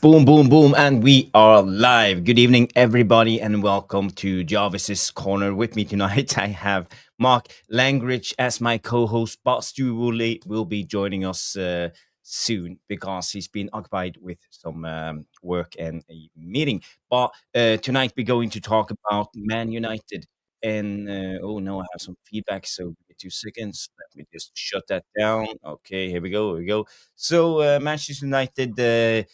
Boom, boom, boom, and we are live. Good evening, everybody, and welcome to Jarvis's Corner. With me tonight, I have Mark Langridge as my co-host, but Stu Woolley will be joining us soon because he's been occupied with some work and a meeting. But tonight we're going to talk about Man United. And oh no, I have some feedback, so give me 2 seconds. Let me just shut that down. Okay, here we go. So Manchester United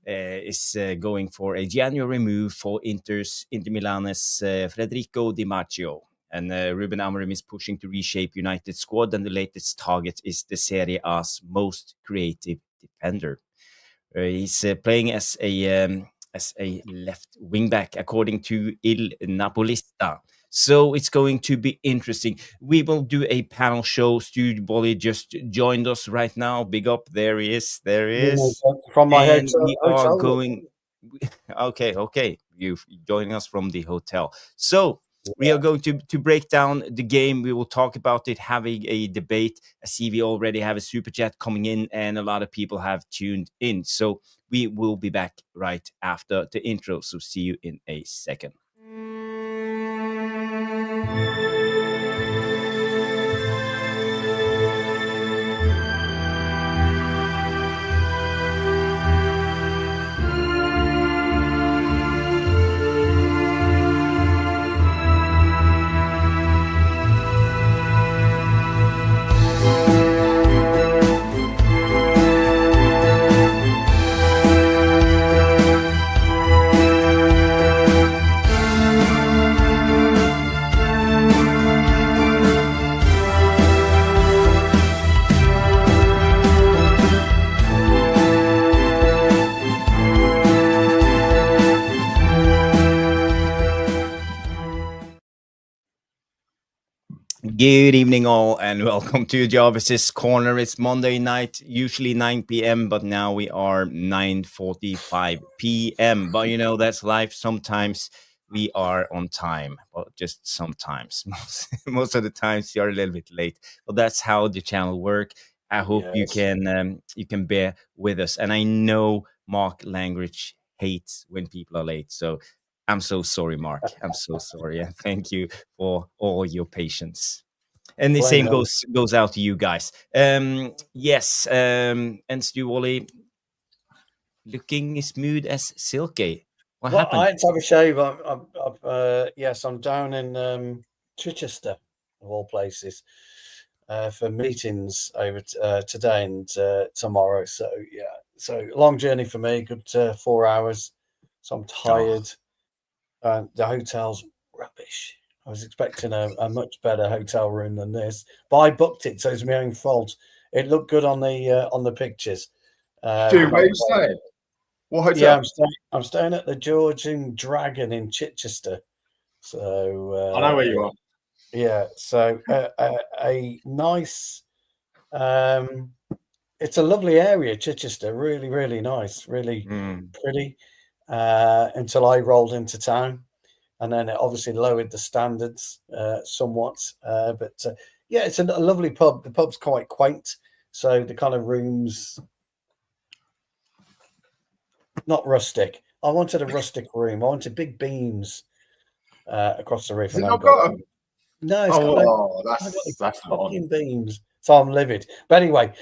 is going for a January move for Inter Milan's Federico Dimarco. And Rúben Amorim is pushing to reshape United's squad, and the latest target is the Serie A's most creative defender. He's playing as a left wingback, according to Il Napolista. So it's going to be interesting. We will do a panel show. Stu Bolly just joined us right now. Big up. There he is. From my And hotel. we are going. Okay. You joining us from the hotel. So we are going to break down the game. We will talk about it, having a debate. I see we already have a super chat coming in, and a lot of people have tuned in. So we will be back right after the intro. So see you in a second. Good evening, all, and welcome to Jarvis's Corner. It's Monday night, usually 9 p.m., but now we are 9:45 p.m. But you know, that's life. Sometimes we are on time, but just sometimes. Most of the times you're a little bit late, but that's how the channel works. I hope you can bear with us. And I know Mark Langridge hates when people are late, so I'm so sorry, Mark. I'm so sorry, and thank you for all your patience. And the same goes out to you guys. Yes, and Stu Woolley looking smooth as silky. What happened? I had to have a shave. I'm down in Chichester, of all places, for meetings over today and tomorrow. So long journey for me. Good 4 hours. So I'm tired. The hotel's rubbish. I was expecting a much better hotel room than this, but I booked it, so it's my own fault. It looked good on the pictures. Dude, where are you staying? What hotel? Yeah, I'm staying at the Georgian Dragon in Chichester. So I know where you are. Yeah, so a nice. It's a lovely area, Chichester. Really, really nice. Really pretty. Until I rolled into town. And then it obviously lowered the standards somewhat. But it's a lovely pub. The pub's quite quaint. So the kind of rooms, not rustic. I wanted a rustic room. I wanted big beams across the roof. Has it not got them? No, it's that's fucking beams. So I'm livid. But anyway,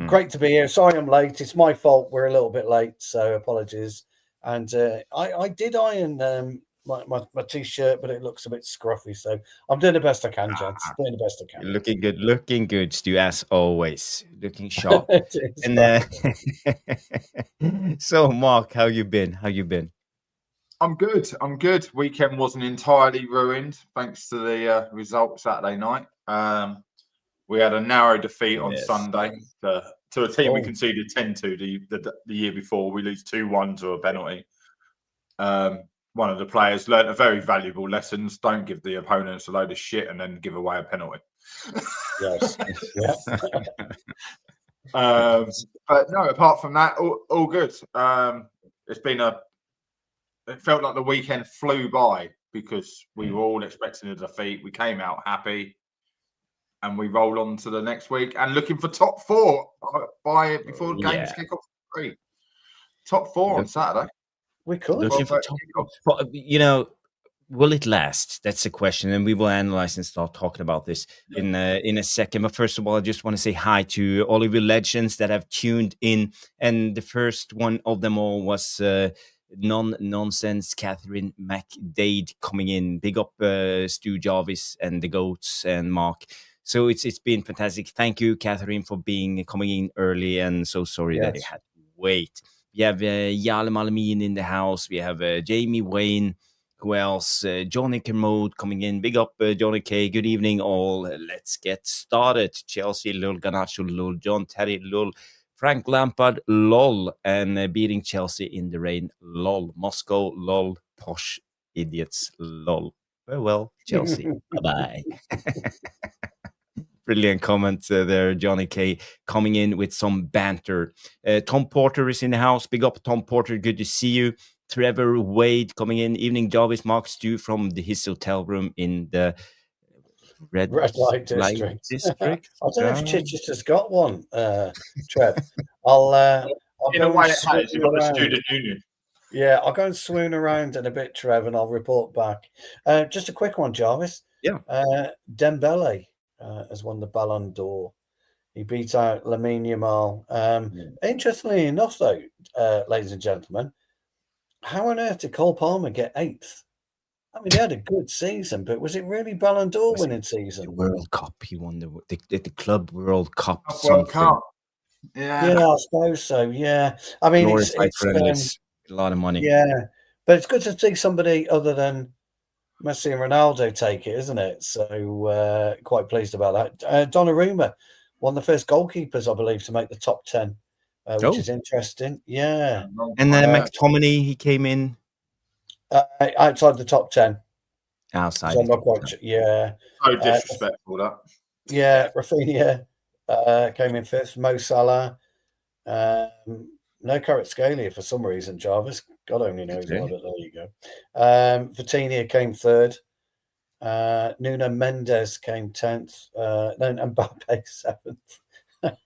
great to be here. Sorry I'm late. It's my fault. We're a little bit late, so apologies. And I did iron my t-shirt, but it looks a bit scruffy, so I'm doing the best I can, gents. Doing the best I can. Looking good, Stu, as always. Looking sharp. And so, Mark, how you been? I'm good. Weekend wasn't entirely ruined thanks to the result Saturday night. We had a narrow defeat on Sunday to a team we conceded 10 to the year before. We lose 2-1 to a penalty. One of the players learnt a very valuable lesson. Don't give the opponents a load of shit and then give away a penalty. Yes. But no, apart from that, all good. It felt like the weekend flew by because we were all expecting a defeat. We came out happy and we roll on to the next week and looking for top 4 before games kick off. top 4 on Saturday. We could. Looking for top 4. You know, will it last? That's the question, and we will analyze and start talking about this in a second. But first of all, I just want to say hi to all of you legends that have tuned in, and the first one of them all was nonsense Catherine McDade coming in. Big up Stu Jarvis and the Goats and Mark. So it's been fantastic. Thank you, Catherine, for coming in early, and so sorry that you had to wait. We have Jalem Alamin in the house. We have Jamie Wayne. Who else? Johnny Kermode coming in. Big up, Johnny K. Good evening, all. Let's get started. Chelsea, lol. Garnacho, lol. John Terry, lol. Frank Lampard, lol. And beating Chelsea in the rain, lol. Moscow, lol. Posh idiots, lol. Well, Chelsea. Bye-bye. Brilliant comment there, Johnny K. Coming in with some banter. Tom Porter is in the house. Big up, Tom Porter. Good to see you. Trevor Wade coming in. Evening, Jarvis. Mark Stu from his hotel room in the Red Light District. I don't know if Chichester's got one, Trev. I'll in a way, it has. You've got the student union. Yeah, I'll go and swoon around in a bit, Trev, and I'll report back. Just a quick one, Jarvis. Yeah. Dembele has won the Ballon d'Or. He beat out Lamine Yamal. Interestingly enough, though, ladies and gentlemen, how on earth did Cole Palmer get 8th? I mean, he had a good season, but was it really Ballon d'Or winning season? The World Cup. He won the Club World Cup. World Cup. Yeah, I suppose so. Yeah, I mean, it's a lot of money. Yeah, but it's good to see somebody other than Messi and Ronaldo take it, isn't it? So quite pleased about that. Donnarumma, one of the first goalkeepers, I believe, to make the top 10. Which is interesting. Yeah. And then McTominay, he came in outside the top 10. Outside. Yeah. So disrespectful, that. Yeah, Rafinha came in 5th. Mo Salah. No Kvaratskhelia for some reason, Jarvis. God only knows why, but there you go. Vitinha came 3rd. Nuno Mendes came 10th. Then Mbappe 7th.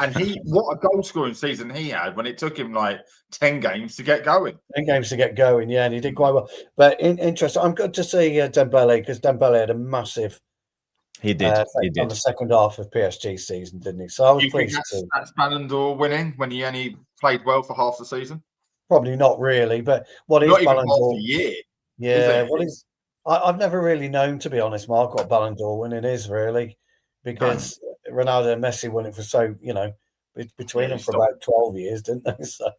And what a goal scoring season he had when it took him like 10 games to get going. 10 games to get going, yeah, and he did quite well. But interesting, I'm good to see Dembele, because Dembele had a massive he did on the second half of PSG season, didn't he? So I was pleased to see. That's Ballon d'Or winning when he only played well for half the season? Probably not really, but what is Ballon d'Or? Half a year. Yeah, what is? I've never really known, to be honest, Mark, what Ballon d'Or winning is really, because Ronaldo and Messi won it for between them for about 12 years, didn't they? So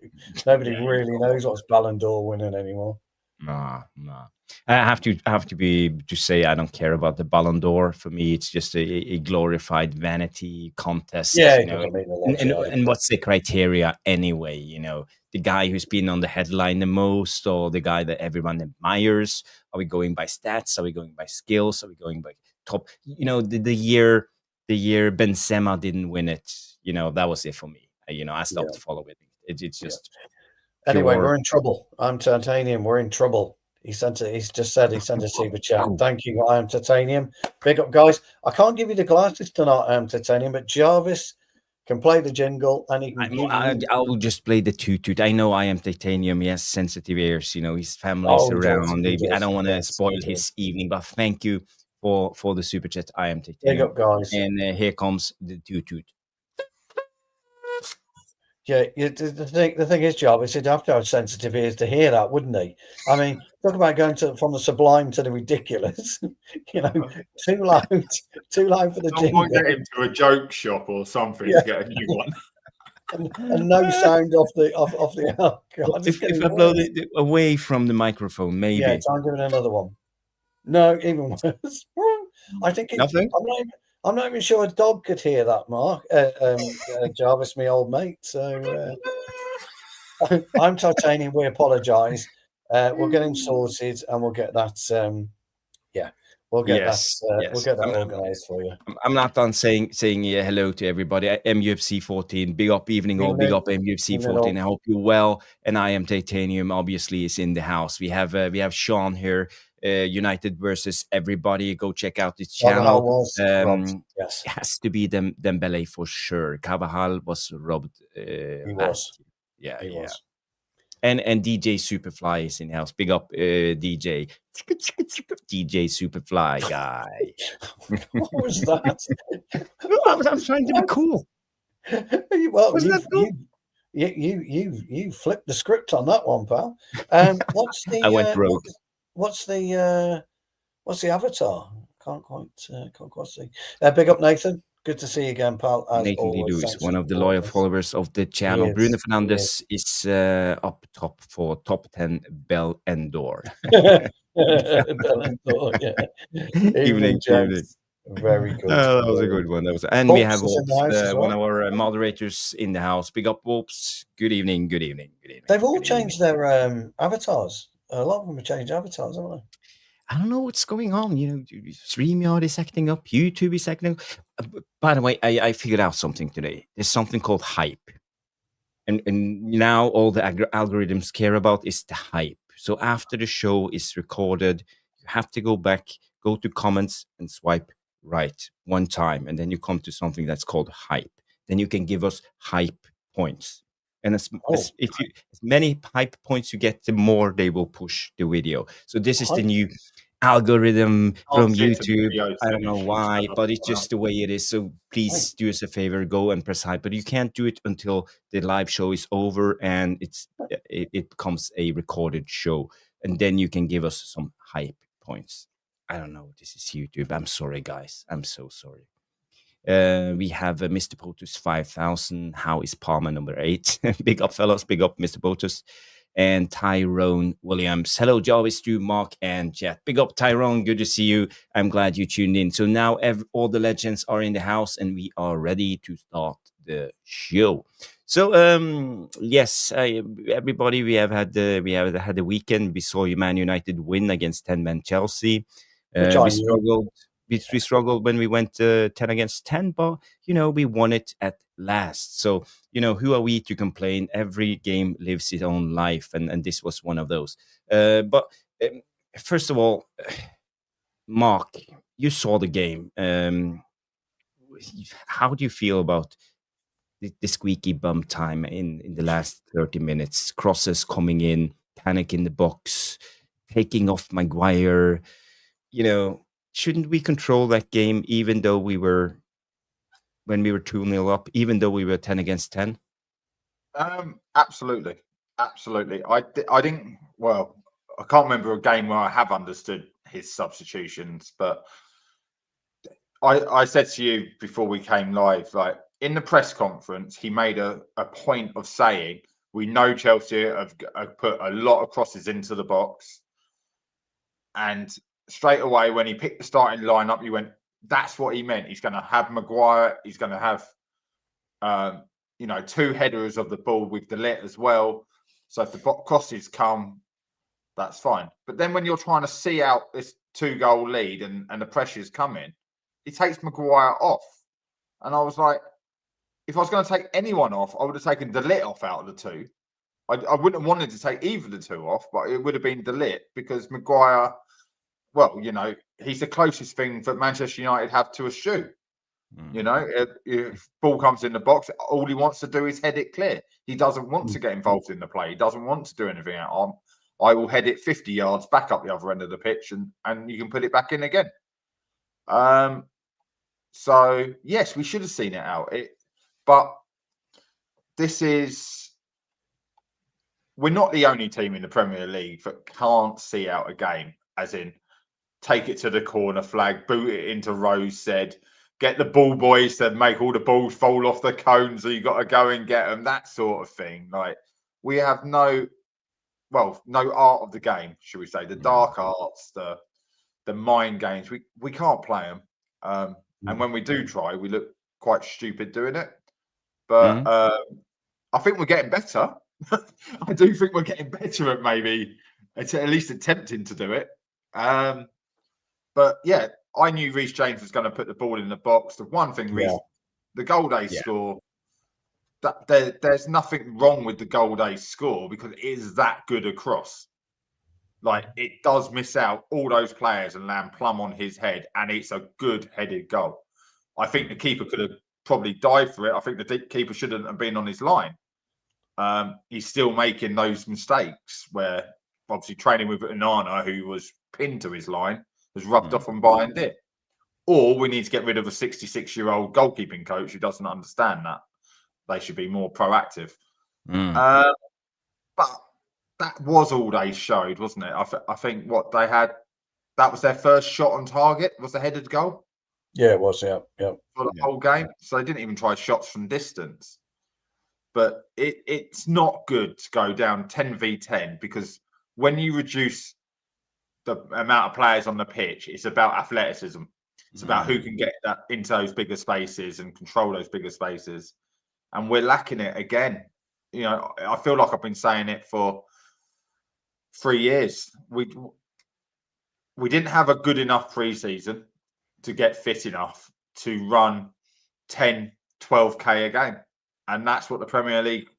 nobody really knows what's Ballon d'Or winning anymore. Nah. I have to say I don't care about the Ballon d'Or. For me, it's just a glorified vanity contest. Yeah, and what's the criteria anyway? You know, the guy who's been on the headline the most, or the guy that everyone admires? Are we going by stats? Are we going by skills? Are we going by top? You know, the year Benzema didn't win it, you know, that was it for me. You know, I stopped following it. It's just anyway. We're in trouble. I'm Titanium. We're in trouble. He just said he sent a super chat. Thank you, I am Titanium. Big up, guys. I can't give you the glasses tonight, I am Titanium, but Jarvis can play the jingle, and he can I will just play the toot. I know I am Titanium. He has sensitive ears. You know, his family's around. I don't want to spoil his evening, but thank you for the super chat. I am Titanium. Big up, guys. And here comes the toot. Yeah, the thing is, Jarvis, he'd have to have sensitive ears to hear that, wouldn't he? I mean, talk about going from the sublime to the ridiculous. You know, too loud for the jingle. Someone get him to a joke shop or something to get a new one. and no sound off the God, if I blow it away from the microphone, maybe. Yeah, I'm giving another one. No, even worse. I think nothing. I'm not even sure a dog could hear that, Mark. Jarvis, my old mate. So I'm Titanium. We apologise. We'll get him sorted, and we'll get that. We'll get that organised for you. I'm not done saying hello to everybody. MUFC 14, big up evening, all big up MUFC 14. I hope you're well. And I am Titanium. Obviously, is in the house. We have Sean here. United versus everybody. Go check out this channel. Yes. It has to be Dembele for sure. Carvajal was robbed. He was. Yeah, He was. And DJ Superfly is in the house. Big up DJ. DJ Superfly guy. What was that? I'm trying to be cool. Well, Wasn't that cool? you flipped the script on that one, pal. What's the I went rogue. what's the avatar? Can't quite see. Big up, Nathan. Good to see you again, pal. As Nathan always, Lidu is thanks one for of the supporting loyal us. followers of the channel. He is, Bruno he Fernandes is up top for top 10 Bell and Door. Ballon d'Or, yeah. Evening, gents. Very good. That was a good one. And we have Wolves is in the house as one well. of our moderators in the house. Big up, Wolves. Good evening. Good evening. Good evening. They've all Good evening. changed their avatars. A lot of them have changed avatars, haven't they? I don't know what's going on. StreamYard is acting up. YouTube is acting up. By the way, I figured out something today. There's something called hype. And now all the algorithms care about is the hype. So after the show is recorded, you have to go back, go to comments and swipe right one time. And then you come to something that's called hype. Then you can give us hype points. And as many hype points you get, the more they will push the video. So this is the new algorithm from YouTube. I don't know why, but it's just the way it is. So please do us a favor, go and press hype. But you can't do it until the live show is over and it becomes a recorded show. And then you can give us some hype points. I don't know. This is YouTube. I'm sorry, guys. I'm so sorry. We have Mr. Potus 5000. How is Palmer number 8? Big up, fellas. Big up, Mr. Potus. And Tyrone Williams. Hello, Jarvis, Stu, Mark, and Jet. Big up, Tyrone. Good to see you. I'm glad you tuned in. So now all the legends are in the house, and we are ready to start the show. So yes, everybody, we have had the weekend. We saw Man United win against 10-man Chelsea. We struggled when we went 10 against 10, but, we won it at last. So, who are we to complain? Every game lives its own life, and this was one of those. But first of all, Mark, you saw the game. How do you feel about the squeaky bum time in the last 30 minutes? Crosses coming in, panic in the box, taking off Maguire, shouldn't we control that game even though when we were 2-0 up, even though we were 10 against 10? Absolutely. I didn't, I can't remember a game where I have understood his substitutions, but I said to you before we came live, like in the press conference, he made a point of saying, we know Chelsea have put a lot of crosses into the box. And straight away, when he picked the starting lineup, you went, that's what he meant. He's going to have Maguire. He's going to have, 2 headers of the ball with the let as well. So if the crosses come, that's fine. But then when you're trying to see out this 2-goal lead and the pressure's coming, he takes Maguire off. And I was like, if I was going to take anyone off, I would have taken the let off out of the 2. I wouldn't have wanted to take either of the 2 off, but it would have been the let because Maguire, he's the closest thing that Manchester United have to a shoe. If ball comes in the box, all he wants to do is head it clear. He doesn't want to get involved in the play. He doesn't want to do anything out on. I will head it 50 yards back up the other end of the pitch and you can put it back in again. So, yes, we should have seen it out. But we're not the only team in the Premier League that can't see out a game, as in take it to the corner flag, boot it into Rose said, get the ball boys to make all the balls fall off the cones, so you got to go and get them, that sort of thing. Like, we have no art of the game, should we say, the dark arts, the mind games. We can't play them. And when we do try, we look quite stupid doing it. But I think we're getting better. I do think we're getting better at maybe at least attempting to do it. But yeah, I knew Reece James was going to put the ball in the box. The one thing, the goal day score, there's nothing wrong with the goal day score because it is that good across. Like, it does miss out all those players and land plumb on his head, and it's a good headed goal. I think the keeper could have probably dived for it. I think the keeper shouldn't have been on his line. he's still making those mistakes where obviously training with Onana, who was pinned to his line, was rubbed off on Bayern did. Or we need to get rid of a 66-year-old goalkeeping coach who doesn't understand that. They should be more proactive. But that was all they showed, wasn't it? I think what they had, that was their first shot on target, was the headed goal. Yeah, it was, yeah. For the whole game. So they didn't even try shots from distance. But it's not good to go down 10v10 because when you reduce the amount of players on the pitch, it's about athleticism. It's about who can get that into those bigger spaces and control those bigger spaces. And we're lacking it again. You know, I feel like I've been saying it for 3 years. We didn't have a good enough pre-season to get fit enough to run 10, 12K a game. And that's what the Premier League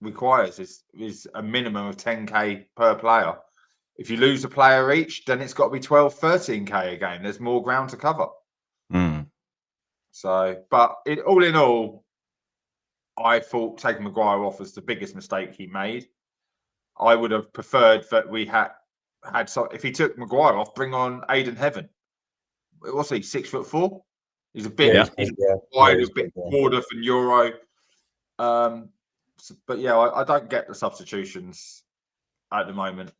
requires is a minimum of 10K per player. If you lose a player each, then it's got to be 12, 13K a game. There's more ground to cover. So, but all in all, I thought taking Maguire off was the biggest mistake he made. I would have preferred that we had if he took Maguire off, bring on Aiden Heaven. What's he, 6'4"? He's a bit wide, a bit broader than Euro. But yeah, I don't get the substitutions at the moment.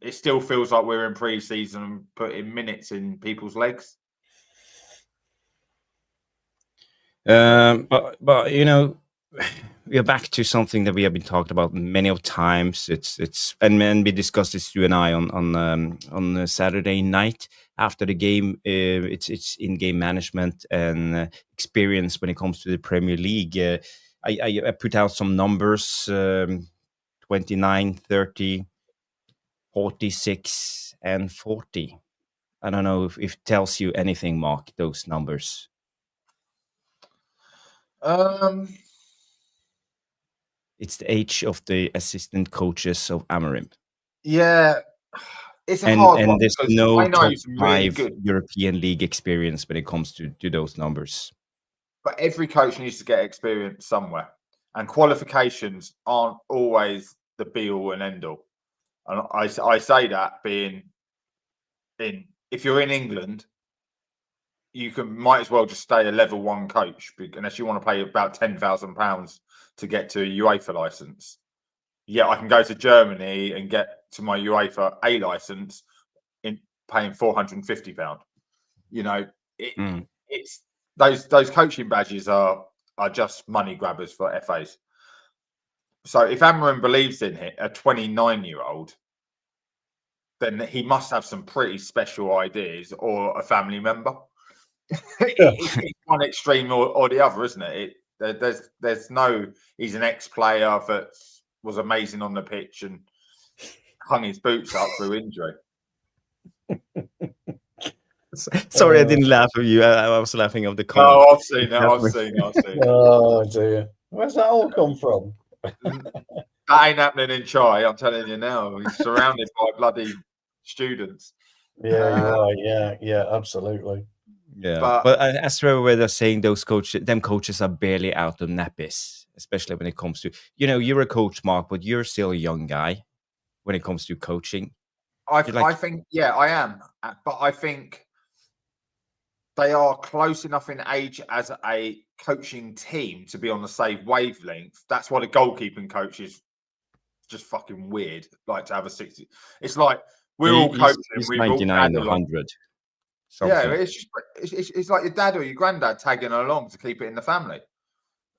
It still feels like we're in pre-season and putting minutes in people's legs. But you know, we are back to something that we have been talking about many of times. It's and we discussed this, you and I, on Saturday night after the game. It's in-game management and experience when it comes to the Premier League. I put out some numbers: 29, 30, 46, and 40. I don't know if it tells you anything, Mark, those numbers. It's the age of the assistant coaches of Amarim. Yeah, it's a hard one. And there's no I know top he's really 5 good. European League experience when it comes to those numbers. But every coach needs to get experience somewhere. And qualifications aren't always the be-all and end-all. And I say that being if you're in England, you might as well just stay a level 1 coach unless you want to pay about £10,000 to get to a UEFA license. Yeah, I can go to Germany and get to my UEFA A license in paying £450. You know, it's those coaching badges are just money grabbers for FAs. So if Amarim believes in it, a 29-year-old, then he must have some pretty special ideas or a family member. It's one extreme or the other, isn't it? There's no, he's an ex-player that was amazing on the pitch and hung his boots up through injury. Sorry, I didn't laugh at you. I was laughing at the comment. Oh, I've seen it. Oh dear, where's that all come from? That ain't happening in Chai, I'm telling you now. He's surrounded by bloody students. Yeah, you are. Yeah, absolutely. Yeah, but as they're saying, them coaches are barely out of nappies, especially when it comes to, you're a coach, Mark, but you're still a young guy when it comes to coaching. I think, yeah, I am. But I think they are close enough in age as a coaching team to be on the same wavelength. That's why the goalkeeping coach is just fucking weird. Like to have a 60. It's like we're all coaching. We're 99 or 100. Something. Yeah, it's like your dad or your granddad tagging along to keep it in the family.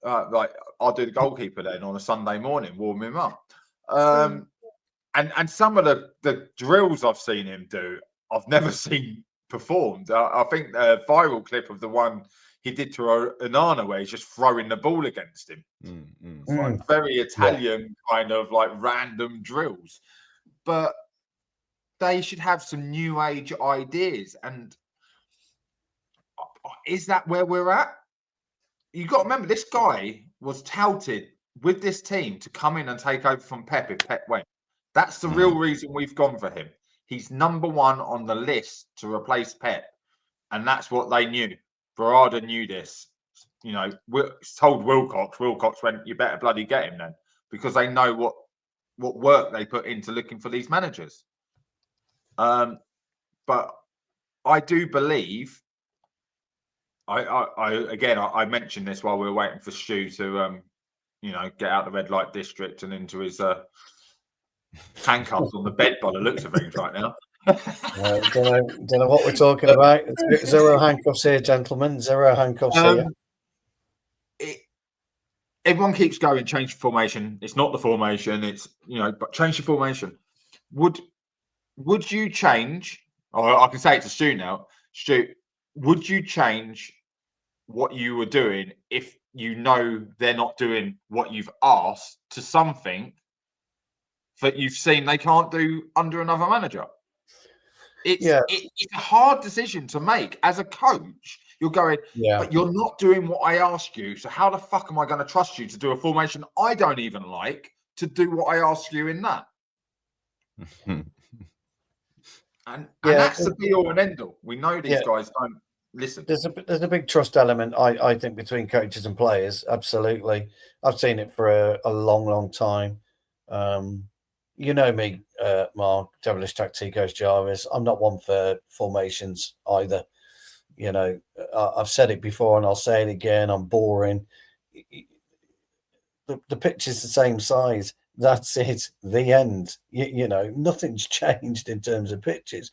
Like I'll do the goalkeeper then on a Sunday morning, warm him up. And some of the drills I've seen him do, I've never seen performed. I think the viral clip of the one he did to Onana where he's just throwing the ball against him. Like very Italian kind of like random drills. But they should have some new age ideas. And is that where we're at? You've got to remember, this guy was touted with this team to come in and take over from Pep if Pep went. That's the real reason we've gone for him. He's number 1 on the list to replace Pep. And that's what they knew. Barada knew this. Told Wilcox. Wilcox went, you better bloody get him then. because they know what work they put into looking for these managers. But I do believe, I mentioned this while we were waiting for Stu to, get out the red light district and into his handcuffs on the bed by the looks of things right now. Don't know what we're talking about. Zero handcuffs here, gentlemen. Zero handcuffs here. Everyone keeps going, change the formation. It's not the formation. It's, but change the formation. Would you change, or I can say it to Stu now, Stu, would you change what you were doing if you know they're not doing what you've asked to something that you've seen they can't do under another manager? It's a hard decision to make as a coach. You're going, but you're not doing what I asked you. So how the fuck am I going to trust you to do a formation I don't even like to do what I asked you in that? and that's the be all and end all. We know these guys don't listen. There's a big trust element, I think, between coaches and players. Absolutely. I've seen it for a long, long time. You know me, Mark, Devilish Tacticos Jarvis. I'm not one for formations either. I've said it before and I'll say it again. I'm boring. The pitch is the same size. That's it. The end. Nothing's changed in terms of pitches.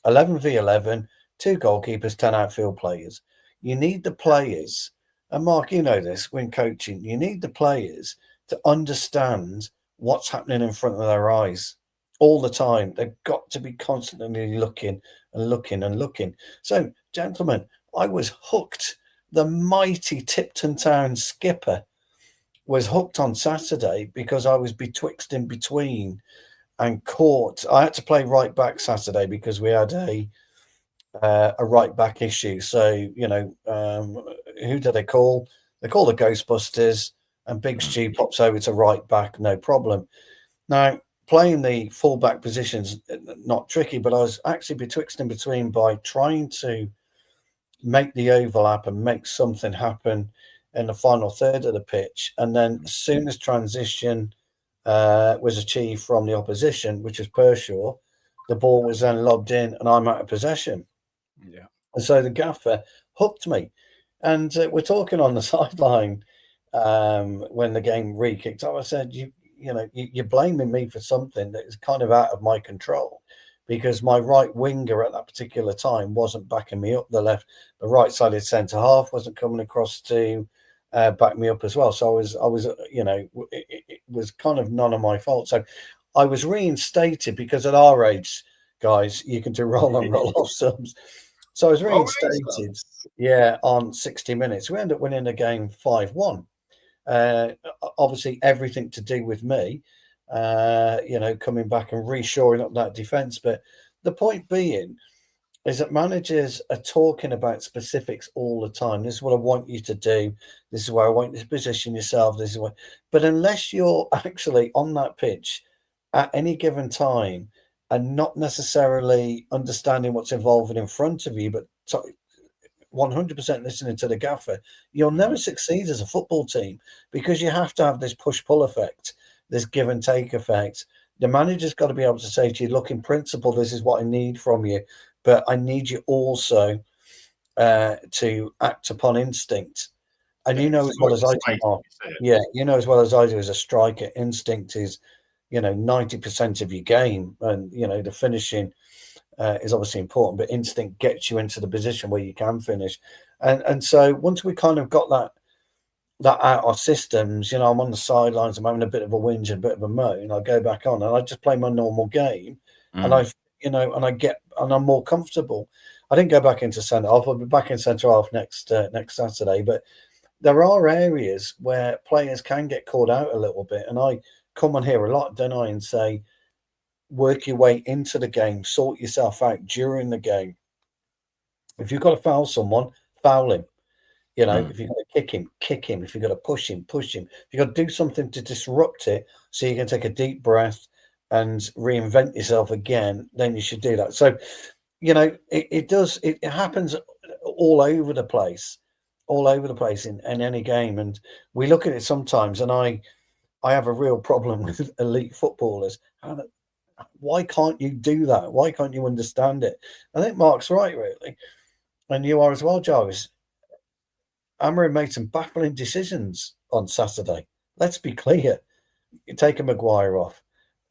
11v11, 2 goalkeepers, 10 outfield players. You need the players, and Mark, you know this when coaching, you need the players to understand what's happening in front of their eyes all the time. They've got to be constantly looking and looking and looking. So, gentlemen, I was hooked. The mighty Tipton Town skipper was hooked on Saturday because I was betwixt in between and caught. I had to play right back Saturday because we had a right back issue. So, who did they call? They call the Ghostbusters, and Big Stu pops over to right back, no problem. Now, playing the full-back position's not tricky, but I was actually betwixt in between by trying to make the overlap and make something happen in the final third of the pitch. And then as soon as transition was achieved from the opposition, which was Pershaw, the ball was then lobbed in and I'm out of possession. Yeah. And so the gaffer hooked me. And we're talking on the sideline when the game re-kicked off. I said, you're blaming me for something that is kind of out of my control, because my right winger at that particular time wasn't backing me up. The right-sided centre half wasn't coming across to back me up as well. So I was, it was kind of none of my fault. So I was reinstated, because at our age, guys, you can do roll on, roll off subs. So I was reinstated, on 60 minutes. We ended up winning the game 5-1. Obviously, everything to do with me, coming back and reshoring up that defence. But the point being is that managers are talking about specifics all the time. This is what I want you to do. This is where I want you to position yourself. This is what. But unless you're actually on that pitch at any given time and not necessarily understanding what's evolving in front of you, but 100% listening to the gaffer, you'll never succeed as a football team, because you have to have this push-pull effect, this give and take effect. The manager's got to be able to say to you, look, in principle, this is what I need from you, but I need you also to act upon instinct. And as well as I do, as well as I do as a striker, instinct is, 90% of your game. And, the finishing is obviously important, but instinct gets you into the position where you can finish. And so once we kind of got that out of systems, I'm on the sidelines, I'm having a bit of a whinge and a bit of a moan, I go back on and I just play my normal game. And and I'm more comfortable. I didn't go back into centre half. I'll be back in centre half next Saturday. But there are areas where players can get caught out a little bit. And I come on here a lot, don't I, and say, work your way into the game, sort yourself out during the game. If you've got to foul someone, foul him. If you've got to kick him. If you've got to push him. If you've got to do something to disrupt it so you can take a deep breath and reinvent yourself again, then you should do that. So, it happens all over the place in any game. And we look at it sometimes, and I have a real problem with elite footballers. Why can't you do that? Why can't you understand it? I think Mark's right, really. And you are as well, Jarvis. Amarim made some baffling decisions on Saturday. Let's be clear. You take a Maguire off.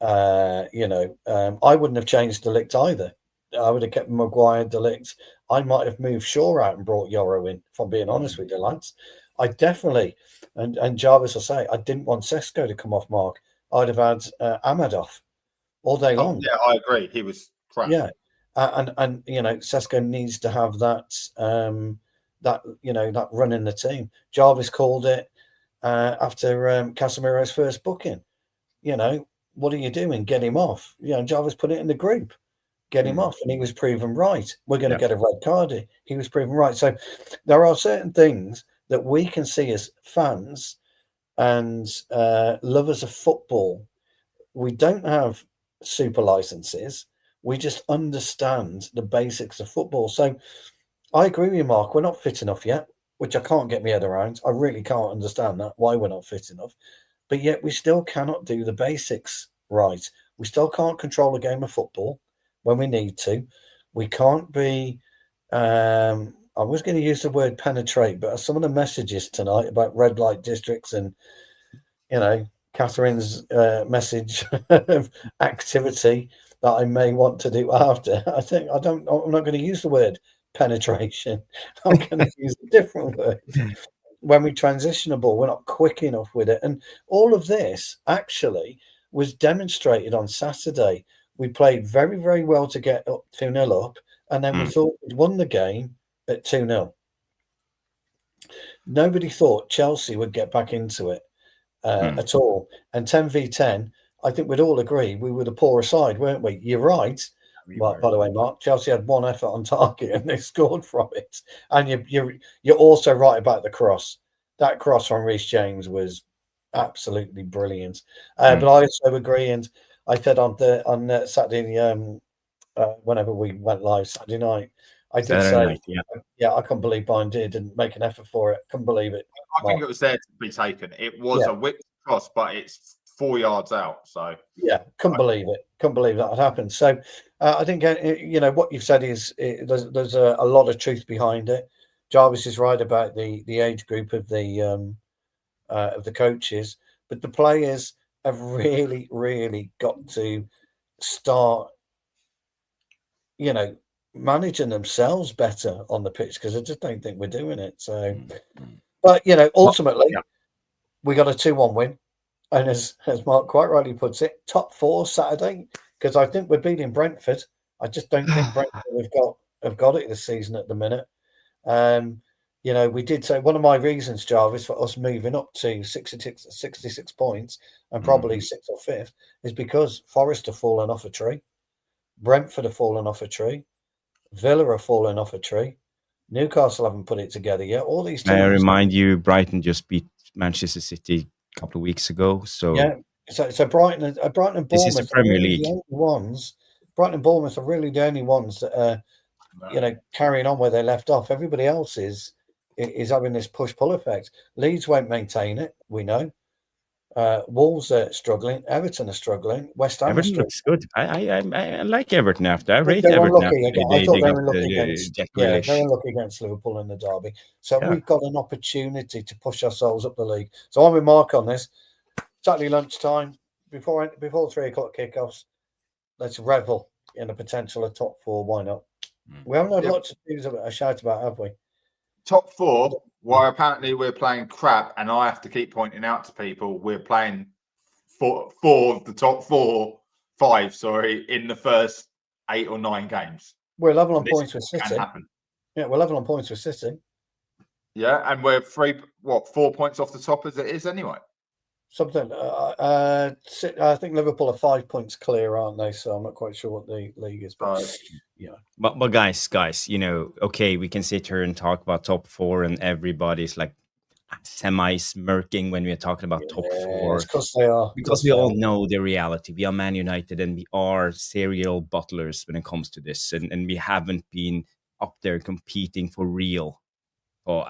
I wouldn't have changed De Ligt either. I would have kept Maguire, De Ligt. I might have moved Shaw out and brought Yoro in, if I'm being honest with you, lads. I definitely, and Jarvis will say, I didn't want Sesko to come off, Mark. I'd have had Ahmad off all day long. Yeah, I agree. He was crap. Yeah. And Sesko needs to have that that run in the team. Jarvis called it after Casemiro's first booking. What are you doing? Get him off. Jarvis put it in the group. Get him off, and he was proven right. We're going to get a red card. He was proven right. So there are certain things that we can see as fans and lovers of football. We don't have super licenses. We just understand the basics of football. So I agree with you, Mark. We're not fit enough yet, which I can't get my head around. I really can't understand that, why we're not fit enough. But yet we still cannot do the basics right. We still can't control a game of football when we need to. We can't be... I was going to use the word penetrate, but some of the messages tonight about red light districts and, Catherine's message of activity that I may want to do after, I'm not going to use the word penetration. I'm going to use a different word. When we transition a ball, we're not quick enough with it. And all of this actually was demonstrated on Saturday. We played very, very well to get up 2-0 up, and then we thought we'd won the game at 2-0. Nobody thought Chelsea would get back into it at all. And 10v10, I think we'd all agree we were the poorer side, weren't we? You're right. By the way, Mark, Chelsea had one effort on target and they scored from it. And you're also right about the cross. That cross from Reece James was absolutely brilliant. But I also agree, and I said on Saturday, whenever we went live Saturday night, I did say, I couldn't believe Bayern didn't make an effort for it. Couldn't believe it. I think it was there to be taken. It was a whipped cross, but it's 4 yards out. So couldn't believe it. Couldn't believe that had happened. So I think what you've said is there's a lot of truth behind it. Jarvis is right about the age group of the coaches, but the players have really, really got to start, managing themselves better on the pitch, because I just don't think we're doing it. So, but ultimately, we got a 2-1 win, and as Mark quite rightly puts it, top 4 Saturday, because I think we're beating Brentford. I just don't think Brentford have got it this season at the minute. We did say one of my reasons, Jarvis, for us moving up to 66 points and probably 6th or 5th is because Forest have fallen off a tree, Brentford have fallen off a tree, Villa have fallen off a tree, Newcastle haven't put it together yet. All these teams. I remind you, Brighton just beat Manchester City a couple of weeks ago. So so Brighton and Bournemouth this is the Premier League. The only ones. Brighton and Bournemouth are really the only ones that are, carrying on where they left off. Everybody else is having this push-pull effect. Leeds won't maintain it, we know. Wolves are struggling. Everton are struggling. West Ham Everton looks good. I like Everton after. I rate Everton after I thought they were unlucky against Liverpool in the derby. So we've got an opportunity to push ourselves up the league. So I'm with Mark on this. Saturday lunchtime, before 3 o'clock kickoffs, let's revel in the potential of top 4. Why not? We haven't had much to do a shout about, have we? Top 4, well, apparently we're playing crap, and I have to keep pointing out to people we're playing 4 of the top 5 in the first 8 or 9 games. We're level on points with City. Yeah, we're level on points with City. Yeah, and we're 4 points off the top as it is anyway. Something. I think Liverpool are 5 points clear, aren't they? So I'm not quite sure what the league is. But But guys, okay, we can sit here and talk about top 4, and everybody's like semi-smirking when we're talking about top 4. Because they are. Because we all know the reality. We are Man United, and we are serial butlers when it comes to this, and we haven't been up there competing for real for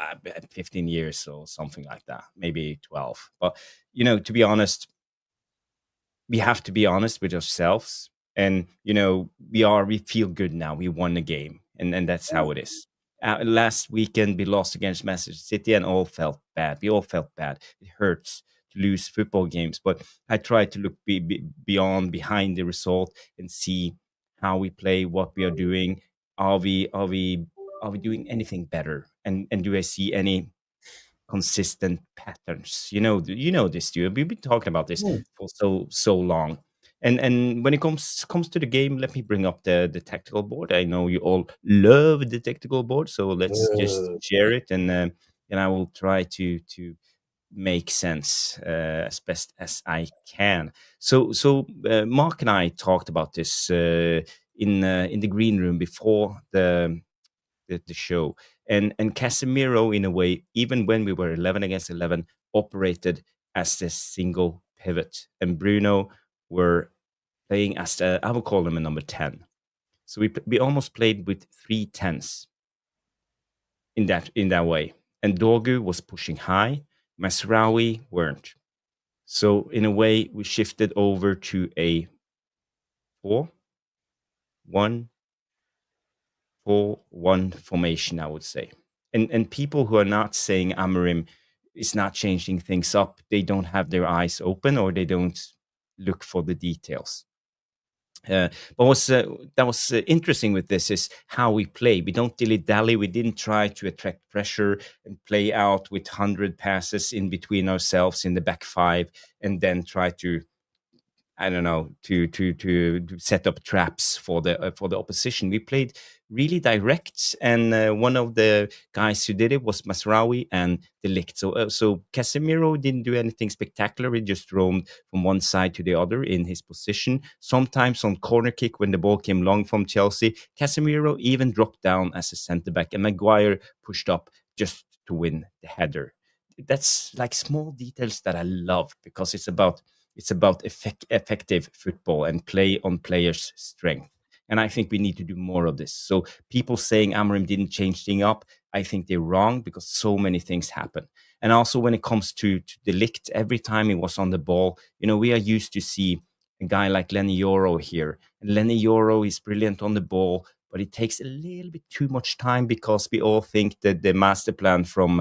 15 years or something like that, maybe 12. But, to be honest, we have to be honest with ourselves. And, we feel good now. We won the game. And that's how it is. Last weekend, we lost against Manchester City and all felt bad. We all felt bad. It hurts to lose football games. But I try to look behind the result and see how we play, what we are doing. Are we doing anything better? And do I see any consistent patterns? You know this, Stuart. We've been talking about this for so long. And when it comes to the game, let me bring up the tactical board. I know you all love the tactical board, so let's just share it, and I will try to make sense as best as I can. So Mark and I talked about this in the green room before the show, and Casemiro, in a way, even when we were 11 against 11, operated as a single pivot, and Bruno were playing as I would call him a number 10. So we almost played with 3 10s in that way. And Dorgu was pushing high, Mazraoui weren't. So in a way, we shifted over to a 4-1-4-1 formation, I would say. And people who are not saying Amarim is not changing things up, they don't have their eyes open, or they don't look for the details. But that was interesting with this is how we play. We don't dilly-dally. We didn't try to attract pressure and play out with 100 passes in between ourselves in the back 5, and then try to, I don't know, to set up traps for the opposition. We played really direct, and one of the guys who did it was Mazraoui and De Ligt. So Casemiro didn't do anything spectacular. He just roamed from one side to the other in his position. Sometimes on corner kick, when the ball came long from Chelsea, Casemiro even dropped down as a centre back, and Maguire pushed up just to win the header. That's like small details that I love, because it's about effective football and play on players' strength. And I think we need to do more of this. So people saying Amarim didn't change things up, I think they're wrong, because so many things happen. And also when it comes to De Ligt, every time he was on the ball, we are used to see a guy like Lenny Yoro here. And Lenny Yoro is brilliant on the ball, but it takes a little bit too much time, because we all think that the master plan from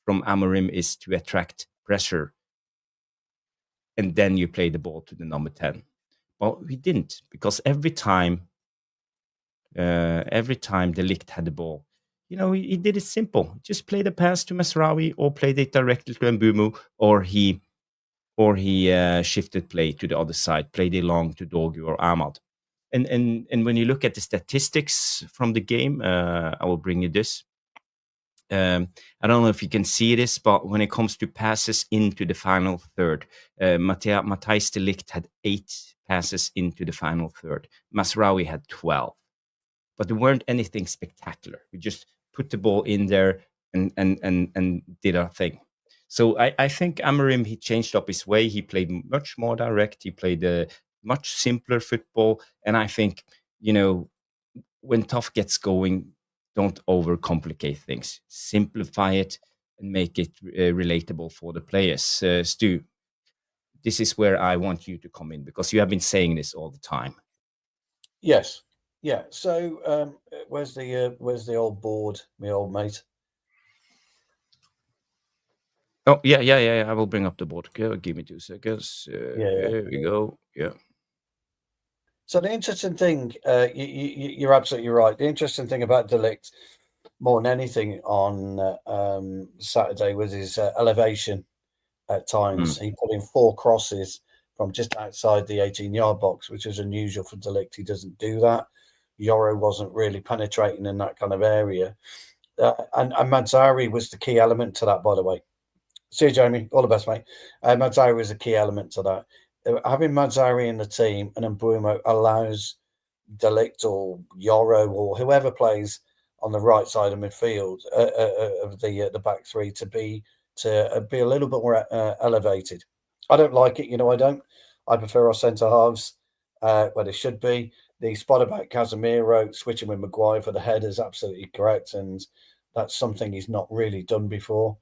Amarim is to attract pressure, and then you play the ball to the number 10. But we didn't, because every time De Ligt had the ball, he did it simple. Just play the pass to Mazraoui, or played it directly to Mbeumo, or he shifted play to the other side, played it long to Dorgu or Ahmad. And when you look at the statistics from the game, I will bring you this. I don't know if you can see this, but when it comes to passes into the final third, Matthijs de Ligt had 8 passes into the final third. Mazraoui had 12. But there weren't anything spectacular. We just put the ball in there and did our thing. So I think Amarim, he changed up his way. He played much more direct. He played a much simpler football. And I think, when tough gets going, don't overcomplicate things. Simplify it and make it relatable for the players. Stu, this is where I want you to come in, because you have been saying this all the time. Yes. Yeah. So where's the old board, my old mate? Oh, yeah. I will bring up the board. Okay, give me 2 seconds. There we go. Yeah. So the interesting thing, you're absolutely right. The interesting thing about De Ligt, more than anything, on Saturday was his elevation at times. He put in 4 crosses from just outside the 18-yard box, which is unusual for De Ligt. He doesn't do that. Yoro wasn't really penetrating in that kind of area. And Mazraoui was the key element to that, by the way. See you, Jamie. All the best, mate. Mazraoui was a key element to that. Having Mazraoui in the team and Mbeumo allows De Ligt or Yoro or whoever plays on the right side of midfield of the back 3 to be a little bit more elevated. I don't like it, I don't. I prefer our centre halves where they should be. The spot about Casemiro switching with Maguire for the header is absolutely correct, and That's something he's not really done before.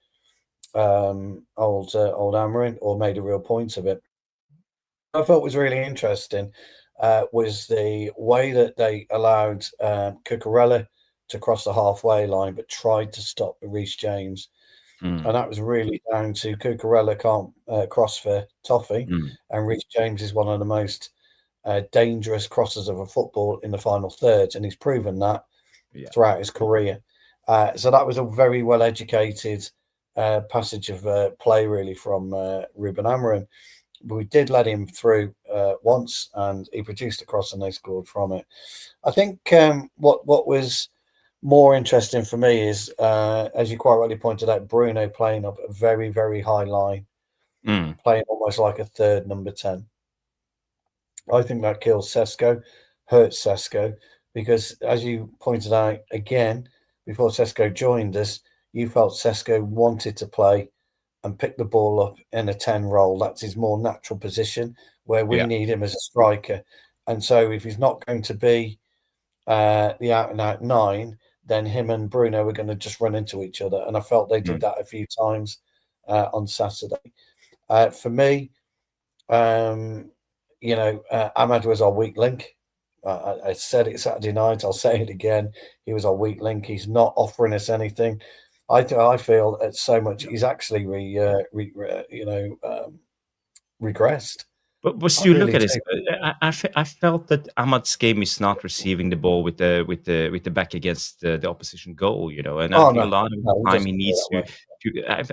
Old Amarim, or made a real point of it. What I thought was really interesting was the way that they allowed Cucurella to cross the halfway line, but tried to stop Reece James. And that was really down to Cucurella can't cross for toffee, and Reece James is one of the most dangerous crossers of a football in the final third, and he's proven that throughout his career. So that was a very well educated passage of play, really, from Rúben Amorim. But we did let him through once, and he produced a cross, and they scored from it. I think what was more interesting for me is, as you quite rightly pointed out, Bruno playing up a very, very high line, playing almost like a third number 10. I think that kills Sesko, hurts Sesko, because as you pointed out again, before Sesko joined us, you felt Sesko wanted to play and pick the ball up in a 10 role. That's his more natural position, where we need him as a striker. And so if he's not going to be the out-and-out 9, then him and Bruno are going to just run into each other. And I felt they did that a few times on Saturday. For me, Ahmad was our weak link. I said it Saturday night. I'll say it again. He was our weak link. He's not offering us anything. I feel it's so much. He's actually regressed. But still, look at this. I felt that Ahmad's game is not receiving the ball with the back against the opposition goal, and I think a lot of the time he needs to.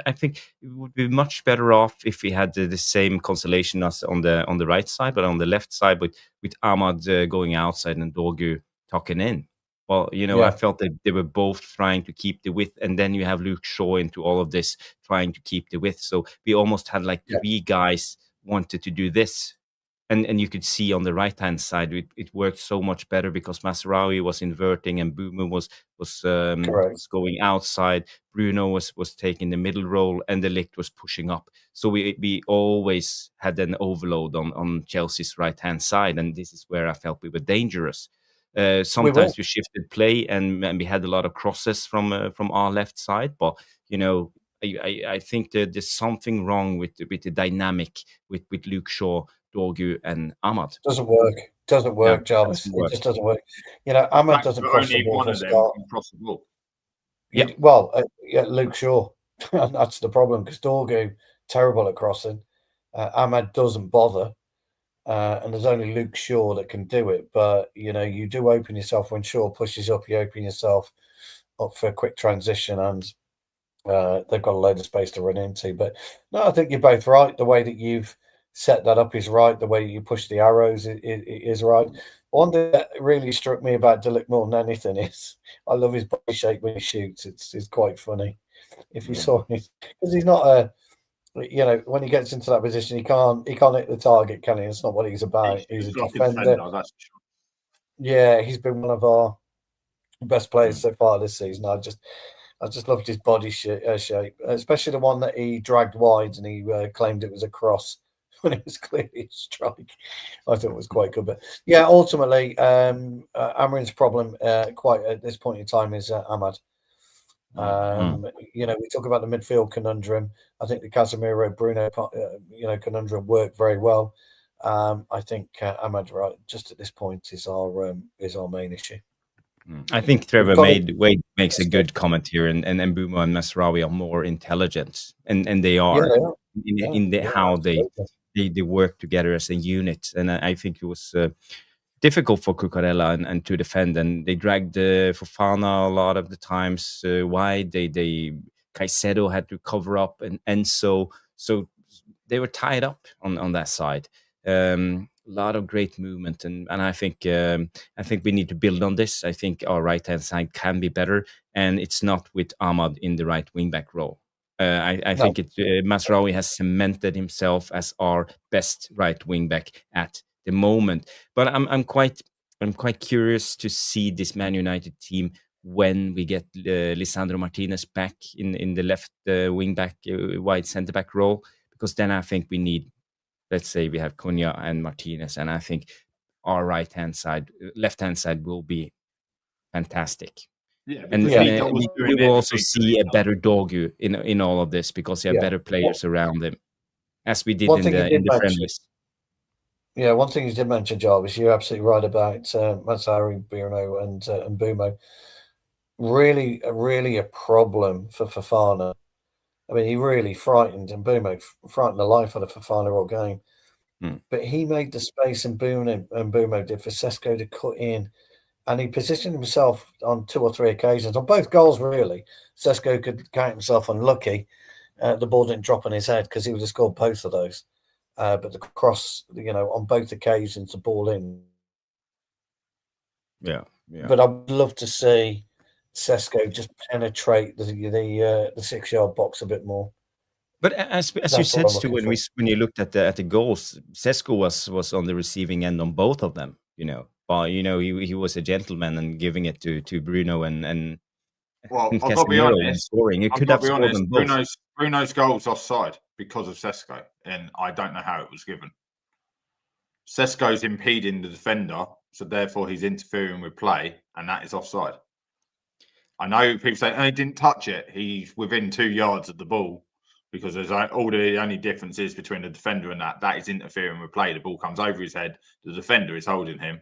I think it would be much better off if we had the same constellation as on the right side, but on the left side with Ahmad going outside and Dorgu tucking in. Well, I felt that they were both trying to keep the width, and then you have Luke Shaw into all of this trying to keep the width. So we almost had like 3 guys wanted to do this, and you could see on the right hand side it worked so much better because Mazraoui was inverting and Boomer was going outside. Bruno was taking the middle role, and the Ligt was pushing up. So we always had an overload on Chelsea's right hand side, and this is where I felt we were dangerous. Sometimes we shifted play and we had a lot of crosses from our left side, but I think that there's something wrong with the dynamic with Luke Shaw, Dorgu, and Ahmad. Doesn't work, Jarvis. It just doesn't work. Ahmad doesn't cross the ball. Cross the ball. Luke Shaw. That's the problem, because Dorgu terrible at crossing. Ahmad doesn't bother. And there's only Luke Shaw that can do it. But, you do open yourself when Shaw pushes up, you open yourself up for a quick transition, and they've got a load of space to run into. But no, I think you're both right. The way that you've set that up is right. The way you push the arrows is right. One thing that really struck me about De Ligt more than anything is I love his body shape when he shoots. It's quite funny. If you saw him, because he's not a... when he gets into that position, he can't hit the target, can he? It's not what he's about. He's a defender. That's sure. Yeah, he's been one of our best players so far this season. I just loved his body shape, especially the one that he dragged wide and he claimed it was a cross when it was clearly a strike. I thought it was quite good. But yeah, ultimately, Amarim's problem quite at this point in time is Ahmad. We talk about the midfield conundrum. I think the Casemiro Bruno conundrum worked very well. I think Ahmad, right, just at this point is our main issue. I think Trevor Wade makes a good comment here, and Mbeumo and Mazraoui are more intelligent, and they are how they work together as a unit. And I think it was difficult for Cucurella and to defend, and they dragged Fofana a lot of the times wide. Caicedo had to cover up, and so they were tied up on that side. A lot of great movement, and I think we need to build on this. I think our right hand side can be better, and it's not with Ahmad in the right wing back role. I think Mazraoui has cemented himself as our best right wing back at the moment. But I'm quite curious to see this Man United team when we get Lisandro Martinez back in the left wing back wide centre back role, because then I think we need, let's say we have Cunha and Martinez, and I think our left hand side will be fantastic. Yeah, And because he we was doing will also everything see a better Dorgu in all of this because he have better players around him, as we did in the friendlies. Yeah, one thing you did mention, Jarvis, you're absolutely right about Mazraoui, Bruno, and Bumo. Really a problem for Fofana. I mean, he really frightened, and Bumo frightened the life out of Fofana all game. But he made the space, and Bumo did, for Sesko to cut in. And he positioned himself on 2 or 3 occasions, on both goals, really. Sesko could count himself unlucky. The ball didn't drop on his head because he would have scored both of those. But the cross, on both occasions, the ball in. Yeah. But I'd love to see Sesko just penetrate the 6-yard box a bit more. But as you said, Stu, when you looked at the goals, Sesko was on the receiving end on both of them. But he was a gentleman and giving it to Bruno and well, I've got to be honest. Scoring, it could have scored them both. Bruno's goal's offside because of Sesko, and I don't know how it was given. Sesko's impeding the defender, so therefore he's interfering with play, and that is offside. I know people say, "Oh, he didn't touch it. He's within 2 yards of the ball." Because there's all the only difference is between the defender and that is interfering with play. The ball comes over his head. The defender is holding him.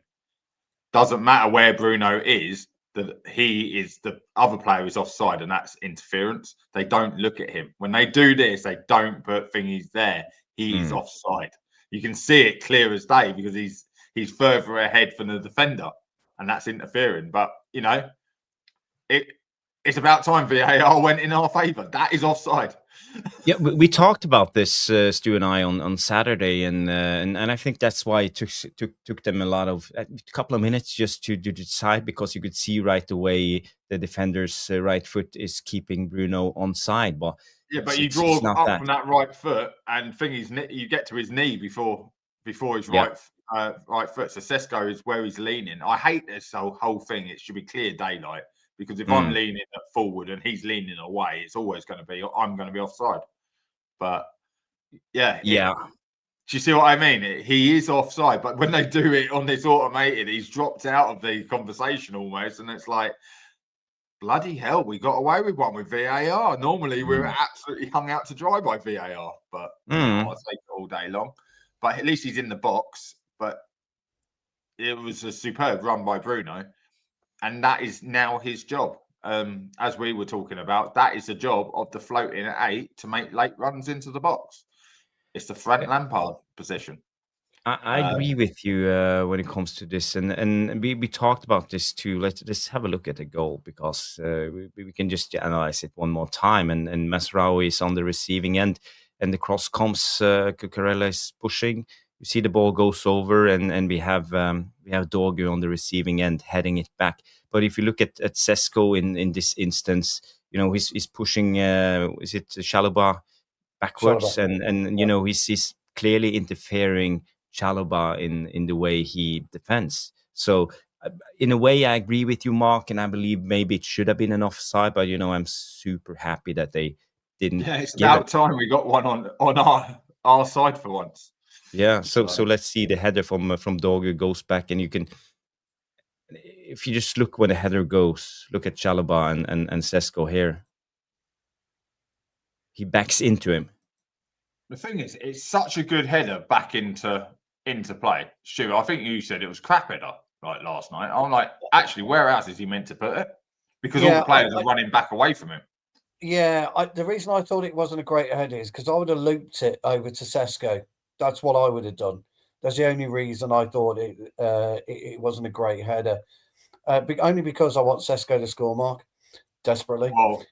Doesn't matter where Bruno is, that he is the other player is offside, and that's interference. They don't look at him. When they do this, they don't put thingies there. He is offside. You can see it clear as day because he's further ahead from the defender, and that's interfering. But it's about time VAR went in our favour. That is offside. Yeah, we talked about this, Stu and I, on Saturday, and I think that's why it took them a couple of minutes just to decide, because you could see right away the defender's right foot is keeping Bruno onside. But you draw up from that right foot, and you get to his knee before his right foot. So Sesko is where he's leaning. I hate this whole thing. It should be clear daylight. Because if I'm leaning forward and he's leaning away, it's always going to be I'm going to be offside. But do you see what I mean? He is offside, but when they do it on this automated, he's dropped out of the conversation almost, and it's like, bloody hell, we got away with one with VAR. Normally, we're absolutely hung out to dry by VAR, but I'll take it all day long. But at least he's in the box. But it was a superb run by Bruno. And that is now his job. As we were talking about, that is the job of the floating at 8 to make late runs into the box. It's the Frank Lampard position. I agree with you when it comes to this, and we talked about this too. Let's have a look at the goal, because we can just analyze it one more time. And Mazraoui is on the receiving end, and the cross comes. Cucurella is pushing. You see the ball goes over, and we have Dorgu on the receiving end heading it back. But if you look at Sesko in this instance, he's pushing. Is it Chalobah backwards? And he's clearly interfering Chalobah in the way he defends. So in a way, I agree with you, Mark, and I believe maybe it should have been an offside. But I'm super happy that they didn't. Yeah, it's about time we got one on our side for once. Yeah, so let's see the header from Dorgu goes back, and you can, if you just look when the header goes, look at Chalobah and Sesko here. He backs into him. The thing is, it's such a good header back into play. Stu, I think you said it was crap header last night. I'm like, actually, where else is he meant to put it? Because all the players are running back away from him. Yeah, the reason I thought it wasn't a great header is because I would have looped it over to Sesko. That's what I would have done. That's the only reason I thought it wasn't a great header. Only because I want Sesko to score, Mark, desperately. Well,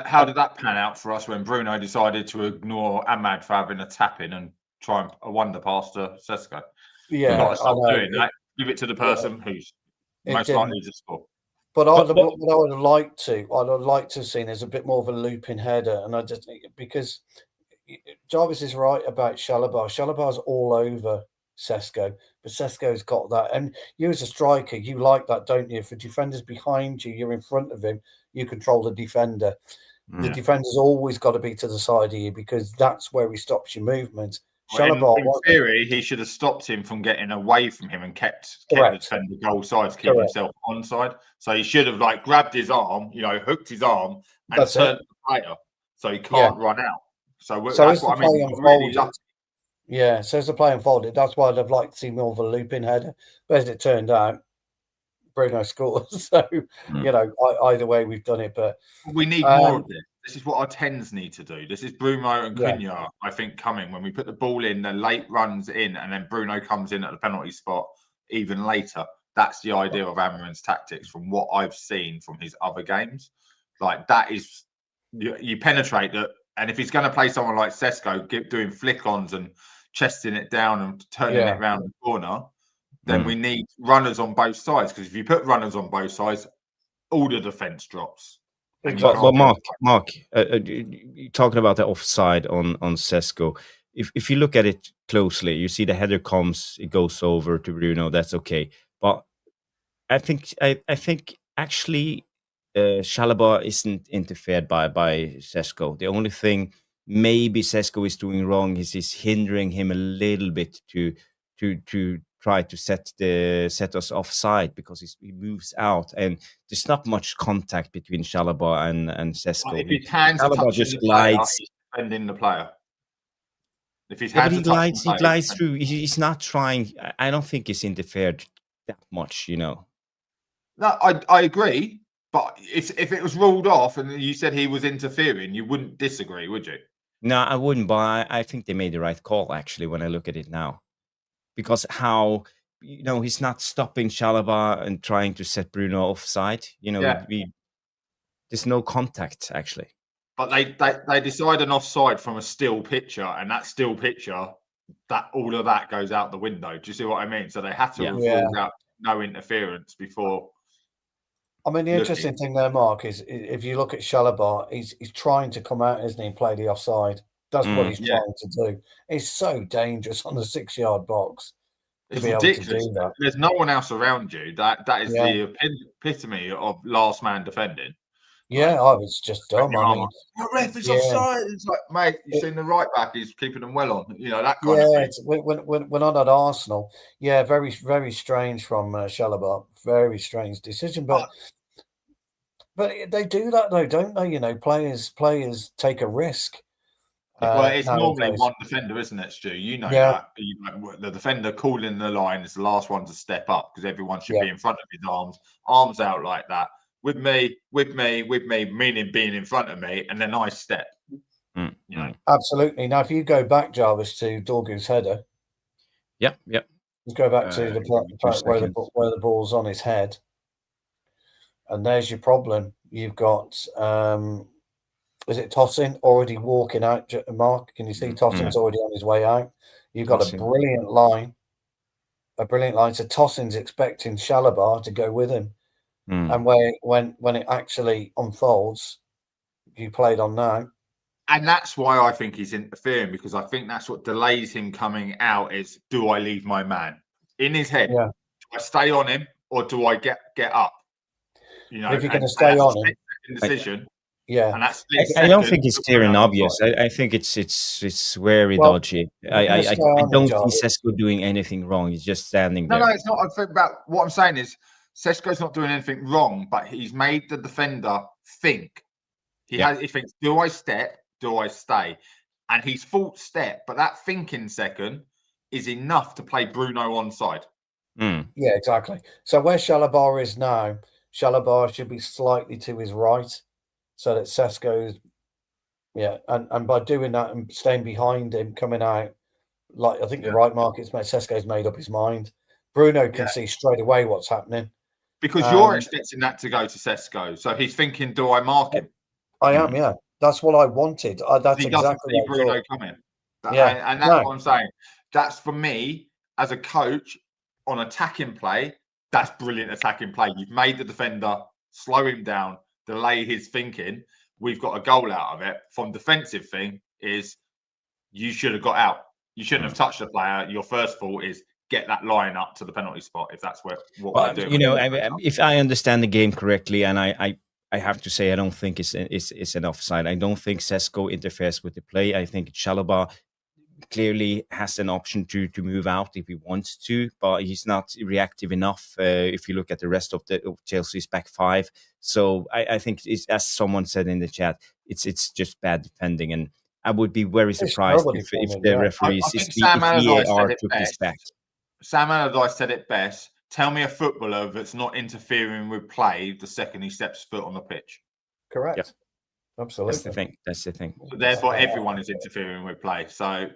how did that pan out for us when Bruno decided to ignore Ahmad for having a tap in and try and a wonder pass to Sesko? Yeah, we've got to stop doing that. Give it to the person who's most likely to score. But what I would have liked to have seen is a bit more of a looping header, and I just because Jarvis is right about Chalobah. Chalobah's all over Sesko, but Sesko's got that. And you as a striker, you like that, don't you? If a defender's behind you, you're in front of him, you control the defender. The defender's always got to be to the side of you, because that's where he stops your movement. Chalobah, in theory, he should have stopped him from getting away from him and kept the defender goal side to keep himself onside. So he should have grabbed his arm, hooked his arm and turned the player so he can't run out. So that's what I mean. Really lucky. Yeah, so as the play unfolded, that's why I'd have liked to see more of a looping header. But as it turned out, Bruno scored. So, either way, we've done it. But we need more of this. This is what our 10s need to do. This is Bruno and Cunha, I think, coming. When we put the ball in, the late runs in, and then Bruno comes in at the penalty spot even later. That's the idea of Amarim's tactics from what I've seen from his other games. That is, you penetrate that. And if he's going to play someone like Sesko, doing flick-ons and chesting it down and turning it around the corner, then we need runners on both sides. Because if you put runners on both sides, all the defence drops. Well, Mark, talking about the offside on Sesko, if you look at it closely, you see the header comes, it goes over to Bruno. That's okay, but I think actually Chalobah isn't interfered by Sesko. The only thing maybe Sesko is doing wrong is he's hindering him a little bit to try to set us offside because he moves out and there's not much contact between Chalobah and Sesko. If his hands are touching the player, he's defending the player. If his hands he glides through. He's not trying. I don't think he's interfered that much, No, I agree. But if it was ruled off and you said he was interfering, you wouldn't disagree, would you? No, I wouldn't. But I think they made the right call actually when I look at it now. Because how he's not stopping Chalobah and trying to set Bruno offside. There's no contact actually. But they decide an offside from a still picture, and that still picture, that all of that goes out the window. Do you see what I mean? So they have to rule out no interference before. I mean, the interesting thing there, Mark, is if you look at Chalobah, he's trying to come out, isn't he, and play the offside. That's what he's trying to do. It's so dangerous on the 6-yard box to be ridiculous. Able to do that. There's no one else around you. That is the epitome of last man defending. Yeah, I was just dumb. I mean, the ref is offside. It's like, mate, you've seen the right back. He's keeping them well on. That kind of thing. When I'm at Arsenal, very, very strange from Chalobah. Very strange decision, but they do that though, don't they? Players take a risk. Well, it's normally one defender, isn't it, Stu? That. The defender calling the line is the last one to step up because everyone should be in front of his arms out like that. With me, meaning being in front of me, and then I step. Absolutely. Now, if you go back, Jarvis, to Dorgu's header. Yep. Let's go back to the part where the ball's on his head. And there's your problem. You've got... is it Tosin already walking out, Mark? Can you see Tosin's already on his way out? You've got a brilliant line. So Tosin's expecting Chalobah to go with him. And when it actually unfolds, you played on now. And that's why I think he's interfering, because I think that's what delays him coming out is, do I leave my man? In his head, do I stay on him or do I get up? If you're going to stay on him. Decision. Yeah, and that's I don't think it's clear and obvious. I think it's very dodgy. I don't see Sesko doing anything wrong. He's just standing there. No, it's not. I think about what I'm saying is Sesko's not doing anything wrong, but he's made the defender think. He thinks, do I step? Do I stay? And he's thought step, but that thinking second is enough to play Bruno onside. Yeah, exactly. So where Chalobah is now, Chalobah should be slightly to his right. So that Sesko's, and by doing that and staying behind him, coming out, like I think you're right, Mark, Sesko's made up his mind. Bruno can see straight away what's happening. Because you're expecting that to go to Sesko. So he's thinking, do I mark him? I am, yeah. That's what I wanted. That's exactly what Bruno coming. And that's what I'm saying. That's for me, as a coach, on attacking play, that's brilliant attacking play. You've made the defender slow him down, delay his thinking. We've got a goal out of it. From defensive thing is you should have got out. You shouldn't have touched the player. Your first thought is get that line up to the penalty spot if that's what we're doing. If I understand the game correctly, and I have to say I don't think it's an offside. I don't think Sesko interferes with the play. I think Chalobah clearly has an option to move out if he wants to, but he's not reactive enough. If you look at the rest of Chelsea's back five, so I think it's, as someone said in the chat, it's just bad defending, and I would be very surprised if the referees, I think Sam Allardyce said it took best. his back. Sam Allardyce said it best. Tell me a footballer that's not interfering with play the second he steps foot on the pitch. Correct. Yeah. Absolutely. That's the thing. So therefore, everyone is interfering with play. So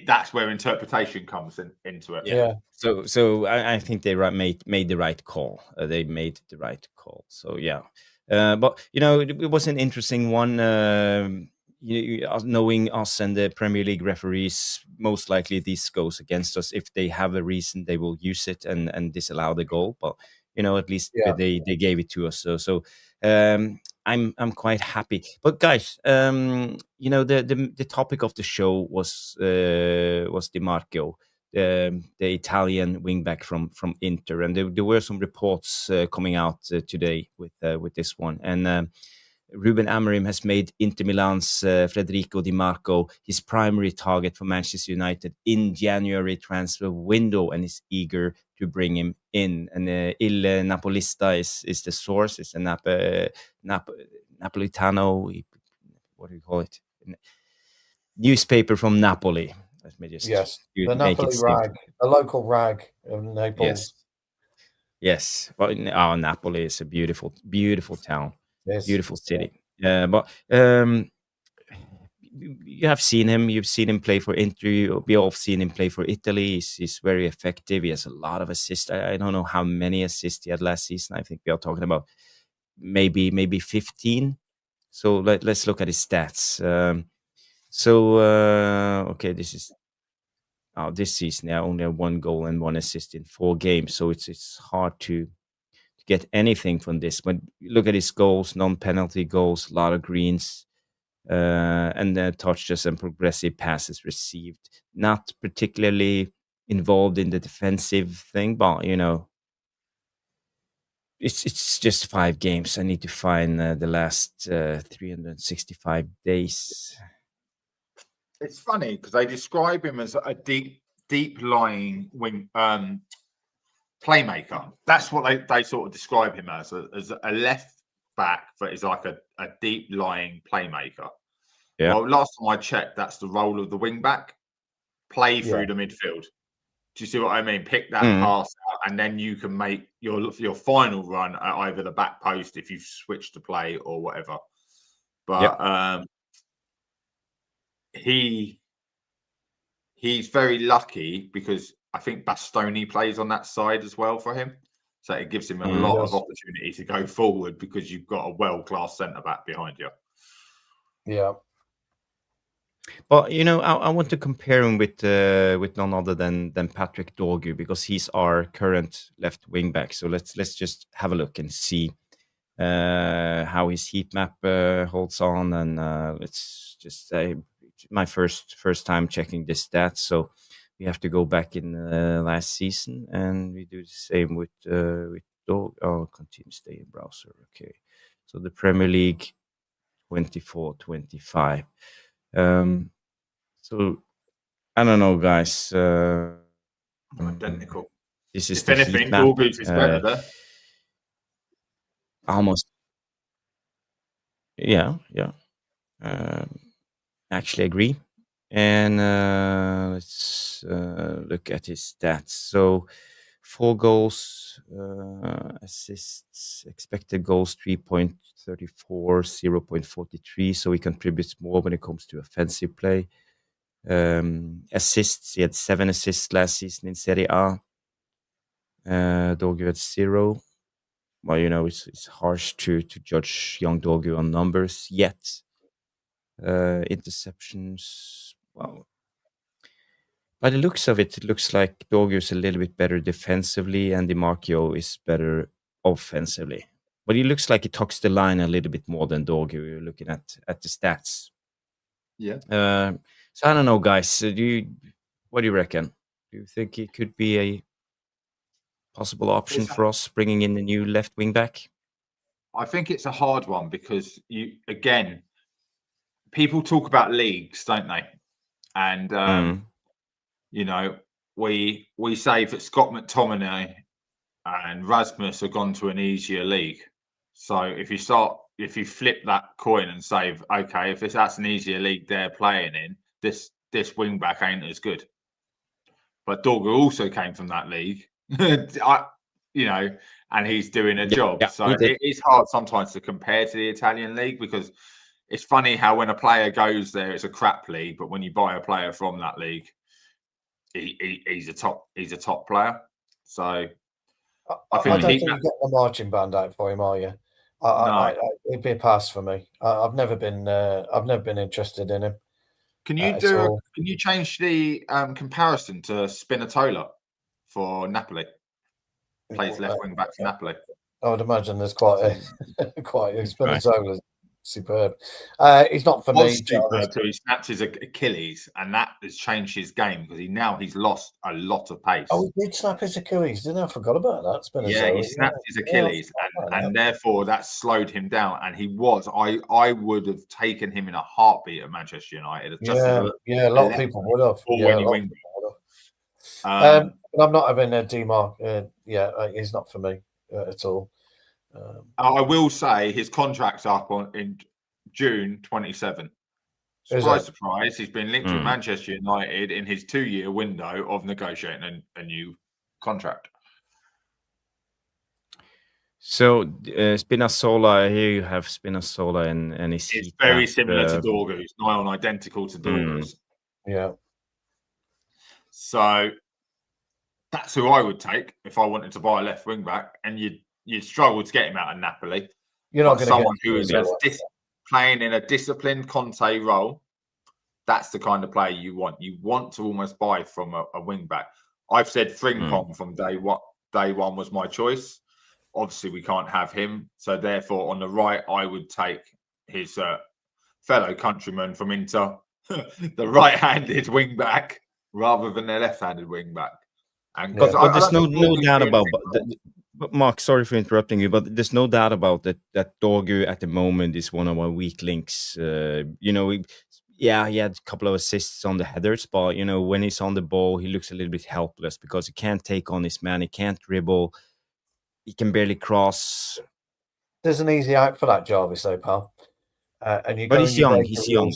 that's where interpretation comes into it. Yeah. So I think they made the right call. They made the right call. So yeah. But it was an interesting one. Knowing us and the Premier League referees, most likely this goes against us. If they have a reason, they will use it and disallow the goal. But at least they gave it to us. So I'm quite happy. But guys, the topic of the show was Dimarco, the Italian wingback from Inter, and there were some reports coming out today with this one. And Rúben Amorim has made Inter Milan's Federico Dimarco his primary target for Manchester United in January transfer window, and is eager to bring him in. And Il Napolista is the source. It's a Napolitano, what do you call it? Newspaper from Napoli. Let me just the Napoli rag, the local rag of Naples. Yes. Well, Napoli is a beautiful town. Yes. Beautiful city. But you have seen him. You've seen him play for Inter. We all seen him play for Italy. He's very effective. He has a lot of assists. I don't know how many assists he had last season. I think we are talking about maybe 15. So let's look at his stats. Okay, this season I only have 1 goal and 1 assist in 4 games. So it's hard to get anything from this. But look at his goals, non-penalty goals, a lot of greens, and touches and progressive passes received. Not particularly involved in the defensive thing, but it's just 5 games. I need to find the last 365 days. It's funny because they describe him as a deep lying wing playmaker. That's what they sort of describe him as a left back that is like a deep lying playmaker. Yeah. Well, last time I checked, that's the role of the wing back. Play through the midfield. Do you see what I mean? Pick that pass out, and then you can make your final run at either the back post if you've switched to play or whatever. But he's very lucky because I think Bastoni plays on that side as well for him. So it gives him a lot of opportunity to go forward because you've got a world-class centre-back behind you. Yeah. But I want to compare him with none other than Patrick Dorgu, because he's our current left wing back. So let's just have a look and see how his heat map holds on, and let's just say my first time checking this stats. So we have to go back in last season, and we do the same with Dorgu. Oh, continue stay in browser. Okay, so the Premier League 24-25. So I don't know, guys. Identical. This is if anything, Dorgu's is better there. Almost. Yeah. Actually agree. And let's look at his stats. So 4 goals, assists, expected goals 3.34, 0.43. So he contributes more when it comes to offensive play. Assists, he had 7 assists last season in Serie A. Dorgu had 0. Well, it's harsh to judge young Dorgu on numbers yet. Interceptions, well, by the looks of it, it looks like Dorgu is a little bit better defensively, and Dimarco is better offensively. But he looks like he tucks the line a little bit more than Dorgu. You're looking at the stats. Yeah. So I don't know, guys. What do you reckon? Do you think it could be a possible option for us bringing in the new left wing back? I think it's a hard one because people talk about leagues, don't they? And we say that Scott McTominay and Rasmus have gone to an easier league. So if you flip that coin and say, okay, if that's an easier league they're playing in, this wing back ain't as good. But Dorgu also came from that league, and he's doing a job. Yeah, so it's hard sometimes to compare to the Italian league, because it's funny how when a player goes there, it's a crap league, but when you buy a player from that league, he's a top player. So I don't think you get the marching band out for him, are you? It'd be a pass for me. I've never been interested in him. Can you change the comparison to Spinazzola for Napoli? Plays left wing back for Napoli. I would imagine there's quite a Spinazzola. Superb. He's not for me. Superb too. He snapped his Achilles, and that has changed his game, because he's lost a lot of pace. Oh, he did snap his Achilles, didn't I? Forgot about that. He snapped his Achilles, and therefore that slowed him down. And I would have taken him in a heartbeat at Manchester United. A lot of people would have. I'm not having a Dimarco. He's not for me at all. I will say his contract's up in June 27. Surprise! He's been linked with Manchester United in his 2-year window of negotiating a new contract. So Spinazzola, here you have Spinazzola, and it's very similar to Dorgu. It's nigh on identical to Dorgu's. Yeah. So that's who I would take if I wanted to buy a left wing back, and you'd struggle to get him out of Napoli. You're not going to someone who is playing in a disciplined Conte role. That's the kind of player you want. You want to almost buy from a wing back. I've said Frimpong from day one was my choice. Obviously, we can't have him. So therefore, on the right, I would take his fellow countryman from Inter, the right-handed wing back, rather than the left-handed wing back. And but there's no doubt about But Mark, sorry for interrupting you, but there's no doubt about that Dorgu at the moment is one of our weak links. He had a couple of assists on the headers, but when he's on the ball, he looks a little bit helpless because he can't take on his man, he can't dribble, he can barely cross. There's an easy out for that, Jarvis, though, pal. But he's young. He's young.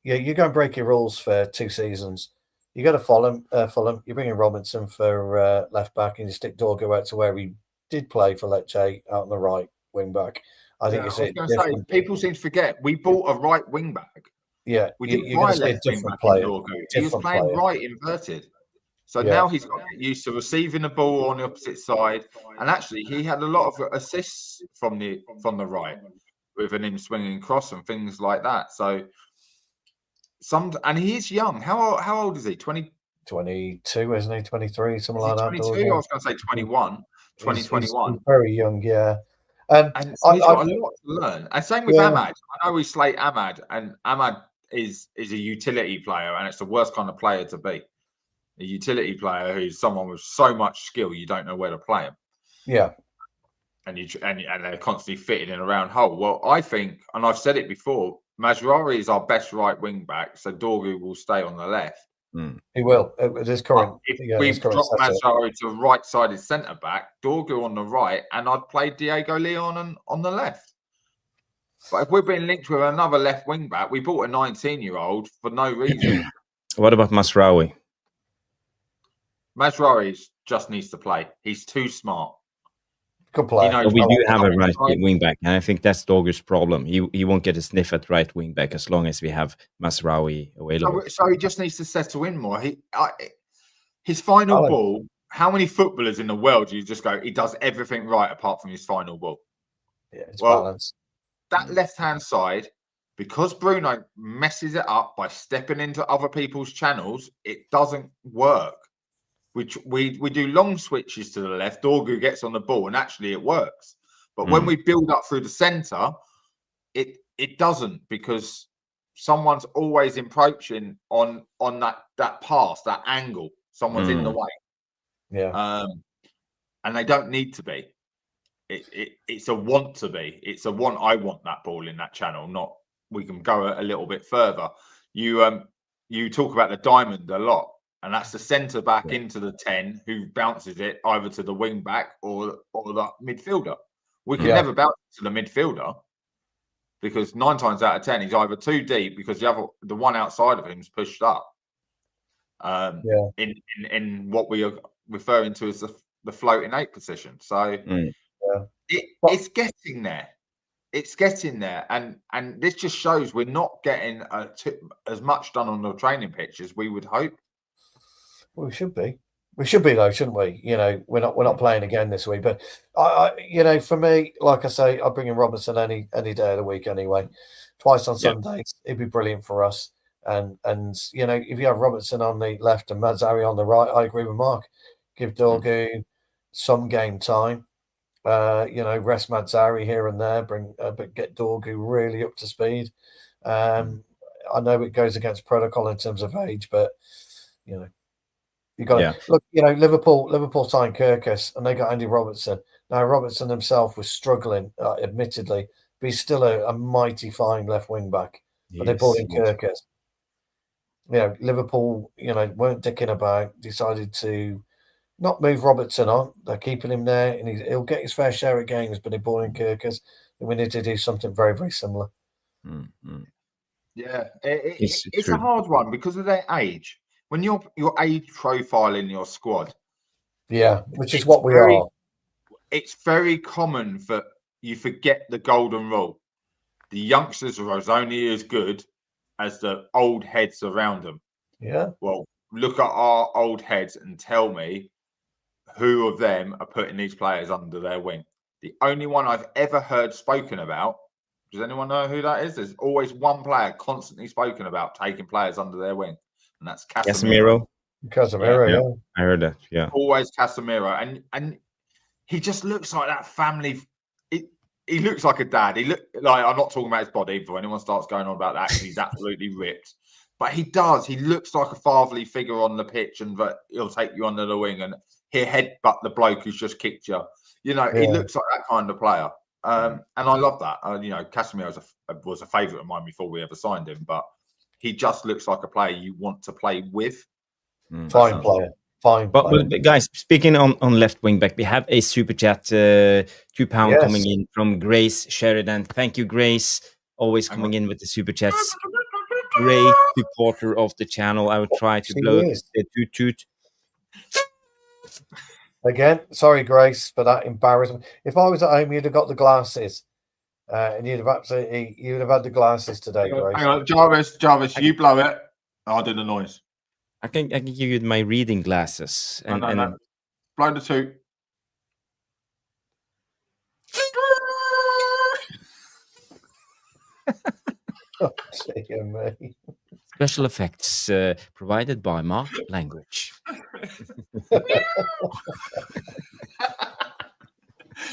Yeah, you go and break your rules for 2 seasons. You go to Fulham. You bring in Robertson for left back, and you stick Dorgu out to where he did play for Lecce out on the right wing back. I think people seem to forget we bought a right wing back. Yeah, we didn't buy a left wing back. He was playing right inverted. So now he's got to get used to receiving the ball on the opposite side. And actually, he had a lot of assists from the right, with him swinging cross and things like that. So and he is young. How old is he? 22, isn't he? 23, something like that. 22. I was going to say 21. 2021. He's very young, yeah. And he's got a lot to learn. And same with Ahmad. I know we slate Ahmad, and Ahmad is a utility player, and it's the worst kind of player to be. A utility player who's someone with so much skill you don't know where to play him. Yeah. And they're constantly fitting in a round hole. Well, I think, and I've said it before, Mazraoui is our best right wing back, so Dorgu will stay on the left. He will. It is current. If we drop Mazraoui to right-sided centre back, Dorgu on the right, and I'd play Diego Leon on the left. But if we're being linked with another left wing back, we bought a 19-year-old for no reason. What about Mazraoui? Mazraoui just needs to play. He's too smart. Good play. But we do have a right wing back, and I think that's Dorgu's problem. He won't get a sniff at right wing back as long as we have Mazraoui available. So he just needs to settle in more. His final ball. How many footballers in the world do you just go? He does everything right apart from his final ball. Yeah, it's balance. That left-hand side, because Bruno messes it up by stepping into other people's channels, it doesn't work. We do long switches to the left. Dorgu gets on the ball, and actually it works. But when we build up through the centre, it doesn't, because someone's always approaching on that pass, that angle. Someone's in the way. Yeah. And they don't need to be. It's a want to be. It's a want. I want that ball in that channel. Not we can go a little bit further. you talk about the diamond a lot, and that's the centre back into the 10 who bounces it either to the wing back or the midfielder. We can never bounce to the midfielder because 9 times out of 10 he's either too deep because the one outside of him is pushed up. In what we are referring to as the floating 8 position. So it's getting there. It's getting there, and this just shows we're not getting as much done on the training pitch as we would hope. Well, we should be. We should be though, shouldn't we? You know, we're not playing again this week. But I for me, like I say, I'll bring in Robertson any day of the week anyway. Twice on Sundays, it'd be brilliant for us. And if you have Robertson on the left and Mazraoui on the right, I agree with Mark. Give Dorgu some game time. Rest Mazraoui here and there, but get Dorgu really up to speed. I know it goes against protocol in terms of age, but you got to look. Liverpool signed Kirkus and they got Andy Robertson. Now Robertson himself was struggling, admittedly, but he's still a mighty fine left wing back. But they brought in Kirkus. Liverpool, weren't dicking about. Decided to not move Robertson on. They're keeping him there, and he'll get his fair share of games. But they're brought in Kirkus, and we need to do something very, very similar. Mm-hmm. Yeah, it's a hard one because of their age. When your age profile in your squad, which is what we are. It's very common for you forget the golden rule. The youngsters are only as good as the old heads around them. Yeah. Well, look at our old heads and tell me who of them are putting these players under their wing. The only one I've ever heard spoken about, does anyone know who that is? There's always one player constantly spoken about taking players under their wing, and that's Casemiro. Casemiro, I heard that. Yeah, always Casemiro, and he just looks like that family. He looks like a dad. He look like, I'm not talking about his body before anyone starts going on about that because he's absolutely ripped. But he does. He looks like a fatherly figure on the pitch, and he'll take you under the wing and he'll headbutt the bloke who's just kicked you. He looks like that kind of player. And I love that. Casemiro was a favourite of mine before we ever signed him, but he just looks like a player you want to play with. Fine player. But guys, speaking on left wing back, we have a super chat, £2 coming in from Grace Sheridan. Thank you, Grace. Always coming in with the super chats. Great supporter of the channel. I will try to blow the toot. Again, sorry, Grace, for that embarrassment. If I was at home, you'd have got the glasses. And you'd have had the glasses today, Grace. Hang on, Jarvis, you blow it. I'll do the noise. I can give you my reading glasses. No. Blow the toot. Special effects provided by Mark Language.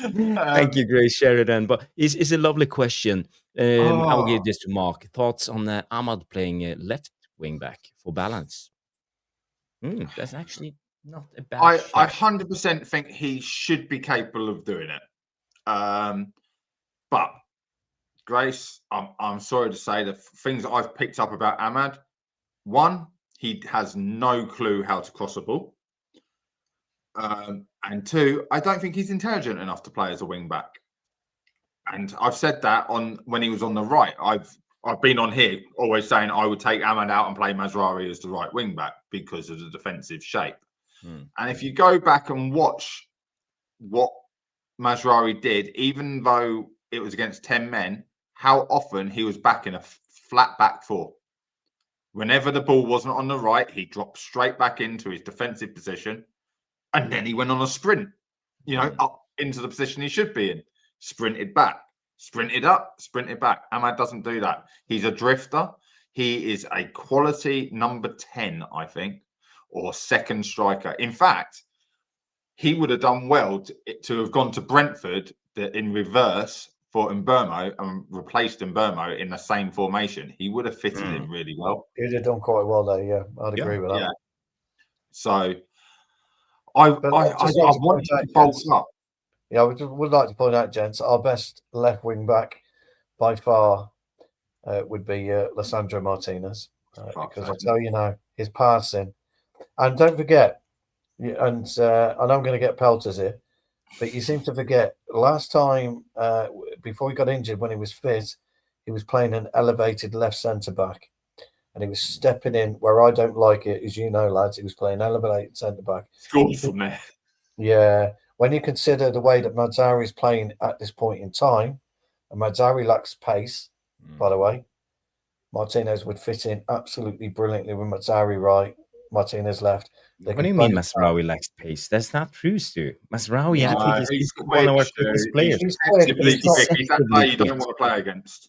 Thank you, Grace Sheridan. But it's a lovely question. I will give this to Mark. Thoughts on Ahmad playing left wing back for balance? That's actually not a bad I 100% think he should be capable of doing it. But Grace, I'm sorry to say the things that I've picked up about Ahmad. One, he has no clue how to cross a ball. And two, I don't think he's intelligent enough to play as a wing back. And I've said that when he was on the right. I've been on here always saying I would take Ahmad out and play Mazraoui as the right wing back because of the defensive shape. And if you go back and watch what Mazraoui did, even though it was against 10 men, how often he was back in a flat back four. Whenever the ball wasn't on the right, he dropped straight back into his defensive position. And then he went on a sprint, up into the position he should be in. Sprinted back, sprinted up, sprinted back. Ahmad doesn't do that. He's a drifter. He is a quality number 10, I think, or second striker. In fact, he would have done well to have gone to Brentford in reverse for Mbeumo and replaced Mbeumo in the same formation. He would have fitted in really well. He'd have done quite well there, yeah. I'd agree with that. Yeah. So I want to bolt up. Yeah, I would like to point out, gents, our best left wing back by far would be Lisandro Martinez. because I tell you now, his passing, and don't forget, and I know I'm going to get pelters here, but you seem to forget last time before he got injured when he was fit, he was playing an elevated left centre back, and he was stepping in where I don't like it, as you know, lads. He was playing elevated centre back. Scored from there. Yeah, when you consider the way that Mazraoui is playing at this point in time, and Mazraoui lacks pace, by the way. Martinez would fit in absolutely brilliantly with Mazraoui right, Martinez left. What do you mean Mazraoui lacks pace? That's not true, Stu. Mazraoui, I think he's one of our quickest players. He's quick, but He's that player you don't want to play against.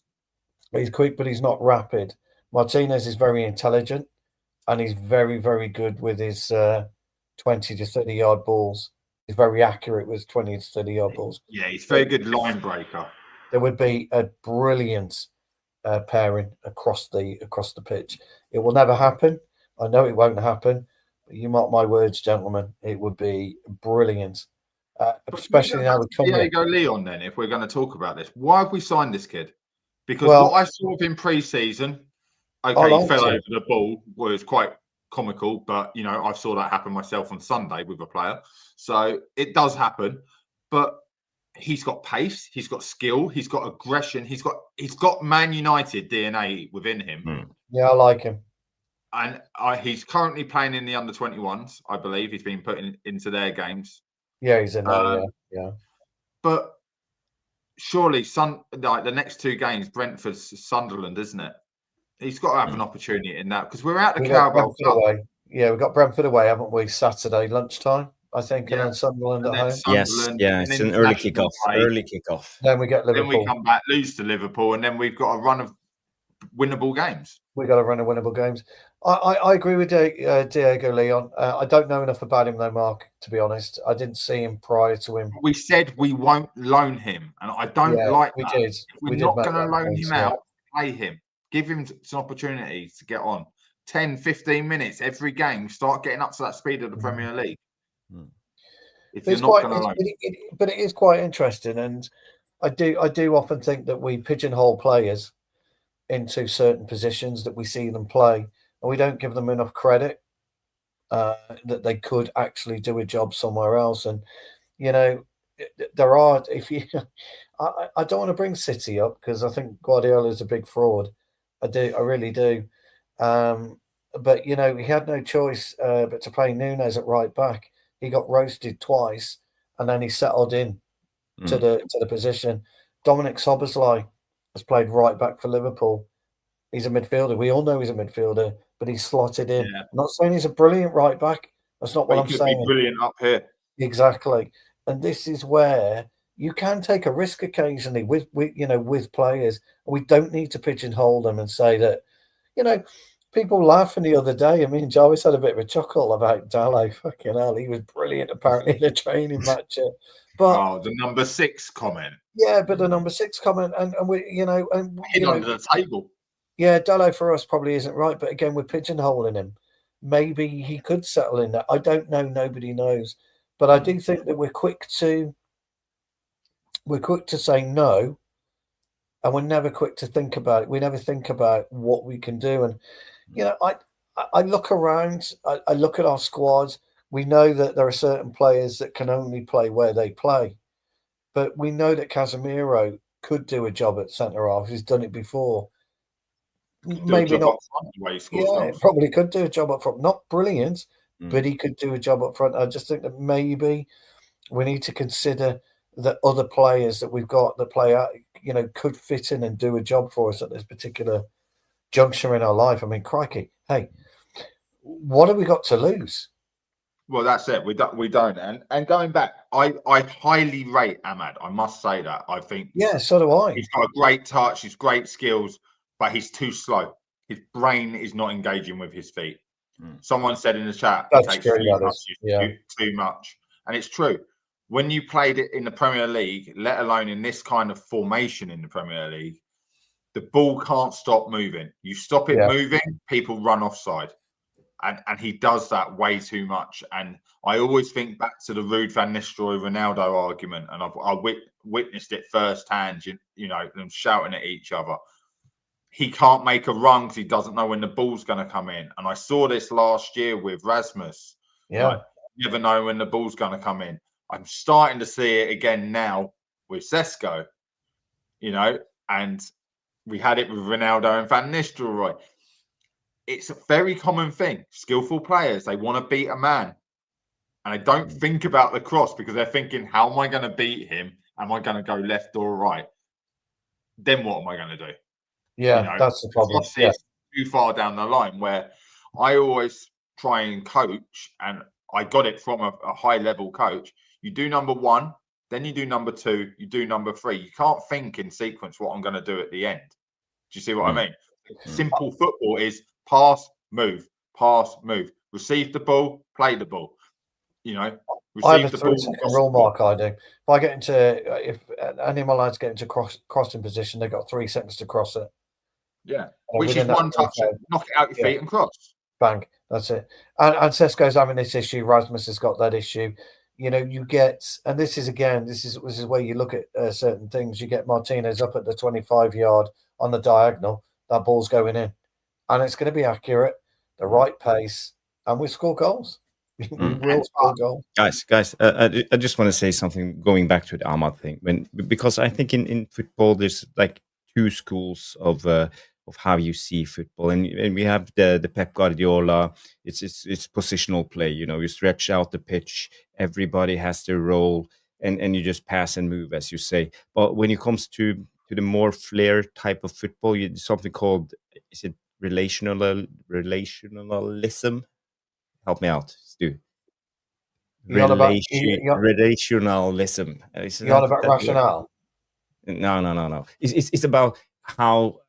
He's quick, but he's not rapid. Martinez is very intelligent, and he's very, very good with his 20 to 30 yard balls. He's very accurate with 20 to 30 yard balls. Yeah, he's very good line breaker. There would be a brilliant pairing across the pitch. It will never happen. I know it won't happen. But you mark my words, gentlemen. It would be brilliant, especially now with Diego Leon. Then, if we're going to talk about this, why have we signed this kid? Because what I saw of him pre-season, okay, he fell over the ball, was quite comical, but I saw that happen myself on Sunday with a player. So it does happen, but he's got pace, he's got skill, he's got aggression, he's got Man United DNA within him. Yeah, I like him. And he's currently playing in the under-21s, I believe. He's been put into their games. Yeah, he's in there, yeah. But surely, the next two games, Brentford's Sunderland, isn't it? He's got to have an opportunity in that because we're out the Carabao Cup. Yeah, we've got Brentford away, haven't we? Saturday lunchtime, I think, and then Sunderland at home. Yes, it's an early kickoff. Then we get Liverpool. Then we come back, lose to Liverpool, and then we've got a run of winnable games. We got a run of winnable games. I agree with Diego Leon. I don't know enough about him though, Mark, to be honest. I didn't see him prior to him. We said we won't loan him, and I don't like that. Did. If we're not going to loan him out, play him. Give him some opportunities to get on. 10, 15 minutes every game. Start getting up to that speed of the Premier League. If you're not going to loan him. But it is quite interesting, and I do often think that we pigeonhole players into certain positions that we see them play, and we don't give them enough credit that they could actually do a job somewhere else. And there are, I don't want to bring City up because I think Guardiola is a big fraud. I really do. But he had no choice but to play Núñez at right back. He got roasted twice, and then he settled in to the position. Dominic Szoboszlai has played right back for Liverpool. He's a midfielder. We all know he's a midfielder, but he's slotted in. Yeah. I'm not saying he's a brilliant right back. That's not what I'm saying. Be brilliant up here. Exactly. And this is where you can take a risk occasionally with players. We don't need to pigeonhole them and say that, people laughing the other day. I mean, Jarvis had a bit of a chuckle about Diallo. Fucking hell, he was brilliant apparently in a training match. But the number 6 comment. Yeah, but the number 6 comment, and we, and under the table. Yeah, Diallo for us probably isn't right, but again, we're pigeonholing him. Maybe he could settle in that. I don't know. Nobody knows. But I do think that we're quick to say no, and we're never quick to think about it. We never think about what we can do. And I look around. I look at our squads. We know that there are certain players that can only play where they play, but we know that Casemiro could do a job at centre half. He's done it before. Maybe not. Probably could do a job up front. Not brilliant, but he could do a job up front. I just think that maybe we need to consider that other players that we've got that play out, could fit in and do a job for us at this particular juncture in our life. I mean, crikey, hey, what have we got to lose? Well, that's it. We don't. And going back, I highly rate Ahmad. I must say that. I think. Yeah, so do I. He's got a great touch. He's great skills, but he's too slow. His brain is not engaging with his feet. Someone said in the chat, that's it takes true, too much. And it's true. When you played it in the Premier League, let alone in this kind of formation in the Premier League, the ball can't stop moving. You stop it moving, people run offside. And he does that way too much. And I always think back to the Ruud van Nistelrooy Ronaldo argument, and I witnessed it firsthand, them shouting at each other. he can't make a run because he doesn't know when the ball's going to come in. And I saw this last year with Rasmus. Yeah. Like, you never know when the ball's going to come in. I'm starting to see it again now with Sesko, and we had it with Ronaldo and Van Nistelrooy. It's a very common thing. Skillful players, they want to beat a man. And they don't think about the cross because they're thinking, how am I going to beat him? Am I going to go left or right? Then what am I going to do? Yeah, that's the problem. Yeah. Too far down the line, where I always try and coach, and I got it from a high-level coach. You do number 1, then you do number 2, you do number 3. You can't think in sequence what I'm going to do at the end. Do you see what I mean? Simple football is pass, move, receive the ball, play the ball. I have a 3-second rule, Mark. I do. If any of my lads get into crossing position, they've got 3 seconds to cross it. Yeah, which is one touch, knock it out your feet and cross. Bang, that's it. And Sesko's having this issue. Rasmus has got that issue. You get, and this is where you look at certain things. You get Martinez up at the 25-yard on the diagonal. That ball's going in, and it's going to be accurate, the right pace, and we score goals. We will score goals. Guys, I just want to say something going back to the Ahmad thing, because I think in football there's like 2 schools of how you see football, and we have the Pep Guardiola. It's positional play. You stretch out the pitch, everybody has their role, and you just pass and move, as you say. But when it comes to the more flair type of football, something called, is it relationalism? Help me out, Stu. Relationalism. You're on about rationale? No. It's about how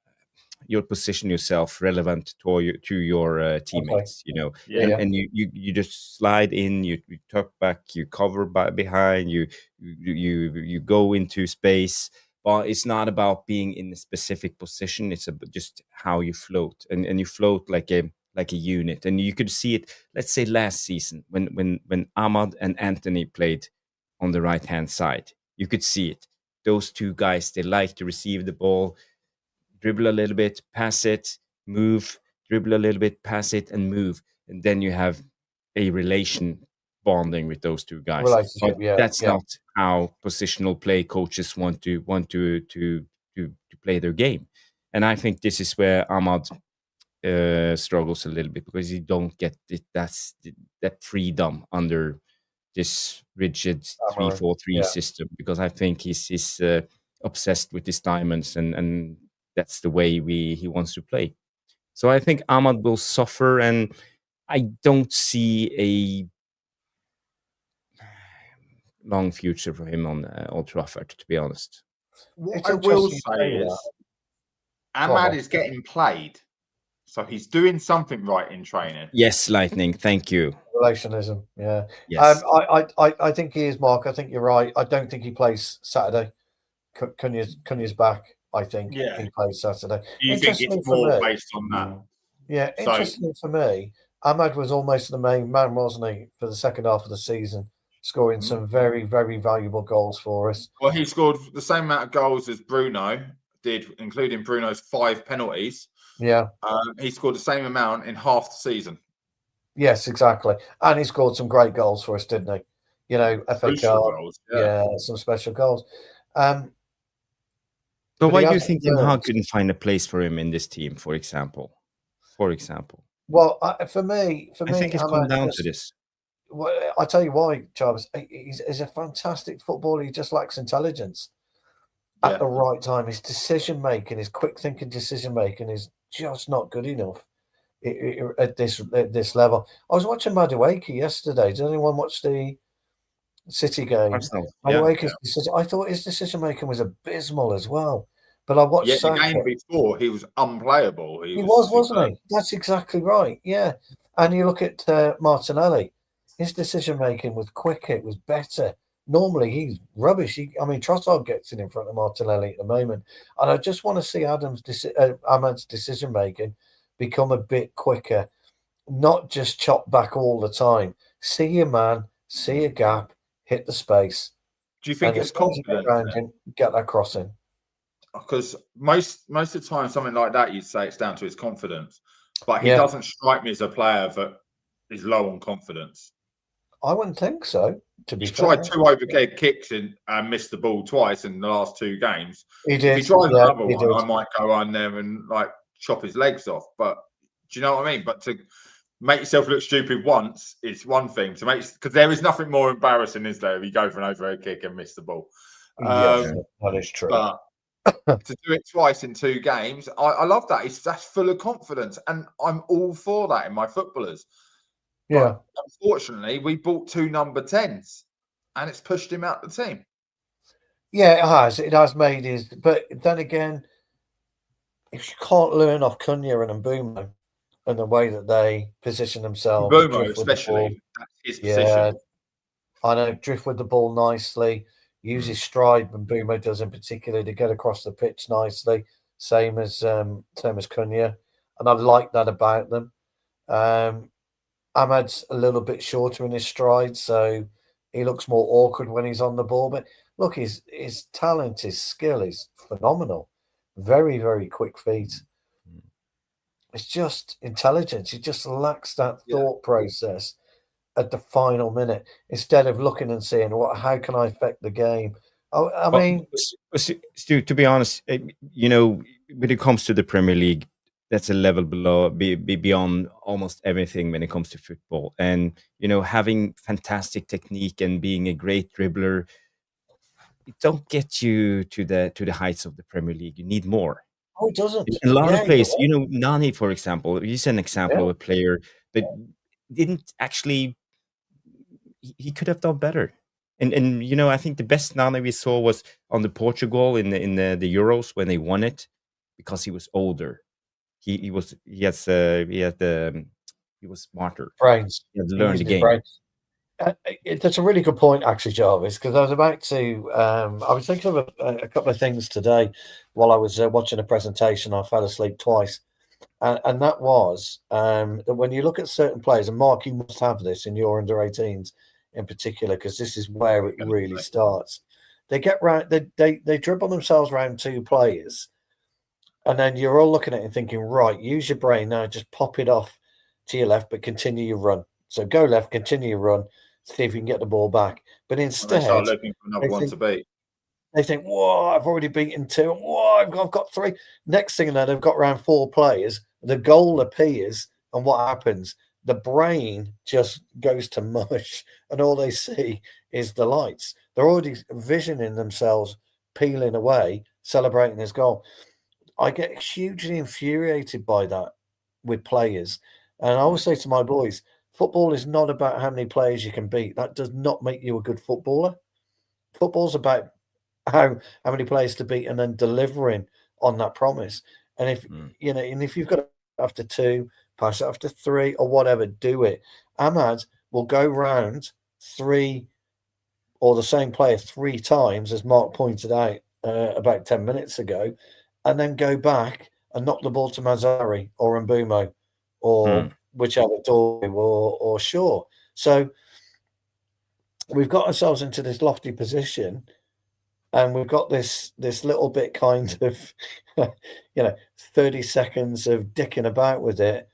you position yourself relevant to your teammates. Okay. And you just slide in, you tuck back, you cover behind, you go into space. But it's not about being in a specific position. It's about just how you float, and you float like a unit. And you could see it, let's say last season when Ahmad and Anthony played on the right hand side. You could see it. Those 2 guys, they like to receive the ball, dribble a little bit, pass it, move, dribble a little bit, pass it, and move. And then you have a relation bonding with those 2 guys. Relationship, but that's not how positional play coaches want to play their game. And I think this is where Ahmad struggles a little bit, because he don't get that freedom under this rigid 3-4-3 system, because I think he's obsessed with his diamonds, and that's the way he wants to play. So I think Ahmad will suffer, and I don't see a long future for him on Old Trafford, to be honest. What I will say is Ahmad is getting played, so he's doing something right in training. Yes, Lightning, thank you. Relationism, yeah. Yes. I think he is, Mark. I think you're right. I don't think he plays Saturday. Cunha's back. I think he plays Saturday. Do you think it's more based on that? Yeah, interestingly for me, Ahmad was almost the main man, wasn't he, for the second half of the season, scoring some very, very valuable goals for us. Well, he scored the same amount of goals as Bruno did, including Bruno's 5 penalties. Yeah. He scored the same amount in half the season. Yes, exactly. And he scored some great goals for us, didn't he? FA Cup, some special goals. But why do you think Ten Hag couldn't find a place for him in this team, for example? Well, for me, I think it's come down to this. Well, I'll tell you why, Charles. He's a fantastic footballer. He just lacks intelligence at the right time. His decision making, his quick thinking decision making, is just not good enough at this level. I was watching Mazraoui yesterday. Did anyone watch the City game? I thought his decision making was abysmal as well. But I watched the game before, he was unplayable. He was, wasn't he? That's exactly right. Yeah. And you look at Martinelli, his decision making was quicker, it was better. Normally he's rubbish. Trossard gets in front of Martinelli at the moment. And I just want to see Ahmad's decision making become a bit quicker, not just chop back all the time. See your man, see a gap, hit the space. Do you think it's confidence? Get that crossing. because most of the time, something like that, you'd say it's down to his confidence. But he doesn't strike me as a player that is low on confidence. I wouldn't think so, to be He's fair. tried 2 overhead kicks and missed the ball twice in the last 2 games. He did. If he tries another one, did. I might go on there and like chop his legs off. But do you know what I mean? But to make yourself look stupid once is one thing. To make, because there is nothing more embarrassing, is there, if you go for an overhead kick and miss the ball? That is true. But to do it twice in 2 games, I love that. That's full of confidence, and I'm all for that in my footballers. Yeah. But unfortunately, we bought 2 number 10s, and it's pushed him out the team. Yeah, it has. It has made his. But then again, if you can't learn off Cunha and Mbeumo and the way that they position themselves, Mbeumo especially, that's his position. I know, drift with the ball nicely, use his stride, and Mbeumo does in particular, to get across the pitch nicely. Same as Cunha, and I like that about them. Ahmad's a little bit shorter in his stride, so he looks more awkward when he's on the ball. But look, his talent, his skill is phenomenal. Very, very quick feet. It's just intelligence. He just lacks that thought process at the final minute, instead of looking and saying, how can I affect the game? I mean, Stu, to be honest, you know, when it comes to the Premier League, that's a level below, beyond almost everything when it comes to football. And, you know, having fantastic technique and being a great dribbler, it don't get you to the heights of the Premier League. You need more. Oh, it doesn't. A lot of players, you know, Nani, for example, he's an example of a player that didn't actually, he could have done better. And you know, I think the best Nani we saw was on the Portugal in the Euros when they won it, because he was older. He was smarter. Brains. He had learned the game. That's a really good point, actually, Jarvis, because I was about to. I was thinking of a couple of things today while I was watching a presentation. I fell asleep twice, and that was that when you look at certain players, and Mark, you must have this in your under 18s in particular, because this is where it really starts. They get round, they dribble themselves around 2 players, and then you're all looking at it and thinking, right, use your brain now, just pop it off to your left, but continue your run. So go left, continue your run, see if you can get the ball back. But instead, they start looking for another one to beat. They think, whoa, I've already beaten 2. Whoa, I've got 3. Next thing you know, they've got around 4 players. The goal appears, and what happens? The brain just goes to mush, and all they see is the lights. They're already visioning themselves peeling away, celebrating his goal. I get hugely infuriated by that with players. And I always say to my boys, football is not about how many players you can beat. That does not make you a good footballer. Football's about how many players to beat and then delivering on that promise. And if you know, and if you've got it after 2, pass it after 3 or whatever, do it. Ahmad will go round 3 or the same player 3 times, as Mark pointed out about 10 minutes ago, and then go back and knock the ball to Mazraoui or Mbeumo or whichever, Dorgu or Shaw. So we've got ourselves into this lofty position, and we've got this little bit kind of, 30 seconds of dicking about with it.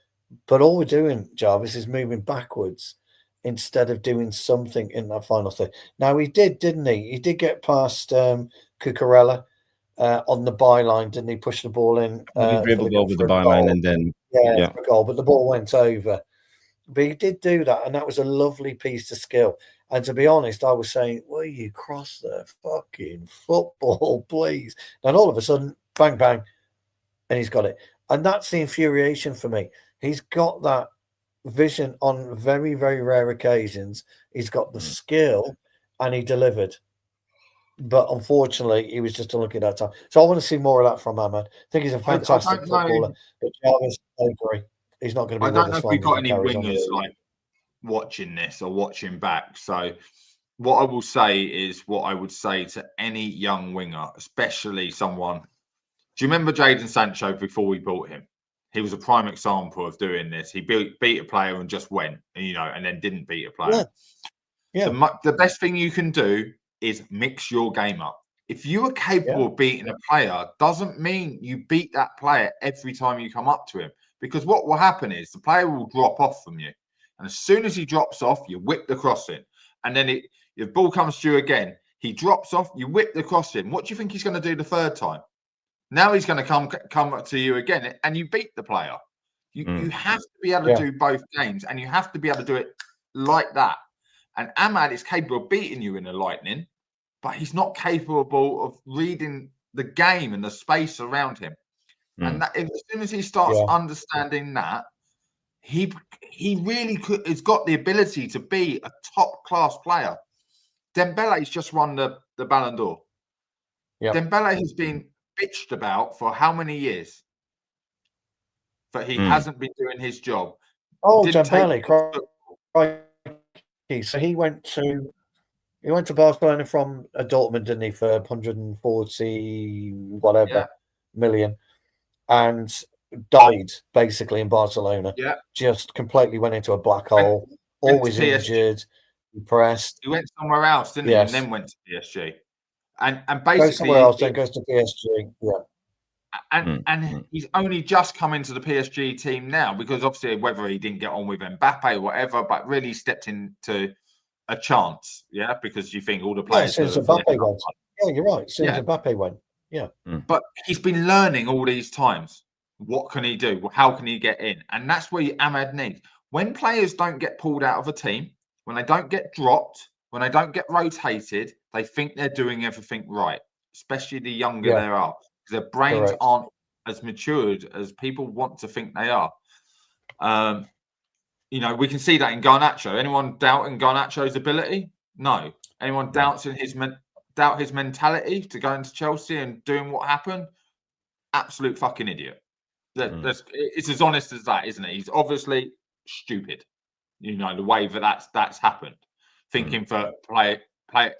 But all we're doing, Jarvis, is moving backwards instead of doing something in that final thing. Now, he did, didn't he? He did get past Cucurella on the byline, didn't he? Push the ball in. He dribbled over the byline and then... for a goal, but the ball went over. But he did do that, and that was a lovely piece of skill. And to be honest, I was saying, will you cross the fucking football, please? And all of a sudden, bang, bang, and he's got it. And that's the infuriation for me. He's got that vision on very, very rare occasions. He's got the skill, and he delivered. But unfortunately, he was just unlucky at that time. So I want to see more of that from Ahmad. I think he's a fantastic footballer. But Jarvis, I agree. He's not going to be. I don't know if we've got any wingers like watching this or watching back. So what I will say is what I would say to any young winger, especially someone. Do you remember Jadon Sancho before we bought him? He was a prime example of doing this. He beat a player and just went, and then didn't beat a player. Yeah. So the best thing you can do is mix your game up. if you are capable of beating a player, doesn't mean you beat that player every time you come up to him. Because what will happen is the player will drop off from you. And as soon as he drops off, you whip the cross in. And then the ball comes to you again. He drops off, you whip the cross in. What do you think he's going to do the third time? Now he's going to come to you again, and you beat the player. You have to be able to do both games, and you have to be able to do it like that. And Amad is capable of beating you in the lightning, but he's not capable of reading the game and the space around him. And that, as soon as he starts understanding that, he really has got the ability to be a top class player. Dembele's just won the Ballon d'Or. Dembele has been bitched about for how many years? But he hasn't been doing his job. Oh, Dembele, so he went to Barcelona from Dortmund, didn't he, for 140 whatever million, and died basically in Barcelona. Yeah, just completely went into a black hole. Always injured, depressed. He went somewhere else, didn't he? And then went to PSG. And basically goes somewhere else, then goes to PSG. And he's only just come into the PSG team now, because obviously whether he didn't get on with Mbappe or whatever, but really stepped into a chance, because you think all the players. Since Mbappe went. Yeah, you're right. Since Mbappe went. Yeah. But he's been learning all these times. What can he do? How can he get in? And that's where Amad needs. When players don't get pulled out of a team, when they don't get dropped, when they don't get rotated, they think they're doing everything right, especially the younger they are. Their brains aren't as matured as people want to think they are. We can see that in Garnacho. Anyone doubting Garnacho's ability? No. Anyone doubting his mentality to go into Chelsea and doing what happened? Absolute fucking idiot. It's as honest as that, isn't it? He's obviously stupid. The way that's happened. Thinking for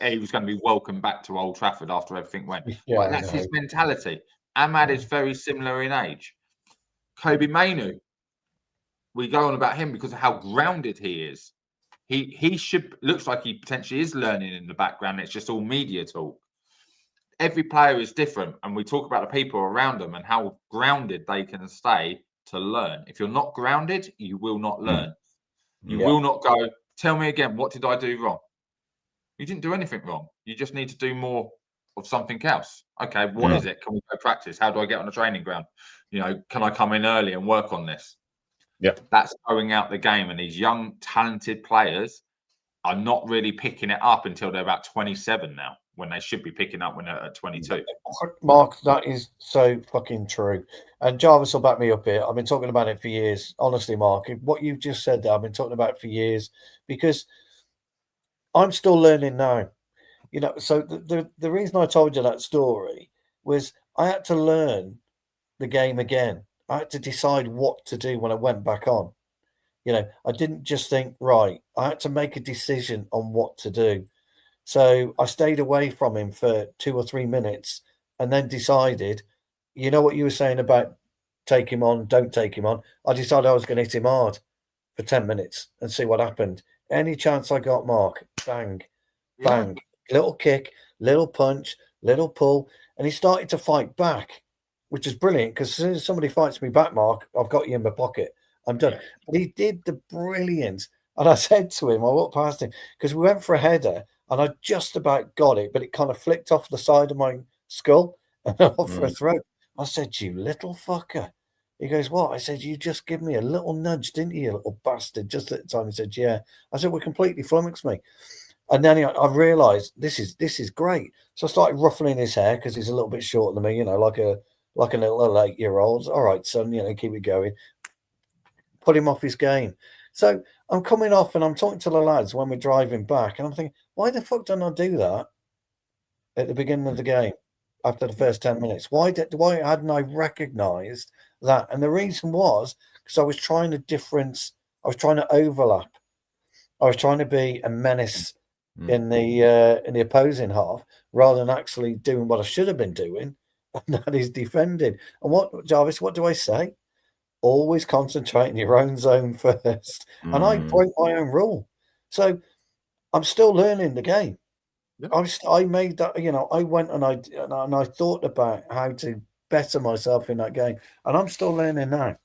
he was going to be welcomed back to Old Trafford after everything went. But that's his mentality. Amad is very similar in age. Kobe Mainu, we go on about him because of how grounded he is. He looks like he potentially is learning in the background. It's just all media talk. Every player is different, and we talk about the people around them and how grounded they can stay to learn. If you're not grounded, you will not learn. You will not go, tell me again, what did I do wrong? You didn't do anything wrong. You just need to do more of something else. Okay, what is it? Can we go practice? How do I get on the training ground? Can I come in early and work on this? Yeah. That's going out the game. And these young, talented players are not really picking it up until they're about 27 now, when they should be picking up when they're at 22. Mark, that is so fucking true. And Jarvis will back me up here. I've been talking about it for years. Honestly, Mark, what you've just said there, I've been talking about it for years, because I'm still learning now. So the reason I told you that story was I had to learn the game again. I had to decide what to do when I went back on. I didn't just think, right, I had to make a decision on what to do. So I stayed away from him for 2 or 3 minutes and then decided, what you were saying about take him on, don't take him on. I decided I was going to hit him hard for 10 minutes and see what happened. Any chance I got, Mark, bang, bang, little kick, little punch, little pull. And he started to fight back, which is brilliant, because as soon as somebody fights me back, Mark, I've got you in my pocket. I'm done. But he did the brilliant. And I said to him, I walked past him, because we went for a header and I just about got it, but it kind of flicked off the side of my skull and off for a throat. I said, you little fucker. He goes, what? I said, you just give me a little nudge, didn't you, you little bastard? Just at the time, he said, yeah. I said, well, completely flummoxed me. And then I realised this is great. So I started ruffling his hair, because he's a little bit shorter than me, like a little 8-year-old. All right, son, keep it going. Put him off his game. So I'm coming off and I'm talking to the lads when we're driving back, and I'm thinking, why the fuck don't I do that at the beginning of the game after the first 10 minutes? Why hadn't I recognised that? And the reason was because I was trying to overlap. I was trying to be a menace in the opposing half, rather than actually doing what I should have been doing, and that is defending. And what, Jarvis, what do I say? Always concentrate in your own zone first. And I broke my own rule. So I'm still learning the game. I made that. I went and I thought about how to better myself in that game, and I'm still learning now.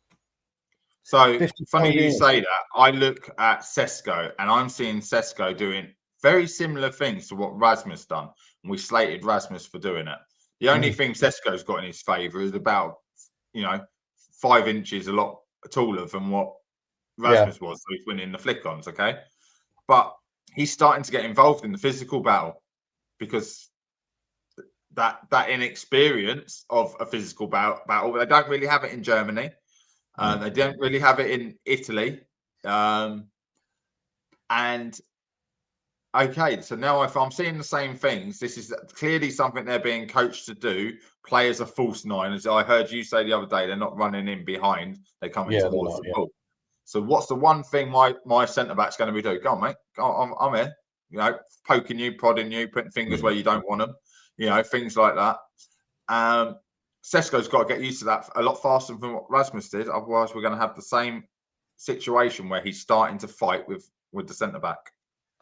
So funny you say that. I look at Sesko, and I'm seeing Sesko doing very similar things to what Rasmus done, and we slated Rasmus for doing it. The only thing Sesko's got in his favour is about 5 inches a lot taller than what Rasmus was, so he's winning the flick-ons. Okay, but he's starting to get involved in the physical battle because that inexperience of a physical battle, they don't really have it in Germany. They don't really have it in Italy. And okay, so now if I'm seeing the same things, this is clearly something they're being coached to do. Play as a false nine. As I heard you say the other day, they're not running in behind. They're coming towards the ball. So what's the one thing my centre-back's going to be doing? Go on, mate. Go on, I'm here. Poking you, prodding you, putting fingers where you don't want them. Things like that. Sesko's got to get used to that a lot faster than what Rasmus did. Otherwise, we're going to have the same situation where he's starting to fight with the centre back.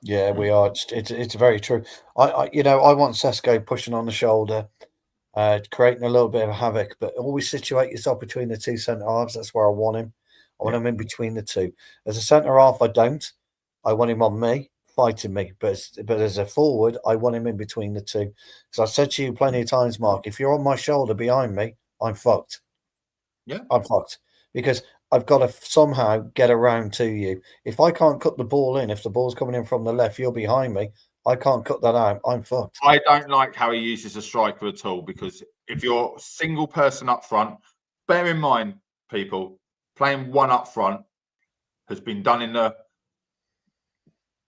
Yeah, we are. It's very true. I want Sesko pushing on the shoulder, creating a little bit of havoc, but always situate yourself between the two centre halves. That's where I want him. I want him in between the two. As a centre half, I don't. I want him on me, fighting me. But as a forward, I want him in between the two. Because I said to you plenty of times, Mark, if you're on my shoulder behind me, I'm fucked. Yeah, I'm fucked because I've got to somehow get around to you. If I can't cut the ball in, if the ball's coming in from the left, you're behind me. I can't cut that out. I'm fucked. I don't like how he uses a striker at all because if you're single person up front, bear in mind, people, playing one up front has been done in the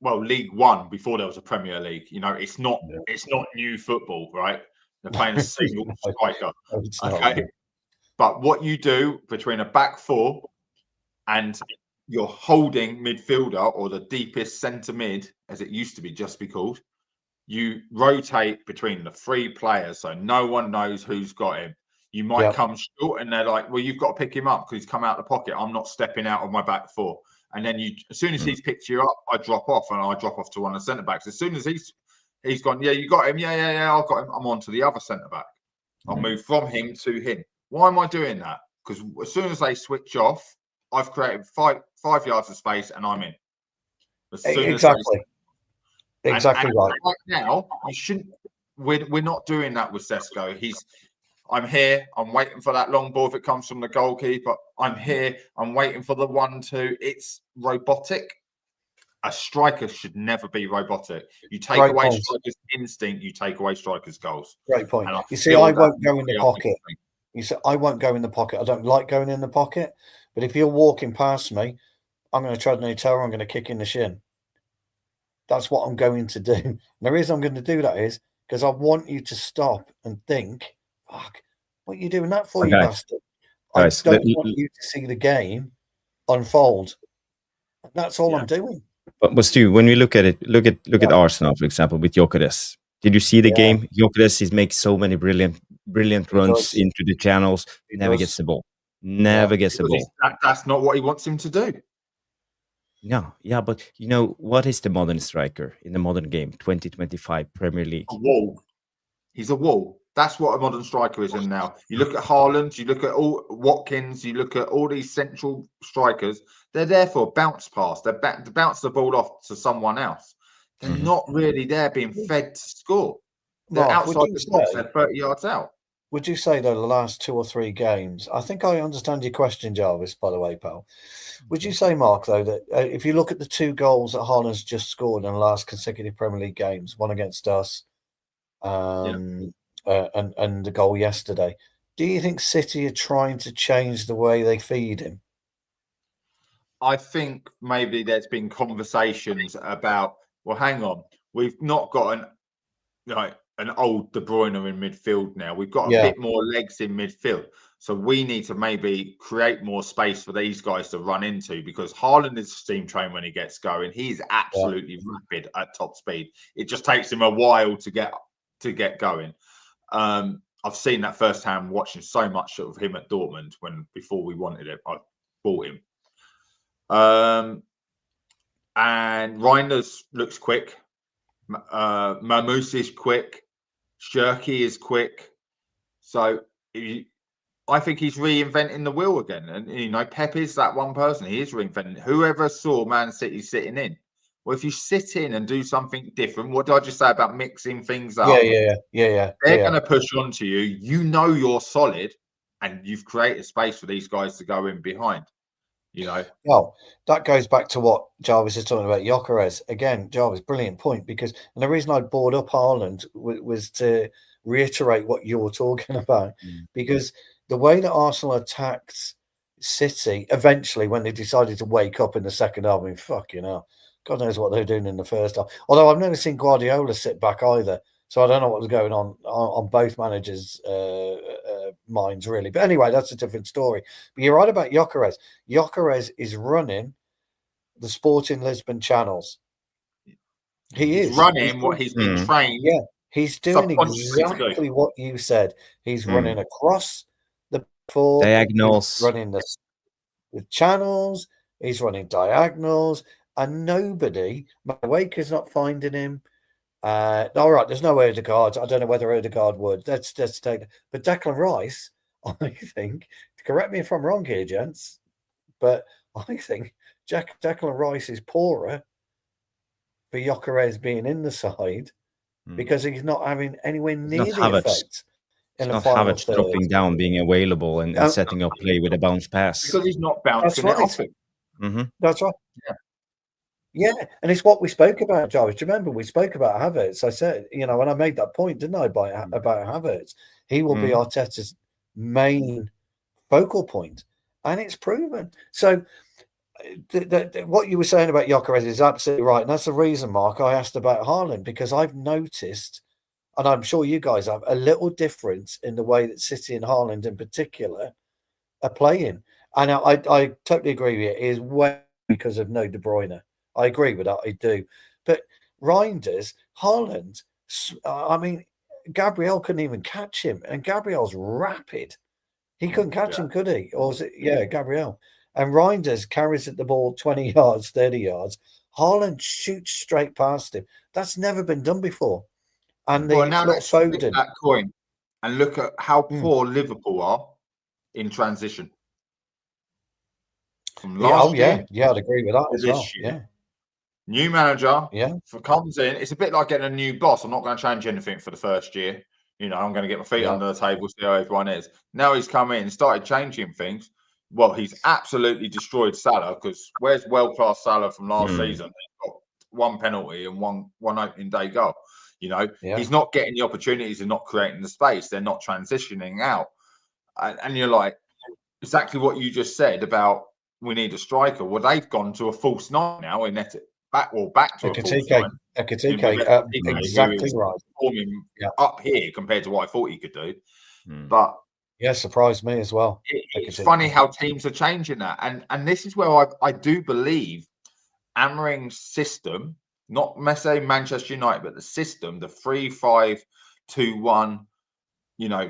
League One before there was a Premier League. It's not new football, right? They're playing a single striker. Okay. But what you do between a back four and your holding midfielder or the deepest centre mid, as it used to be just be called, you rotate between the three players so no one knows who's got him. You might come short and they're like, well, you've got to pick him up because he's come out of the pocket. I'm not stepping out of my back four. And then as soon as he's picked you up, I drop off and I drop off to one of the centre backs. As soon as he's gone, yeah, you got him. Yeah, I've got him. I'm on to the other centre back. I'll move from him to him. Why am I doing that? Because as soon as they switch off, I've created 5 yards of space and I'm in. Exactly right. Right now, you shouldn't. We're not doing that with Sesko. I'm here. I'm waiting for that long ball if it comes from the goalkeeper. I'm here. I'm waiting for the 1-2. It's robotic. A striker should never be robotic. You take away strikers' instinct, you take away strikers' goals. Great point. You see, I won't go in the pocket. You say I won't go in the pocket. I don't like going in the pocket. But if you're walking past me, I'm going to tread on your toe. I'm going to kick in the shin. That's what I'm going to do. And the reason I'm going to do that is because I want you to stop and think, fuck, what are you doing that for, you bastard? I don't want you to see the game unfold. That's all I'm doing. But Stu, when we look at it, look at Arsenal, for example, with Gyökeres. Did you see the game? Gyökeres makes so many brilliant runs into the channels. Never gets the ball. Never gets the ball. That's not what he wants him to do. No, but what is the modern striker in the modern game? 2025 Premier League. A wall. He's a wall. That's what a modern striker is in now. You look at Haaland, you look at all Watkins, you look at all these central strikers. They're there for a bounce pass. They're to bounce the ball off to someone else. They're not really there being fed to score. They're outside the box. They're 30 yards out. Would you say, though, the last 2 or 3 games, I think I understand your question, Jarvis, by the way, pal. Would you say, Mark, though, that if you look at the 2 goals that Haaland's just scored in the last consecutive Premier League games, one against us and the goal yesterday, do you think City are trying to change the way they feed him? I think maybe there's been conversations about, well, hang on, we've not got an old De Bruyne in midfield now. We've got a bit more legs in midfield. So we need to maybe create more space for these guys to run into because Haaland is a steam train when he gets going. He's absolutely rapid at top speed. It just takes him a while to get going. I've seen that firsthand watching so much of him at Dortmund before we wanted it. I bought him. And Reinders looks quick. Mamouche is quick. Shirky is quick. So I think he's reinventing the wheel again. And, Pep is that one person. He is reinventing. Whoever saw Man City sitting in, well, if you sit in and do something different, what did I just say about mixing things up? Yeah. They're going to push onto you. You're solid, and you've created space for these guys to go in behind. Well, that goes back to what Jarvis is talking about. Gyökeres again. Jarvis, brilliant point. And the reason I brought up Haaland was to reiterate what you're talking about, because the way that Arsenal attacked City eventually, when they decided to wake up in the second half, I mean, fucking hell, God knows what they're doing in the first half. Although I've never seen Guardiola sit back either, so I don't know what was going on both managers' minds, really. But anyway, that's a different story. But you're right about Gyökeres. Gyökeres is running the Sporting Lisbon channels. He's running what he's been trained. Yeah, he's doing exactly what you said. He's running across the floor, diagonals, running the channels. He's running diagonals, and nobody. Waker's not finding him. All right, there's no Odegaard. I don't know whether Odegaard would. Let's take it. But Declan Rice, I think, correct me if I'm wrong here, gents, but I think Declan Rice is poorer for Gyökeres being in the side because he's not having anywhere near the effect in the final Havertz third. dropping down, being available and setting up play with a bounce pass. Because he's not bouncing it off him. That's right. Yeah, and it's what we spoke about, Jarvis. Do you remember we spoke about Havertz? I said, when I made that point, didn't I, about Havertz? He will be Arteta's main focal point, and it's proven. So what you were saying about Gyökeres is absolutely right, and that's the reason, Mark, I asked about Haaland, because I've noticed, and I'm sure you guys have, a little difference in the way that City and Haaland in particular are playing. And I totally agree with you. It is way because of no De Bruyne. I agree with that. I do. But Reinders, Haaland, I mean, Gabriel couldn't even catch him. And Gabriel's rapid. He couldn't catch him, could he? Or was it? Yeah, Gabriel. And Reinders carries the ball 20 yards, 30 yards. Haaland shoots straight past him. That's never been done before. And now let's flip that coin and look at how poor Liverpool are in transition. From last year. Yeah, I'd agree with that as well. Yeah. New manager comes in. It's a bit like getting a new boss. I'm not going to change anything for the first year. I'm going to get my feet under the table, see how everyone is. Now he's come in and started changing things. Well, he's absolutely destroyed Salah, because where's world-class Salah from last season? He's got one penalty and one opening day goal. He's not getting the opportunities and not creating the space. They're not transitioning out. And you're like, exactly what you just said about we need a striker. Well, they've gone to a false nine now in back to a false nine. Exactly right. Performing up here compared to what I thought he could do. But surprised me as well. It's funny how teams are changing that. And this is where I do believe Amorim's system, not necessarily Manchester United, but the system, the 3-5-2-1,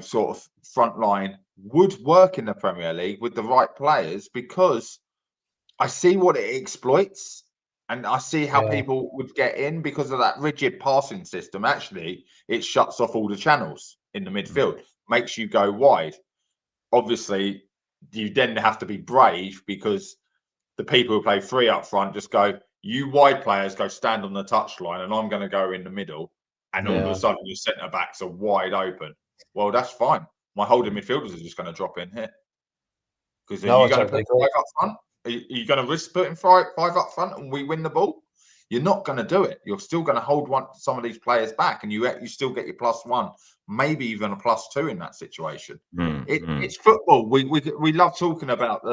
sort of front line, would work in the Premier League with the right players, because I see what it exploits. And I see how people would get in because of that rigid passing system. Actually, it shuts off all the channels in the midfield, makes you go wide. Obviously, you then have to be brave, because the people who play three up front just go, you wide players go stand on the touchline and I'm going to go in the middle. And all of a sudden, your centre backs are wide open. Well, that's fine. My holding midfielders are just going to drop in here. Because are you going to put five up front? Are you going to risk putting five up front and we win the ball? You're not going to do it. You're still going to hold some of these players back, and you still get your +1, maybe even a +2 in that situation. It's football. We love talking about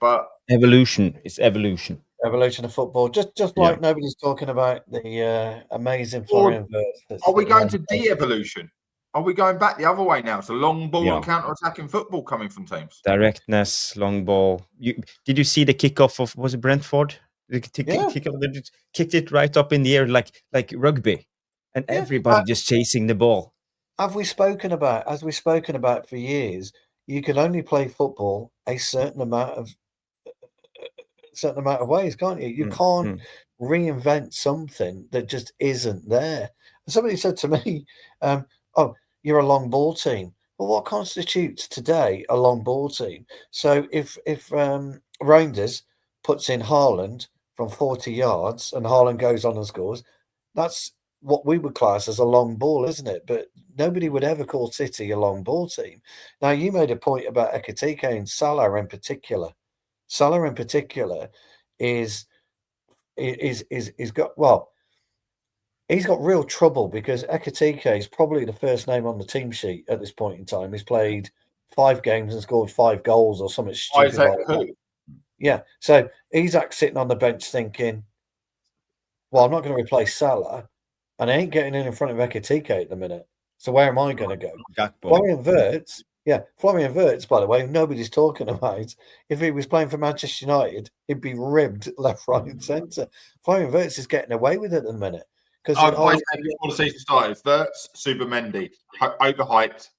but evolution. It's evolution. Evolution of football. Just like nobody's talking about the amazing Florian Wirtz. Are we going to de-evolution? Are we going back the other way now? It's a long ball and counter-attacking football coming from teams. Directness, long ball. Did you see the kickoff of, was it Brentford? The kickoff, they just kicked it right up in the air like rugby, and everybody just chasing the ball. As we've spoken about for years, you can only play football a certain amount of ways, can't you? You can't reinvent something that just isn't there. And somebody said to me, "Oh, you're a long ball team." Well, what constitutes today a long ball team? So if Rangers puts in Højlund from 40 yards and Højlund goes on and scores, that's what we would class as a long ball, isn't it? But nobody would ever call City a long ball team. Now, you made a point about Ekitike and Salah in particular. Salah in particular is got, well, he's got real trouble because Ekitike is probably the first name on the team sheet at this point in time. He's played 5 games and scored 5 goals or something stupid like that. Yeah, so Isaac sitting on the bench thinking, well, I'm not going to replace Salah, and I ain't getting in front of Ekitike at the minute. So where am I going to go? Florian Wirtz, by the way, nobody's talking about. If he was playing for Manchester United, he'd be ribbed left, right, and centre. Florian Wirtz is getting away with it at the minute. Because I said before the season started, Wirtz, Supermendy, overhyped,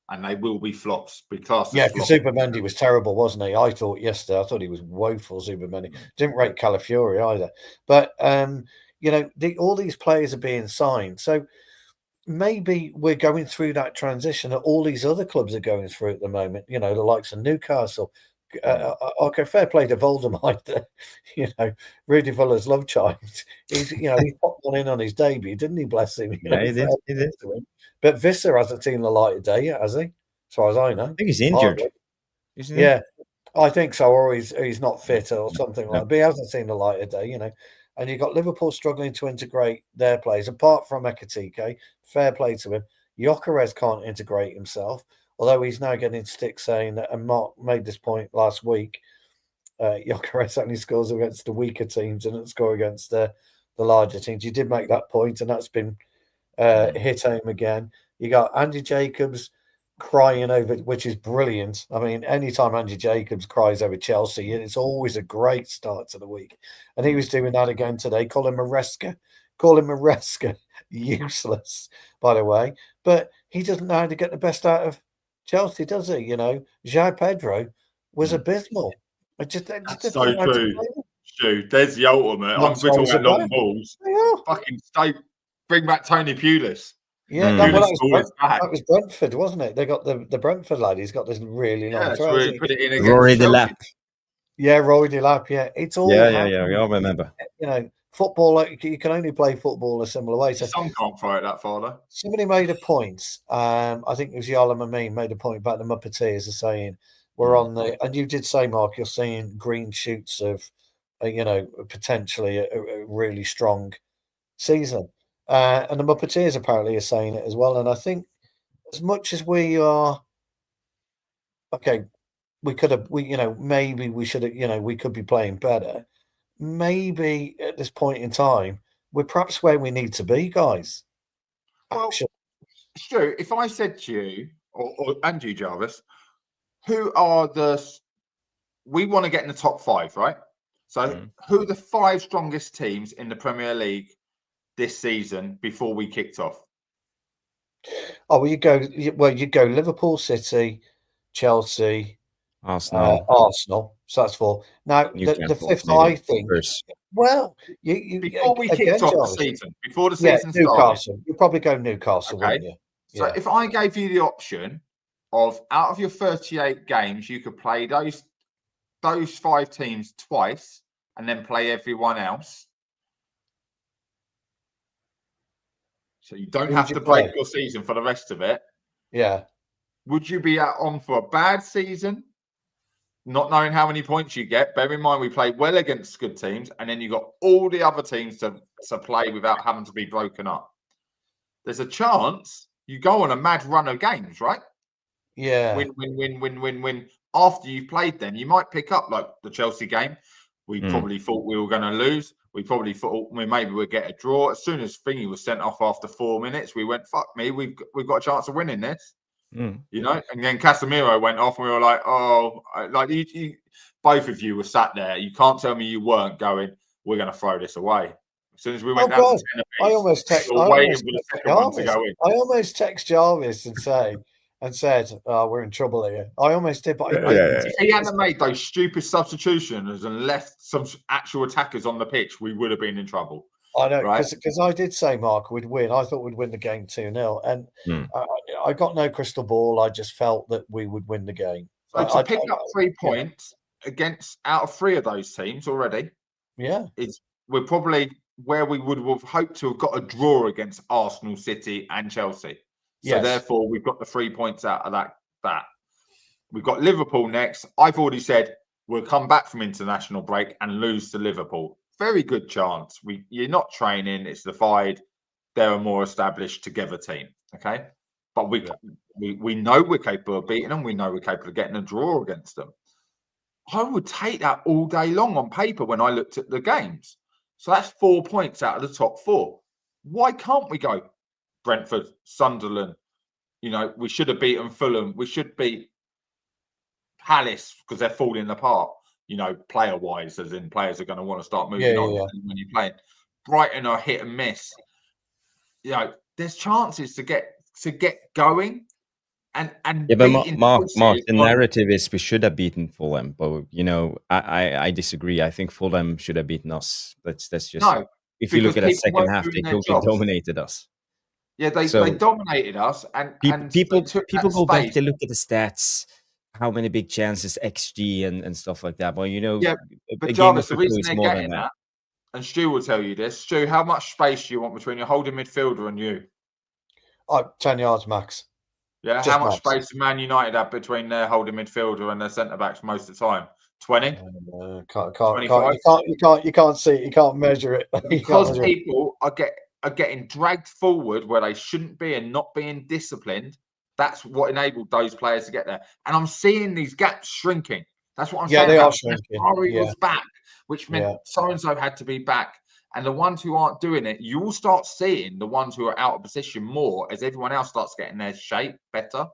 and they will be flops. Because Supermendy was terrible, wasn't he? I thought he was woeful, Supermendy. Didn't rate Calafiori either. But, all these players are being signed. So maybe we're going through that transition that all these other clubs are going through at the moment, the likes of Newcastle. Okay, fair play to Voldemort. Rudy Villa's love child. He popped one in on his debut, didn't he? Bless him. He did. But Visser hasn't seen the light of day yet, has he? As far as I know. I think he's injured. Isn't he? Yeah, I think so. Or he's not fit or something like that. But he hasn't seen the light of day, And you've got Liverpool struggling to integrate their players. Apart from Ekitike, fair play to him. Gyökeres can't integrate himself. Although he's now getting stick saying that, and Mark made this point last week, Gyökeres only scores against the weaker teams and doesn't score against the larger teams. You did make that point, and that's been hit home again. You got Andy Jacobs crying over, which is brilliant. I mean, anytime Andy Jacobs cries over Chelsea, it's always a great start to the week. And he was doing that again today. Call him Maresca. Useless, by the way. But he doesn't know how to get the best out of Chelsea, does he? João Pedro was abysmal. That's so true. Stu, there's the ultimate. We're talking about long balls. Yeah. Fucking stay. Bring back Tony Pulis. Yeah, that was Brentford, wasn't it? They got the Brentford lad. He's got this really long throw. Really put it in Rory Delap. Yeah, Rory Delap. Yeah, it's all. Yeah. We all remember. Football. You can only play football a similar way. So some can't throw it that far, though. Somebody made a point. I think it was Yala Mameen made a point about the Muppeteers are saying we're on the. And you did say, Mark, you're seeing green shoots of, potentially a really strong season. And the Muppeteers apparently are saying it as well. And I think as much as we are, we could have, maybe we should have, we could be playing better. Maybe at this point in time, we're perhaps where we need to be, guys. Well, Stu, if I said to you, or Andrew Jarvis, we want to get in the top 5, right? So who are the 5 strongest teams in the Premier League this season before we kicked off? Oh, well, you go Liverpool, City, Chelsea, Arsenal. So that's 4. Now, the 5th, I think. Well, before we kicked off the season, before the season started, you probably go Newcastle, wouldn't you? So if I gave you the option of out of your 38 games, you could play those 5 teams twice and then play everyone else. So you don't have to break your season for the rest of it. Yeah. Would you be on for a bad season? Not knowing how many points you get. Bear in mind, we played well against good teams, and then you got all the other teams to play without having to be broken up. There's a chance you go on a mad run of games, right? Yeah. Win. After you've played them, you might pick up like the Chelsea game. We probably thought we were going to lose. We probably thought maybe we'd get a draw. As soon as Thingy was sent off after 4 minutes, we went, fuck me, we've got a chance of winning this. And then Casemiro went off, and we were like, oh, like you, both of you were sat there. You can't tell me you weren't going, we're going to throw this away. As soon as we went down to 10 I almost text Jarvis and say, and said, "Oh, we're in trouble here." I almost did, but if he hadn't made those stupid substitutions and left some actual attackers on the pitch, we would have been in trouble. I know, right? because I did say, Mark, we'd win. I thought we'd win the game 2-0, and I got no crystal ball. I just felt that we would win the game. So to pick up 3 points out of 3 of those teams already, we're probably where we would have hoped to have got a draw against Arsenal, City, and Chelsea. So therefore, we've got the 3 points out of that. We've got Liverpool next. I've already said we'll come back from international break and lose to Liverpool. Very good chance. You're not training. It's the Fide. They're a more established together team. Okay, but we know we're capable of beating them. We know we're capable of getting a draw against them. I would take that all day long on paper when I looked at the games. So that's 4 points out of the top 4. Why can't we go Brentford, Sunderland? We should have beaten Fulham. We should beat Palace because they're falling apart. Player-wise, as in players are going to want to start moving on when you're playing. Brighton are hit and miss. There's chances to get going. And but Mark, the narrative is we should have beaten Fulham, but I disagree. I think Fulham should have beaten us. That's just if you look at the second half, they totally dominated us. Yeah, they dominated us, and people go back. They look at the stats, how many big chances, XG, and stuff like that. But but Jarvis, the reason they're getting that, and Stu will tell you this. Stu, how much space do you want between your holding midfielder and you? 10 yards max. Yeah, just how much space does Man United have between their holding midfielder and their centre backs most of the time? 20? You can't see it. You can't measure it. Because people are getting dragged forward where they shouldn't be and not being disciplined. That's what enabled those players to get there. And I'm seeing these gaps shrinking. That's what I'm saying. They are shrinking. Amarim was back, which meant so-and-so had to be back. And the ones who aren't doing it, you will start seeing the ones who are out of position more as everyone else starts getting their shape better.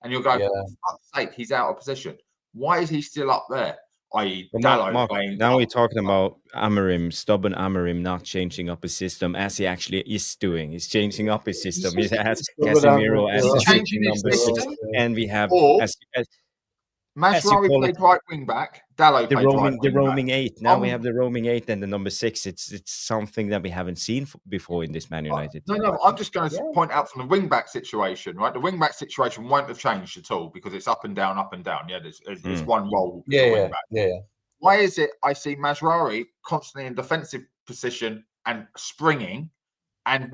And you'll go, for fuck's sake, he's out of position. Why is he still up there? I.e., Diallo playing. Now we're talking about Amarim, stubborn Amarim not changing up his system as he actually is doing. He's changing up his system. He has Casemiro as changing his system, and we have Mazraoui played right wing back. Diallo played right the roaming 8. Now we have the roaming 8 and the number 6. It's something that we haven't seen before in this Man United. No. I'm just going to point out from the wing back situation, right? The wing back situation won't have changed at all because it's up and down, up and down. Yeah, there's one role. Yeah. Why is it I see Mazraoui constantly in defensive position and springing, and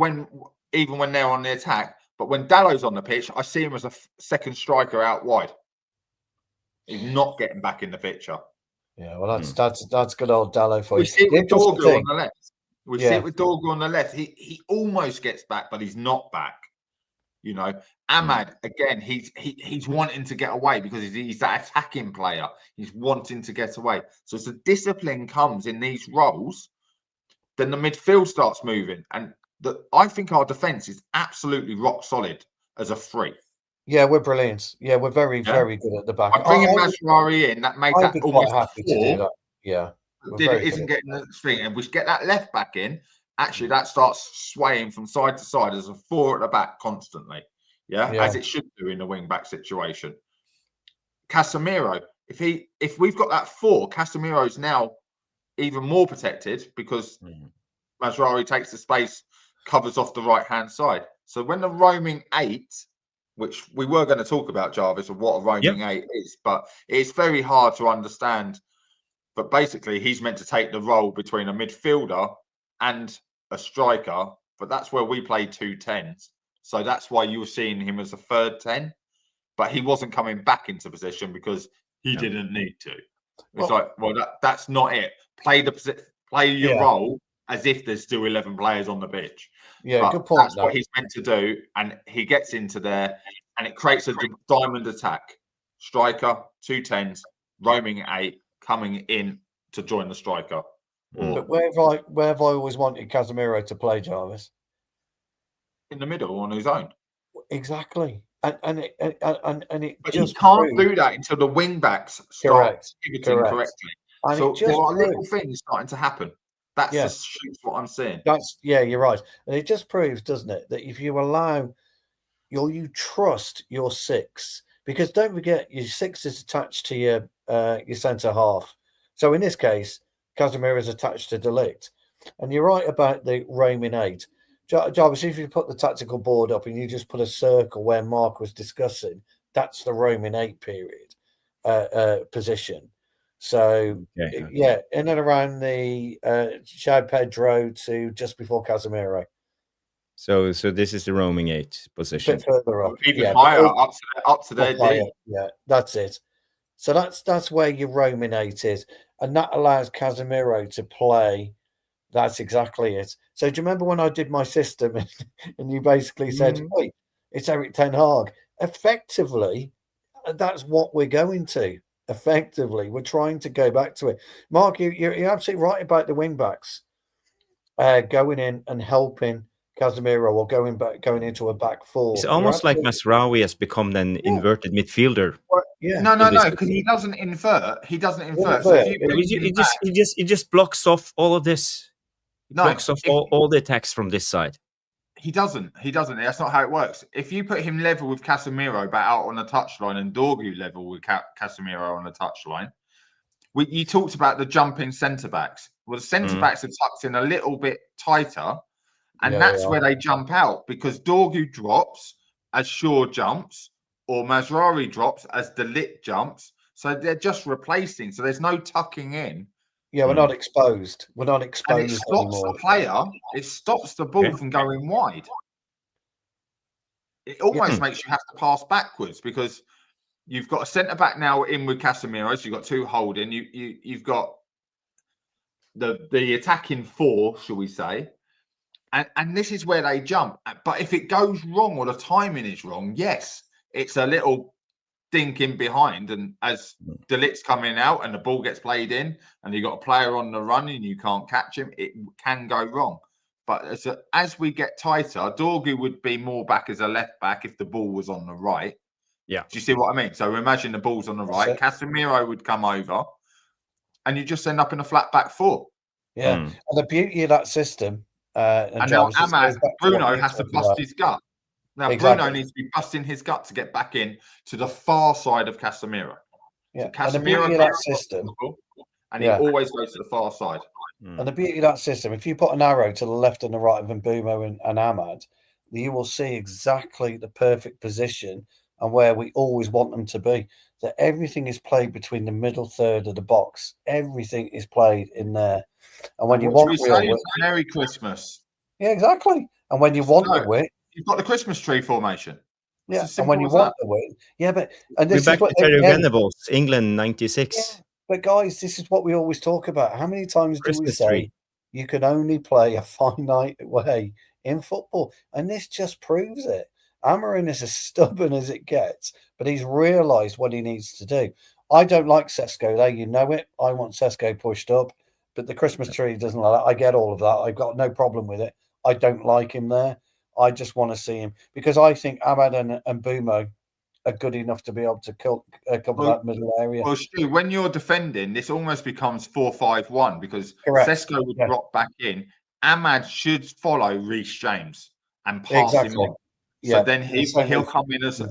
even when they're on the attack, but when Diallo's on the pitch, I see him as a second striker out wide. He's not getting back in the picture. Yeah, well, that's good old Diallo for you. We see it with Dorgu on the left. See it with Dorgu on the left. He almost gets back, but he's not back. Ahmad again. He's wanting to get away because he's that attacking player. He's wanting to get away. So as the discipline comes in these roles, then the midfield starts moving, and I think our defense is absolutely rock solid as a 3. Yeah, we're brilliant. Yeah, we're very, very good at the back. I'm bringing Mazraoui in. That made that almost happy to do that. Yeah. It isn't getting the thing. And we get that left back in. Actually, that starts swaying from side to side as a 4 at the back constantly. Yeah, as it should do in the wing back situation. Casemiro, if we've got that 4, Casemiro is now even more protected because Mazraoui takes the space, covers off the right hand side. So when the roaming 8, which we were going to talk about, Jarvis, of what a roaming 8 is, but it's very hard to understand. But basically, he's meant to take the role between a midfielder and a striker, but that's where we play 2 10s. So that's why you were seeing him as a third 10, but he wasn't coming back into position because he didn't need to. It's that's not it. Play your role as if there's still 11 players on the pitch. Yeah, but good point. That's what he's meant to do, and he gets into there, and it creates a diamond attack. Striker, 2 10s, roaming 8, coming in to join the striker. But where have I always wanted Casemiro to play, Jarvis? In the middle on his own. Exactly. And it but you can't do that until the wing backs start pivoting correctly. And so there are little things starting to happen. That's just what I'm saying. You're right. And it just proves, doesn't it, that if you allow you trust your 6, because don't forget your 6 is attached to your centre half. So in this case, Casemiro is attached to De Ligt. And you're right about the roaming 8. Jarvis, if you put the tactical board up and you just put a circle where Mark was discussing, that's the roaming 8 period position. So yeah, in and around the João Pedro to just before Casemiro. So this is the roaming 8 position. A bit further up, even higher, up to their D. Yeah, that's it. So that's where your roaming 8 is, and that allows Casemiro to play. That's exactly it. So do you remember when I did my system and you basically said, "Wait, it's Eric Ten Hag"? Effectively, that's what we're going to. Effectively, we're trying to go back to it. Mark, you're absolutely right about the wing backs going in and helping Casemiro, or going into a back 4. It's almost like Mazraoui has become an inverted midfielder. Well, no, because he doesn't invert. He doesn't invert. So he just blocks off all of this. Blocks off all the attacks from this side. He doesn't. That's not how it works. If you put him level with Casemiro, but out on the touchline, and Dorgu level with Casemiro on the touchline, you talked about the jumping centre backs. Well, the centre backs are tucked in a little bit tighter, and that's where they jump out, because Dorgu drops as Shaw jumps, or Mazraoui drops as De Ligt jumps. So they're just replacing. So there's no tucking in. Yeah, we're not exposed. We're not exposed. And it stops the player. It stops the ball from going wide. It almost makes you have to pass backwards, because you've got a centre back now in with Casemiro. So you've got 2 holding. You've got the attacking 4, shall we say? And this is where they jump. But if it goes wrong, or the timing is wrong, yes, it's a little dink in behind, and as De Ligt's coming out and the ball gets played in, and you've got a player on the run and you can't catch him, it can go wrong. But as we get tighter, Dorgu would be more back as a left back if the ball was on the right. Yeah. Do you see what I mean? So imagine the ball's on the right. Casemiro would come over, and you just end up in a flat back 4. Yeah. And the beauty of that system, and now Bruno has to bust his gut. Now, Bruno needs to be busting his gut to get back in to the far side of Casemiro. Yeah, so Casemiro and that system, and he always goes to the far side. And the beauty of that system, if you put an arrow to the left and the right of Mbeumo and Ahmad, you will see exactly the perfect position and where we always want them to be. That everything is played between the middle third of the box. Everything is played in there. And when you want Merry Christmas. Yeah, exactly. And when you want the width, you've got the Christmas tree formation. Yeah, and when you want the width, we're back to Terry Venables, England '96. Yeah, but guys, this is what we always talk about. How many times do we say you can only play a finite way in football? And this just proves it. Amarim is as stubborn as it gets, but he's realised what he needs to do. I don't like Sesko there, you know it. I want Sesko pushed up, but the Christmas tree doesn't like that. I get all of that. I've got no problem with it. I don't like him there. I just want to see him, because I think Ahmad and Mbeumo are good enough to be able to cover that middle area. Well, Stu, when you're defending, this almost becomes 4-5-1, because Sesko would drop back in. Ahmad should follow Reece James and pass him on. So then he'll come in as a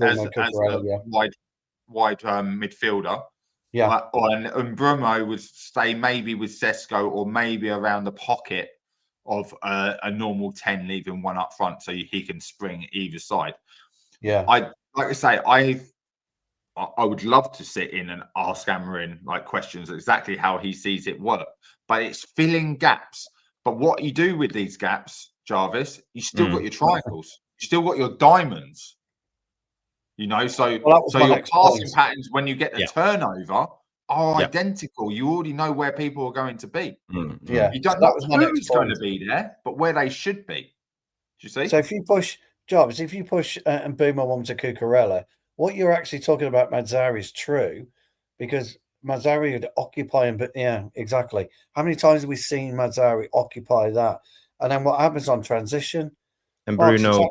wide midfielder. Yeah. And Bruno would stay maybe with Sesko, or maybe around the pocket of a normal 10, leaving one up front so he can spring either side. Yeah. I would love to sit in and ask Amarim questions exactly how he sees it work, but it's filling gaps. But what you do with these gaps, Jarvis, you still got your triangles, you still got your diamonds. So your passing patterns when you get the turnover are identical. You already know where people are going to be. Yeah, you don't know who's going to be there, but where they should be. Do you see? So if you push Jarvis, if you push Mbeumo onto Cucurella, what you're actually talking about Mazraoui is true, because Mazraoui would occupy him. But yeah, exactly. How many times have we seen Mazraoui occupy that? And then what happens on transition? And Bruno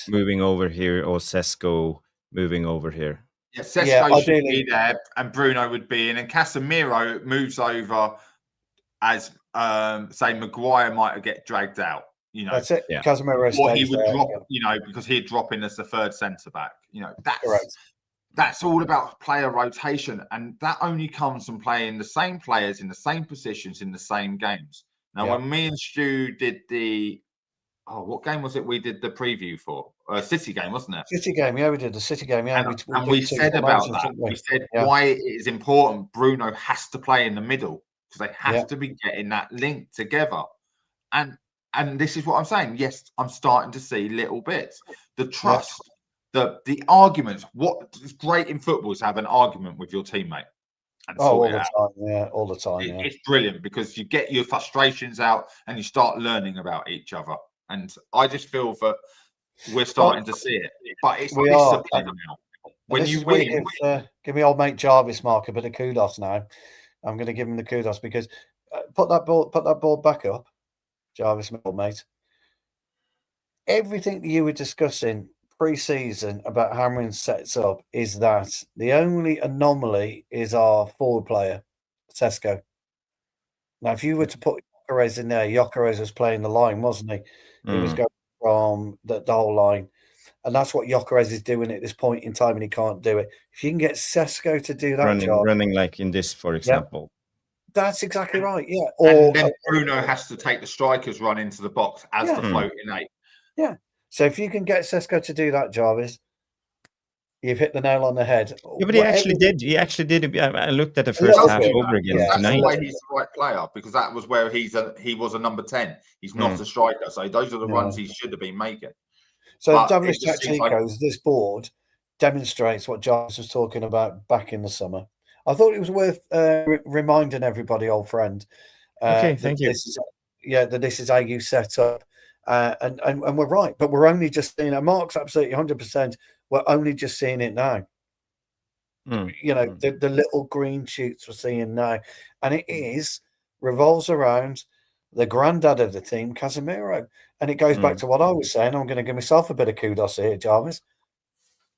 moving over here, or Sesko moving over here. Yeah, Sesko should be there, and Bruno would be in, and Casemiro moves over as say Maguire might get dragged out. You know, that's it. Yeah. Casemiro or he stays would there. drop, you know, because he'd drop in as the third centre back. You know, Correct. that's all about player rotation, and that only comes from playing the same players in the same positions in the same games. Now, when me and Stu did what game was it? We did the preview for City game, wasn't it? City game, yeah, we did the City game, yeah. And we said about that. We said why it is important. Bruno has to play in the middle because they have to be getting that link together. And this is what I'm saying. Yes, I'm starting to see little bits. The trust, the arguments. What is great in football is to have an argument with your teammate. And all the time. Yeah, all the time. It's brilliant because you get your frustrations out and you start learning about each other. And I just feel that we're starting to see it. But it's discipline now. When you win, give me old mate Jarvis, Mark, a bit of kudos now. I'm going to give him the kudos because put that ball back up, Jarvis, my old mate. Everything that you were discussing pre-season about hammering sets up is that the only anomaly is our forward player, Sesko. Now, if you were to put Gyökeres in there, Gyökeres was playing the line, wasn't he? He was going from the whole line. And that's what Gyökeres is doing at this point in time, and he can't do it. If you can get Sesko to do that running like in this, for example. That's exactly right, yeah. And then Bruno has to take the striker's run into the box as the floating eight. Yeah. So if you can get Sesko to do that, Jarvis, you've hit the nail on the head. Yeah, but he actually did. He actually did. I looked at the first half over again tonight. That's why he's the right player, because that was where he was a number 10. He's not a striker. So those are the runs he should have been making. So Davies Tacticos, this board demonstrates what Jarvis was talking about back in the summer. I thought it was worth reminding everybody, old friend. Okay, thank you. That this is how you set up. And we're right, but we're only just seeing it. Mark's absolutely 100%. We're only just seeing it now. You know, the little green shoots we're seeing now. And it revolves around the granddad of the team, Casemiro. And it goes back to what I was saying. I'm going to give myself a bit of kudos here, Jarvis.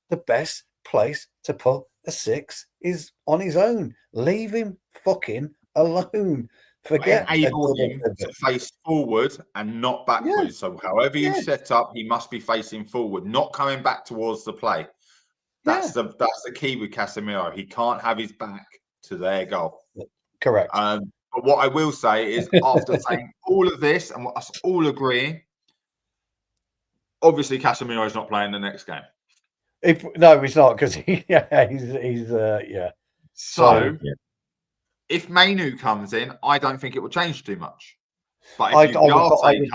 The best place to put a 6 is on his own. Leave him fucking alone. Forget enable him to face forward and not backwards. Yeah. So however you set up, he must be facing forward, not coming back towards the play. That's the key with Casemiro. He can't have his back to their goal. Correct. But what I will say is, after saying all of this and us all agreeing, obviously Casemiro is not playing the next game. No, he's not, because he's So if Mainu comes in, I don't think it will change too much. But if Ugarte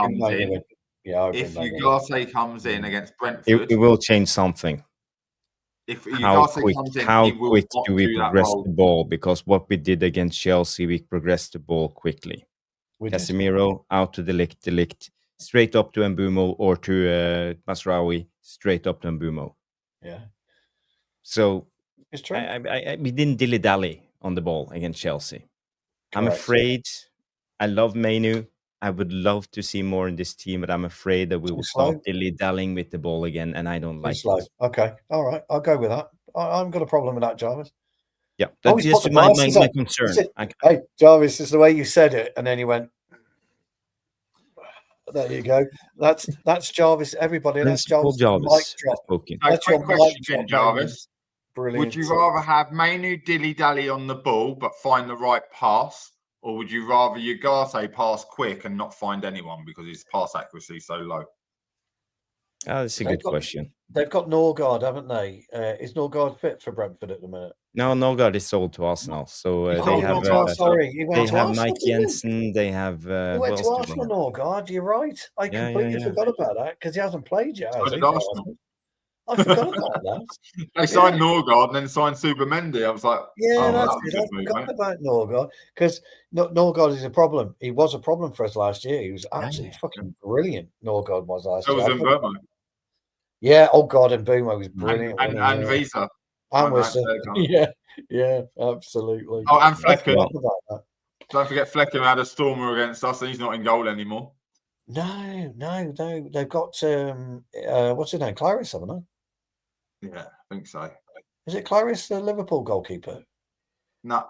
comes in against Brentford, it will change something. If how quick do we progress the ball? Because what we did against Chelsea, we progressed the ball quickly. Casemiro out to Delict, straight up to Mbumo, or to Mazraoui, straight up to Mbumo. Yeah. So it's true. We didn't dilly-dally on the ball against Chelsea. Correct. I'm afraid. I love Mainu. I would love to see more in this team, but I'm afraid that we will start dilly-dallying with the ball again, and I don't like it. Okay, all right, I'll go with that. I haven't got a problem with that, Jarvis. Yeah, that's just my concern. Hey, Jarvis, it's the way you said it, and then you went. There you go. That's Jarvis. Everybody, that's Jarvis. Mic drop. That's your question, Jarvis. Brilliant. Would you rather have Mainu dilly-dally on the ball but find the right pass, or would you rather Ugarte pass quick and not find anyone because his pass accuracy is so low? Oh, that's a good question. They've got Norgard, haven't they? Is Norgard fit for Brentford at the minute? No, Norgard is sold to Arsenal. So they have Mike Jensen. They have. He went to Arsenal, Norgard. You're right. I completely forgot about that because he hasn't played yet. I forgot about that. They signed Norgard and then signed Subamendi. I was like, I forgot about Norgard because Norgard is a problem. He was a problem for us last year. He was absolutely fucking brilliant. Norgard was last year. So was Mbumo. Yeah, oh God, and Mbumo was brilliant. And Visa. And Whistle. Yeah, absolutely. Oh, and Flecken. Don't forget Flecken had a stormer against us and he's not in goal anymore. No. They've got, what's his name? Clarice, haven't they? Yeah, I think so. Is it Clarice, the Liverpool goalkeeper? No,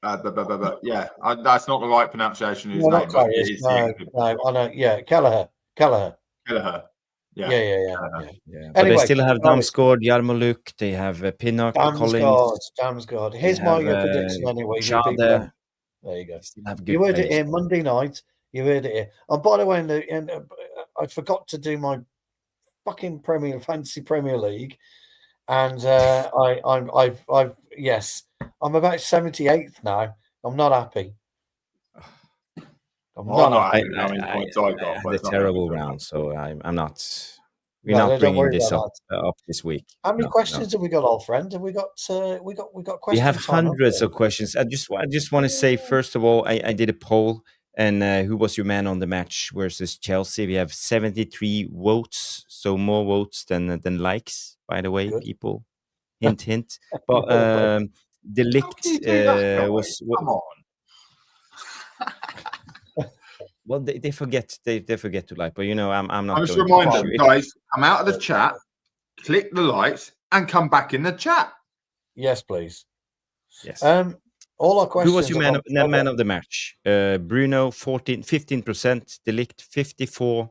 Yeah, that's not the right pronunciation of his No, name, not but Karius. it is No, I know. Yeah, Kelleher. Kelleher. Yeah. Yeah, but they Anyway, still have Jarvis, Damsgaard, Yarmouk. They have Pinnock, Collins. Damsgaard. They Here's my have prediction anyway. For people, Schade. there you go. They still have You good heard it players. here Monday night. You heard it here. And by the way, I forgot to do my fucking fancy Premier League, and yes, I'm about 78th now. I'm not happy. I'm not happy. How many points I got? I had a terrible round, so I'm not. We're No, not don't bringing worry this about up this week. How many No, questions have we got, old friend? Have we got We question have time, haven't hundreds we? of questions. I just want to say, first of all, I did a poll, and who was your man on the match versus Chelsea? We have 73 votes, so more votes than likes. By the way, Good. people, hint, hint. But the licked was. Come on. Well, they forget to like, but I'm not. I just going remind to them, guys, come out of the chat, click the likes, and come back in the chat. Yes, please. Yes. All our questions. Who was your man of the match? Bruno 15%, Delict 54%,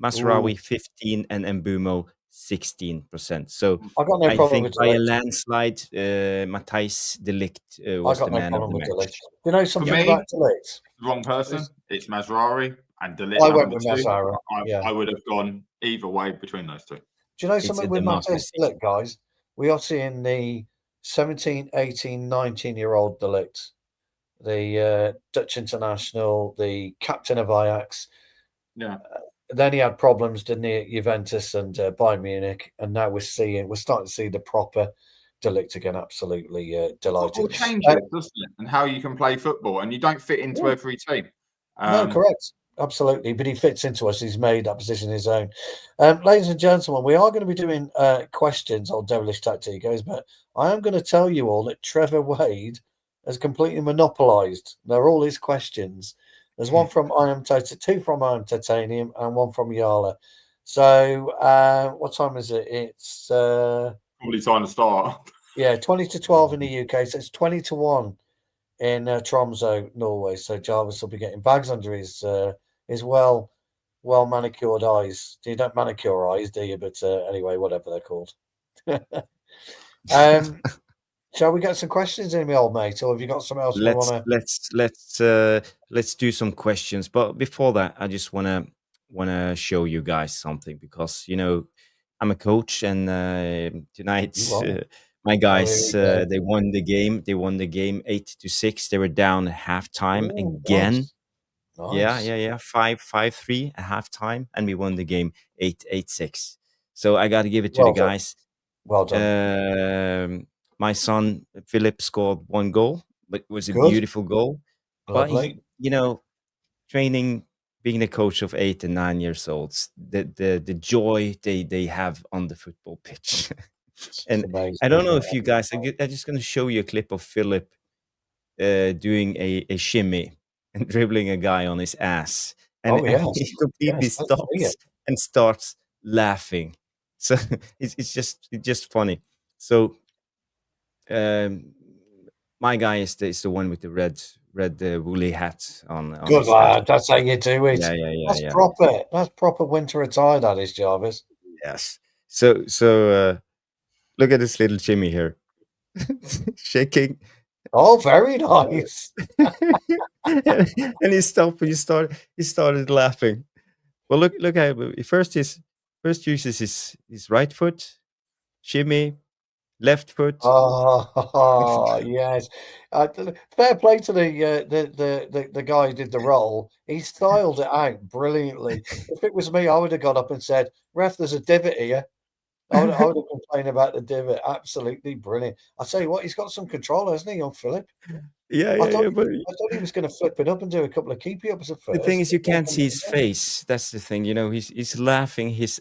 Mazraoui 15%, and Mbumo 16%. So I got no problem with by a landslide, Matthijs Delict was the man of the match. Delict. Do you know something about Delict? Wrong person. It's Mazraoui and Delict. I went with Mazraoui. I would have gone either way between those two. Do you know something with Matthijs Delict, guys? We are seeing the 17, 18, 19-year-old Delict, the Dutch international, the captain of Ajax. Yeah. Then he had problems, didn't he, at Juventus and Bayern Munich, and now we're starting to see the proper Delict again. Absolutely delighted. Football changes, doesn't it? And how you can play football, and you don't fit into every team. No, correct. Absolutely. But he fits into us. He's made that position his own. Ladies and gentlemen, we are going to be doing questions on Devilish Tacticos, but I am going to tell you all that Trevor Wade has completely monopolised. They're all his questions. There's one from two from I Am Titanium, and one from Yala. So what time is it? It's probably time to start. Yeah, 20-12 in the UK. So it's 20-1 in Tromsø, Norway. So Jarvis will be getting bags under his well manicured eyes. You don't manicure eyes, do you? But anyway, whatever they're called. Shall we get some questions in, my old mate, or have you got something else? Let's do some questions. But before that, I just wanna show you guys something, because I'm a coach, and tonight my guys they won the game. They won the game 8-6. They were down at halftime again. Nice. Yeah. 5-3 at halftime, and we won the game 8-6. So I got to give it to the guys. Well done. My son Phillip scored one goal, but it was a beautiful goal. Lovely. But training, being the coach of 8 and 9 years olds, the joy they have on the football pitch. And I don't know if you guys, I'm just going to show you a clip of Phillip doing a shimmy and dribbling a guy on his ass, and he completely stops and starts laughing. So it's just funny. So my guy is the one with the red woolly hat on. Good lad, that's how you do it. Yeah. That's proper. That's proper winter attire, that is, Jarvis. Yes. So look at this little Jimmy here, shaking. Oh, very nice. And he stopped. He started laughing. Well, look at it. First uses his right foot, shimmy. Left foot. Oh yes. Fair play to the guy who did the role. He styled it out brilliantly. If it was me, I would have got up and said, "Ref, there's a divot here." I would have complained about the divot. Absolutely brilliant. I tell you what, he's got some control, hasn't he, young Phillip? Yeah. I thought he was going to flip it up and do a couple of keepy ups at first. The thing is, you can't see his face. That's the thing. He's laughing his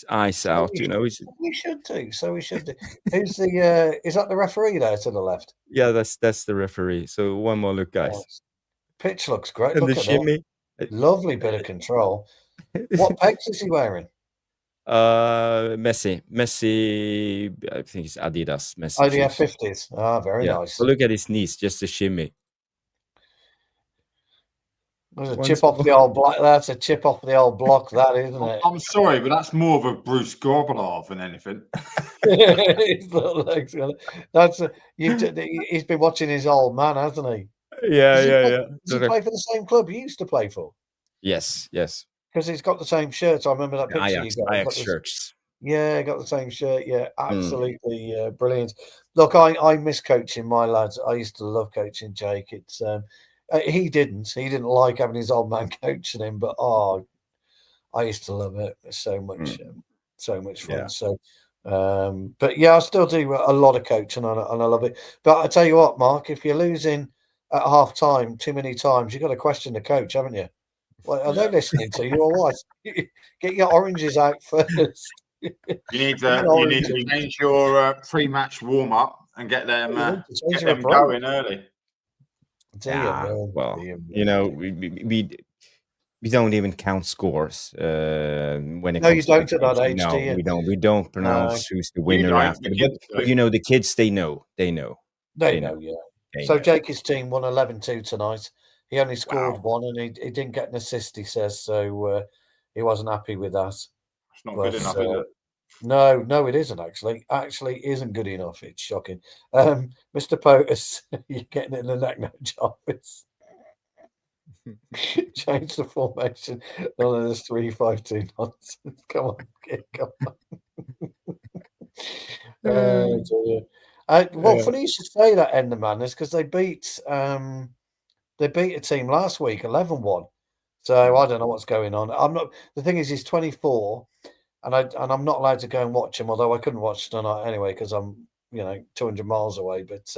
eyes out. We should do. So we should do. Who's the? Is that the referee there to the left? Yeah, that's the referee. So one more look, guys. Nice. Pitch looks great. And look the at shimmy. that. Lovely bit of control. What pegs is he wearing? Messi, I think it's Adidas. Messi. Oh, the F50s. Ah, very nice. So look at his knees, just a shimmy. There's a chip off the old block. That's a chip off the old block, that, isn't it? I'm sorry, but that's more of a Bruce Grobbelaar than anything. His little legs. He's been watching his old man, hasn't he? Yeah. Does he play for the same club he used to play for? Yes. Because he's got the same shirt. I remember that picture you got. Ajax shirts. Yeah, got the same shirt. Yeah, absolutely brilliant. Look, I miss coaching my lads. I used to love coaching Jake. It's he didn't like having his old man coaching him, but I used to love it. It's so much fun. Yeah. So, but yeah, I still do a lot of coaching and I love it. But I tell you what, Mark, if you're losing at half time too many times, you've got to question the coach, haven't you? Well, are they listening to you or what? Get your oranges out first. You need to change your pre-match warm-up and get them going early. We don't even count scores when it comes you don't at that age, no, do you? We don't pronounce who's the winner after. But the kids, they know. They know, yeah. So Jake's team won 11-2 tonight. He only scored one, and he didn't get an assist, he says, so he wasn't happy with that. It's not good enough, is it? No, it isn't, actually. Actually, isn't good enough. It's shocking. Mr. POTUS, you're getting it in the neck now, Jarvis. Change the formation. None of this 3-5-2 nonsense. Come on, funny you should say that, End the Madness, because they beat a team last week 11-1. So I don't know what's going on. The thing is, he's 24, and I'm not allowed to go and watch him. Although I couldn't watch tonight anyway because I'm 200 miles away. But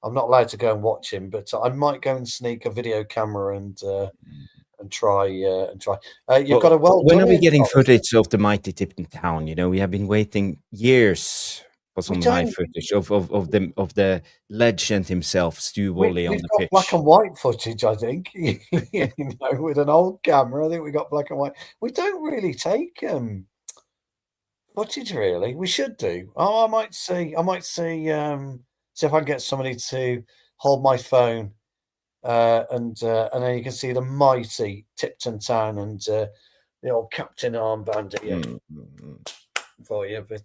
I'm not allowed to go and watch him. But I might go and sneak a video camera and try. You've got a when are we getting footage of the mighty Tipton Town? We have been waiting years for some live footage of the legend himself, Stu Woolley, on the pitch. Black and white footage, I think. With an old camera, I think we got black and white. We don't really take footage, really. We should do. I might see if I can get somebody to hold my phone, and then you can see the mighty Tipton Town and the old captain armband here for you. But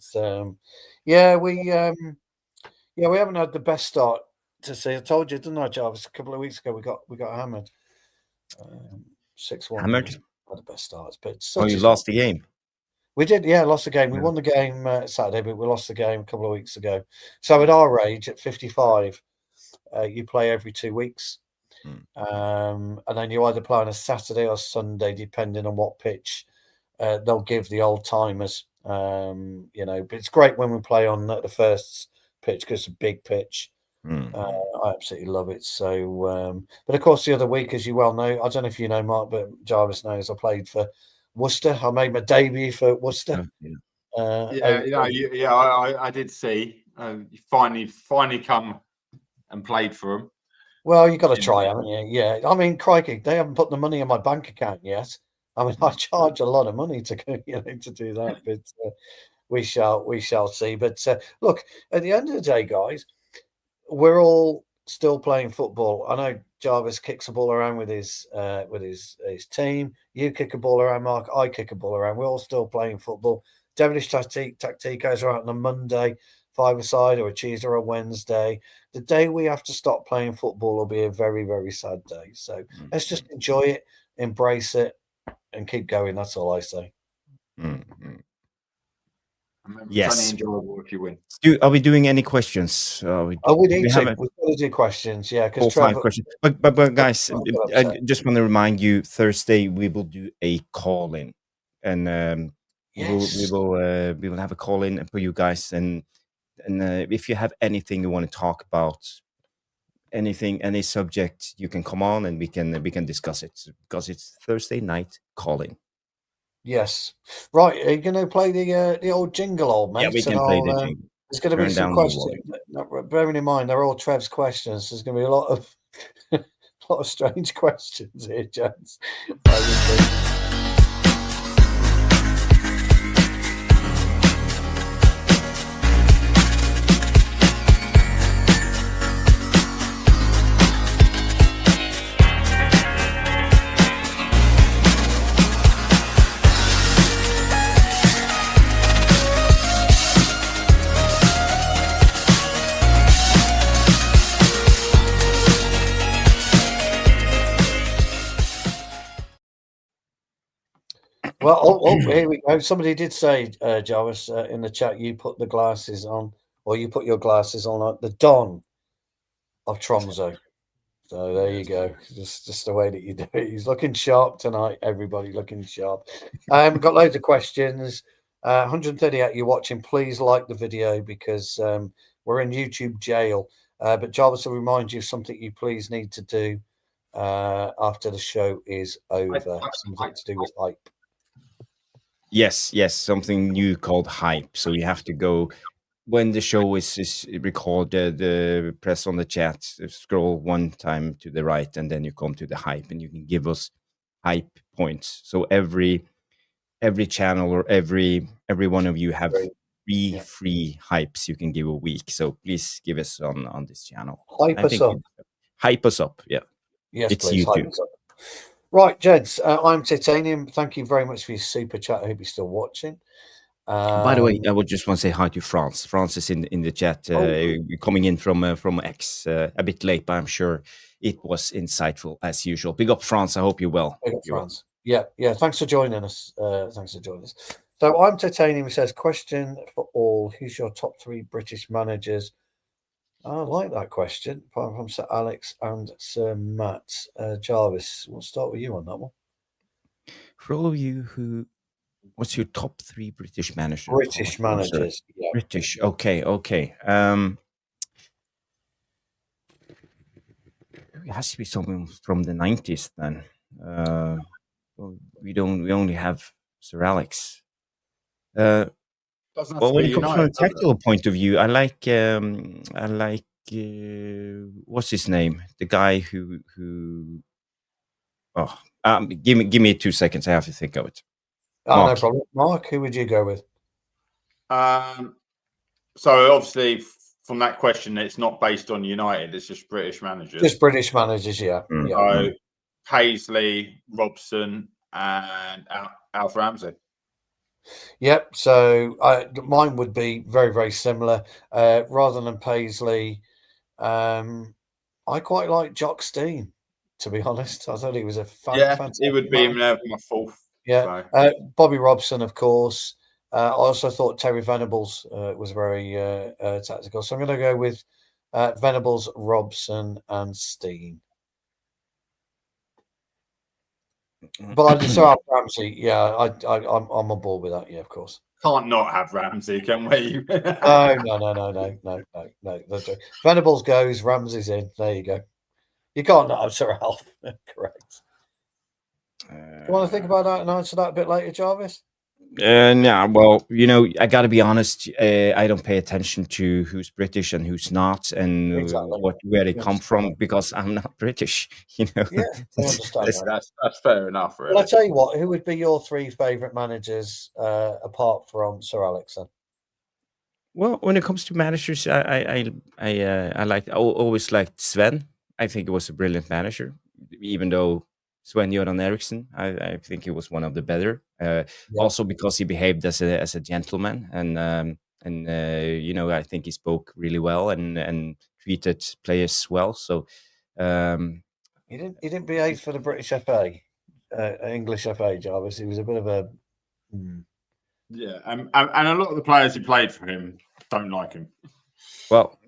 we haven't had the best start to see. I told you, didn't I, Jarvis? A couple of weeks ago, we got hammered. 6-1. Hammered. Had the best starts, but you lost the game. We did, lost the game. We won the game Saturday, but we lost the game a couple of weeks ago. So at our age, at 55, you play every 2 weeks. And then you either play on a Saturday or Sunday, depending on what pitch they'll give the old timers. But it's great when we play on the first pitch because it's a big pitch. I absolutely love it. So, but of course, the other week, as you well know, I don't know if you know, Mark, but Jarvis knows, I played for Worcester. I made my debut for Worcester. I did see. You finally come and played for them. Well, you got to try, haven't you? Yeah. I mean, crikey, they haven't put the money in my bank account yet. I mean, I charge a lot of money to to do that, but we shall see. But look, at the end of the day, guys, we're all still playing football. I know Jarvis kicks a ball around with his team. You kick a ball around, Mark. I kick a ball around. We're all still playing football. Devilish Tacticos are out on a Monday, 5-a-side, or a Tuesday or a Wednesday. The day we have to stop playing football will be a very, very sad day. So let's just enjoy it, embrace it, and keep going. That's all I say. Yes. It's only enjoyable if you win. Are we doing any questions? We need to. We've got to do questions. Yeah, because 5 questions. But guys, I just want to remind you, Thursday we will do a call-in, and we will have a call-in for you guys, and if you have anything you want to talk about, any subject, you can come on and we can discuss it, because it's Thursday night calling. Yes, right. Are you going to play the old jingle, old mate? Yeah, we can play the jingle. There's going to be some questions. Bearing in mind they're all Trev's questions, there's going to be a lot of strange questions here, gents. Well, here we go. Somebody did say, Jarvis, in the chat, you put the glasses on, or you put your glasses on the Don of Tromso. So there you go. Just the way that you do it. He's looking sharp tonight. Everybody looking sharp. Got loads of questions. 138 you're watching. Please like the video because we're in YouTube jail. But Jarvis will remind you of something you please need to do after the show is over. Something to do with hype. Yes, something new called hype. So you have to go when the show is recorded, press on the chat, scroll one time to the right, and then you come to the hype, and you can give us hype points. So every channel or every one of you have three free hypes you can give a week. So please give us on this channel. Hype us up. Hype us up. Yeah. Yes, it's please. YouTube. Hype us up. Right, gents. I'm Titanium. Thank you very much for your super chat. I hope you're still watching. By the way, I would just want to say hi to France. France is in the chat, coming in from X a bit late, but I'm sure it was insightful as usual. Big up France. I hope you're well. Big up France. Yeah. Thanks for joining us. So I'm Titanium. He says, question for all: who's your top 3 British managers? I like that question. Apart from Sir Alex and Sir Matt. Jarvis, we'll start with you on that one. For all of you what's your top 3 British managers? British managers. Yeah. British. Okay. It has to be someone from the 90s then. We only have Sir Alex. When it comes from a tactical point of view, I like what's his name? The guy who give me 2 seconds. I have to think of it. No problem. Mark, who would you go with? So obviously from that question, it's not based on United. It's just British managers. Just British managers, yeah. So Paisley, Robson, and Alf Ramsey. Yep. So mine would be very, very similar. Rather than Paisley, I quite like Jock Stein, to be honest. I thought he was a fantastic. He would be in there for my 4th. Yeah. So. Bobby Robson, of course. I also thought Terry Venables was very tactical. So I'm going to go with Venables, Robson, and Stein. But so Ramsey, yeah, I'm on board with that. Yeah, of course. Can't not have Ramsey, can we? No. Venables goes, Ramsey's in. There you go. You can't not have Sir Alf. Correct. You want to think about that and answer that a bit later, Jarvis? No, well, I got to be honest. I don't pay attention to who's British and who's not, and where they come from, because I'm not British. Yeah, I understand that's fair enough. Really. Well, I tell you what, who would be your 3 favourite managers apart from Sir Alex? Well, when it comes to managers, I always liked Sven. I think he was a brilliant manager, even though Sven-Göran Eriksson, I think he was one of the better. Also because he behaved as a gentleman, and I think he spoke really well and treated players well. So he didn't behave for the British FA, English FA, Jarvis. He was a bit of a yeah, and a lot of the players who played for him don't like him. Well,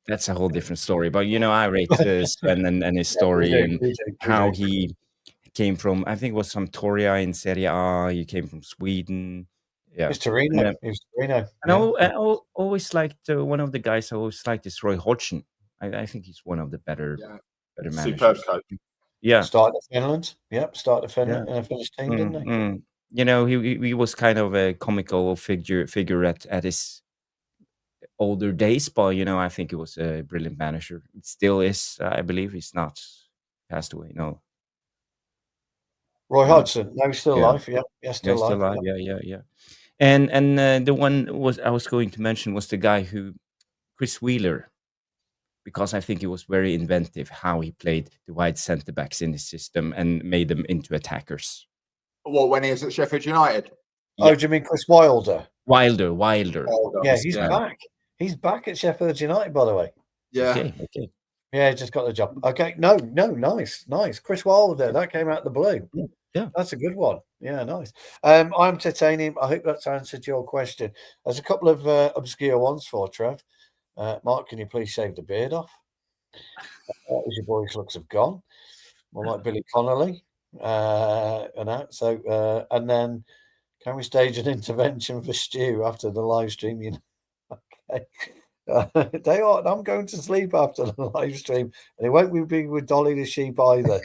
that's a whole different story. But I rate Sven and his story and how he came from, I think it was Sampdoria in Serie A. He came from Sweden. Yeah, it's Torino. And I always liked one of the guys. I always liked is Roy Hodgson. I think he's one of the better managers. Superb coach. Yeah, started at Finland. Yep, started at Finland and a Finnish team, didn't he? He was kind of a comical figure at his older days, but I think he was a brilliant manager. It still is. I believe he's not passed away. No. Roy Hodgson, no, he's still alive. Yeah, still alive. Yeah. And the one I was going to mention was the guy Chris Wheeler, because I think he was very inventive how he played the wide centre backs in his system and made them into attackers. Well, when he was at Sheffield United. Yeah. Oh, do you mean Chris Wilder? Wilder. Yeah, he's back. He's back at Sheffield United, by the way. Yeah. Okay. Yeah, he just got the job. Okay. No, nice. Chris Wilder, that came out of the blue. Yeah, that's a good one. Yeah, nice. I'm Titanium. I hope that's answered your question. There's a couple of obscure ones for Trev. Mark, can you please shave the beard off? As your boyish looks have gone. More like Billy Connolly. And that. So, and then can we stage an intervention for Stu after the live stream? You know, okay. I'm going to sleep after the live stream, and it won't be with Dolly the sheep either.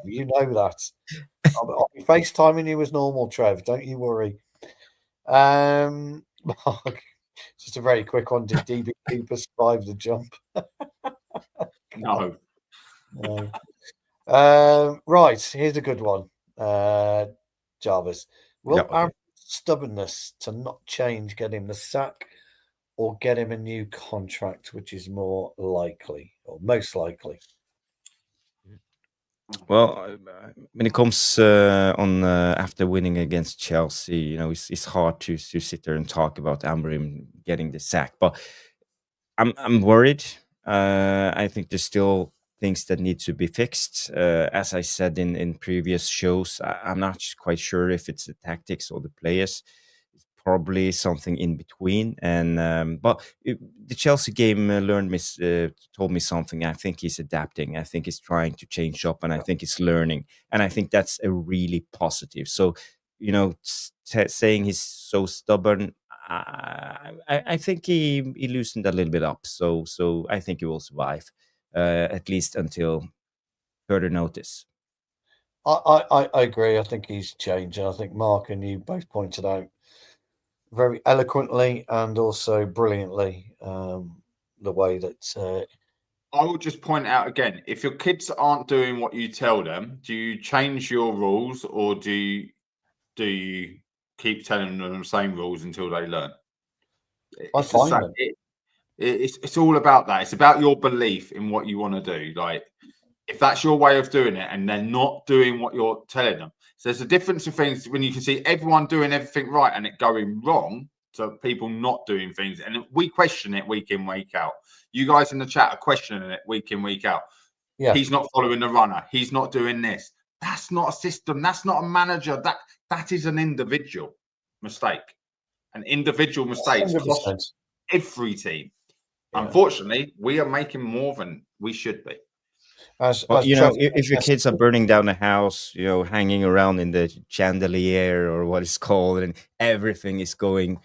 You know that. I'll be FaceTiming you as normal, Trev. Don't you worry. Mark, just a very quick one. Did DB Cooper survive the jump? No. Right, here's a good one. Jarvis. Will our stubbornness to not change get him the sack or get him a new contract, which is more likely or most likely? Well, when it comes on after winning against Chelsea, you know, it's hard to sit there and talk about Amarim getting the sack, but I'm worried. I think there's still things that need to be fixed. As I said in previous shows, I'm not quite sure if it's the tactics or the players. It's probably something in between. And but the Chelsea game told me something. I think he's adapting. I think he's trying to change up, and I think he's learning. And I think that's a really positive. So, you know, saying he's so stubborn, I think he loosened a little bit up. So I think he will survive, at least until further notice. I agree. I think he's changed, and I think Mark and you both pointed out very eloquently and also brilliantly the way that. I will just point out again: if your kids aren't doing what you tell them, do you change your rules, or do you keep telling them the same rules until they learn? It's the same. It's all about that. It's about your belief in what you want to do. Like, if that's your way of doing it and they're not doing what you're telling them. So there's a difference in things when you can see everyone doing everything right and it going wrong to people not doing things. And we question it week in, week out. You guys in the chat are questioning it week in, week out. Yeah. He's not following the runner. He's not doing this. That's not a system. That's not a manager. That is an individual mistake. An individual mistake costs every team. Yeah. Unfortunately, we are making more than we should be. You know, if your kids are burning down a house, you know, hanging around in the chandelier or what it's called, and everything is going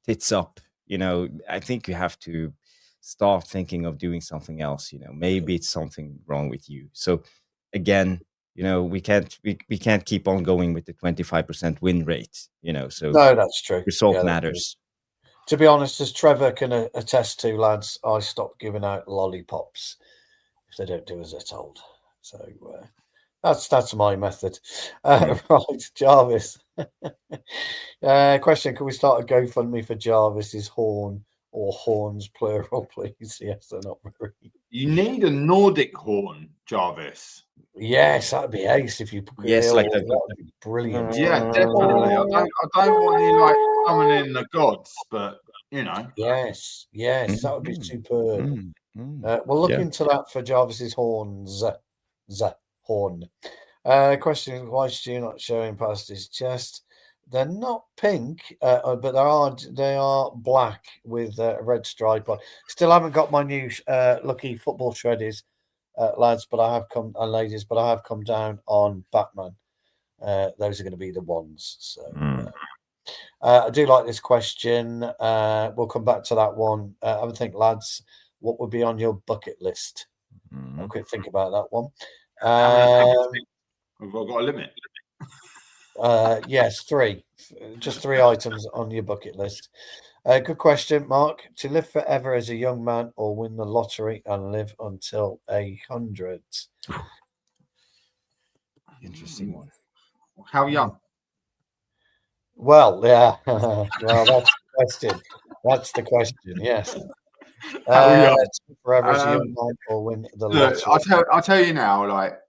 tits up, you know, I think you have to start thinking of doing something else. You know, maybe it's something wrong with you. So again, you know, we can't keep on going with the 25% win rate. You know, so no, that's true. Result matters. To be honest, as Trevor can attest to, lads, I stopped giving out lollipops if they don't do as they're told. So that's my method. Right, Jarvis. Question: can we start a GoFundMe for Jarvis's horn or horns plural, please? Yes, they're not very. You need a Nordic horn, Jarvis. Yes, that'd be ace if you put yes, like that would be brilliant. Yeah, definitely. I don't want you like coming in the gods, but you know. Yes, that would be superb. We'll look into that for Jarvis's horns. Horn. Question: why is Stu not showing past his chest? They're not pink, but they are black with a red stripe on. Still haven't got my new lucky football shreddies, lads, but I have come and ladies, but I have come down on Batman. Those are going to be the ones. So I do like this question. We'll come back to that one. I would think, lads, what would be on your bucket list? Have a quick think about that one. We've got a limit. Yes, 3. Just 3 items on your bucket list. Good question, Mark. To live forever as a young man or win the lottery and live until 100? Interesting one. How young? Well, yeah. Well, that's the question. That's the question. Yes. Forever as a young man or win the lottery. I'll tell you now. Like,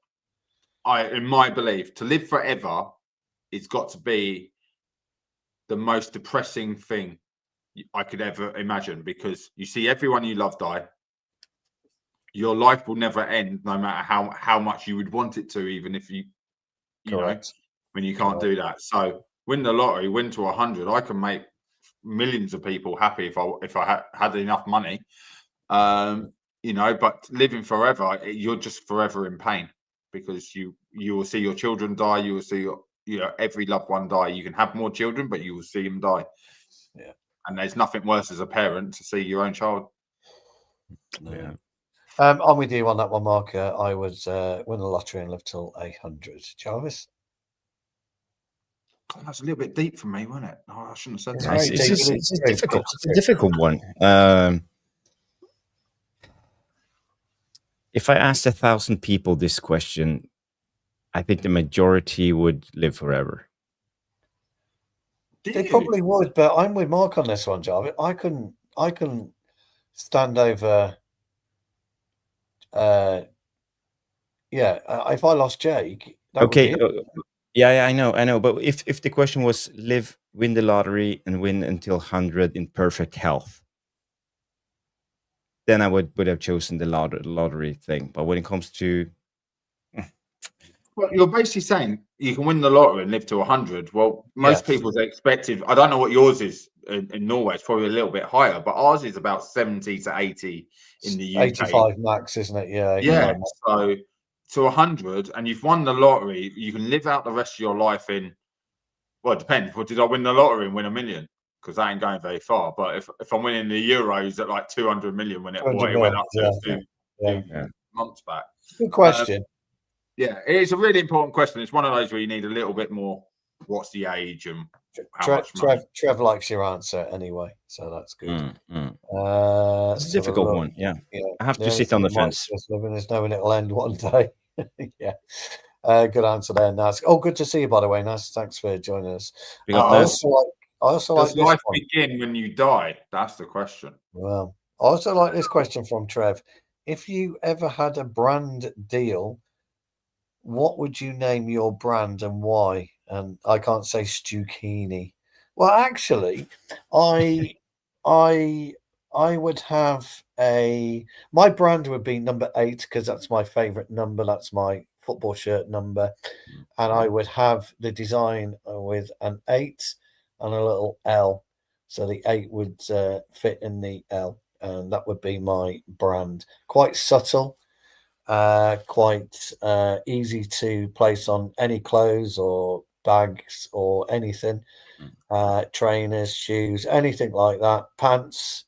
in my belief, to live forever, it's got to be the most depressing thing I could ever imagine, because you see everyone you love die. Your life will never end, no matter how much you would want it to, even if you Correct. when you can't do that. So win the lottery, win to 100. I can make millions of people happy if I had enough money. But living forever, you're just forever in pain because you will see your children die. You will see every loved one die. You can have more children, but you will see them die. Yeah. And there's nothing worse as a parent to see your own child. Yeah. I'm with you on that one, Mark. I would win the lottery and live till 100. Jarvis? God, that's a little bit deep for me, wasn't it? Oh, I shouldn't have said It's that. It's a difficult one. If I asked 1,000 people this question, I think the majority would live forever. They probably would, but I'm with Mark on this one, Jarvis. I couldn't stand over. If I lost Jake, Okay. Yeah, I know. But if the question was win the lottery and win until 100 in perfect health, then I would have chosen the lottery thing. But when it comes to well, you're basically saying you can win the lottery and live to 100. Well, most people's expected. I don't know what yours is in Norway. It's probably a little bit higher, but ours is about 70 to 80 in the UK. 85 max, isn't it? Yeah. Yeah. So to 100, and you've won the lottery, you can live out the rest of your life in. Well, it depends. Well, did I win the lottery and win 1 million? Because that ain't going very far. But if I'm winning the Euros at like 200 million when it went up to a few months back. Good question. It's a really important question. It's one of those where you need a little bit more. What's the age and how much money? Trev likes your answer anyway, so that's good. It's a difficult one. Yeah. I have to sit on the fence. There's knowing it'll end one day. Yeah. Good answer there, Nas. Oh, good to see you, by the way, Nas. Thanks for joining us. I also like Does life begin when you die? That's the question. Well, I also like this question from Trev. If you ever had a brand deal, what would you name your brand and why? And I can't say Stucchini. Well, actually, I would have my brand would be number 8 because that's my favorite number. That's my football shirt number, and I would have the design with an 8 and a little L, so the 8 would fit in the L, and that would be my brand. Quite subtle. Quite easy to place on any clothes or bags or anything, trainers, shoes, anything like that. Pants,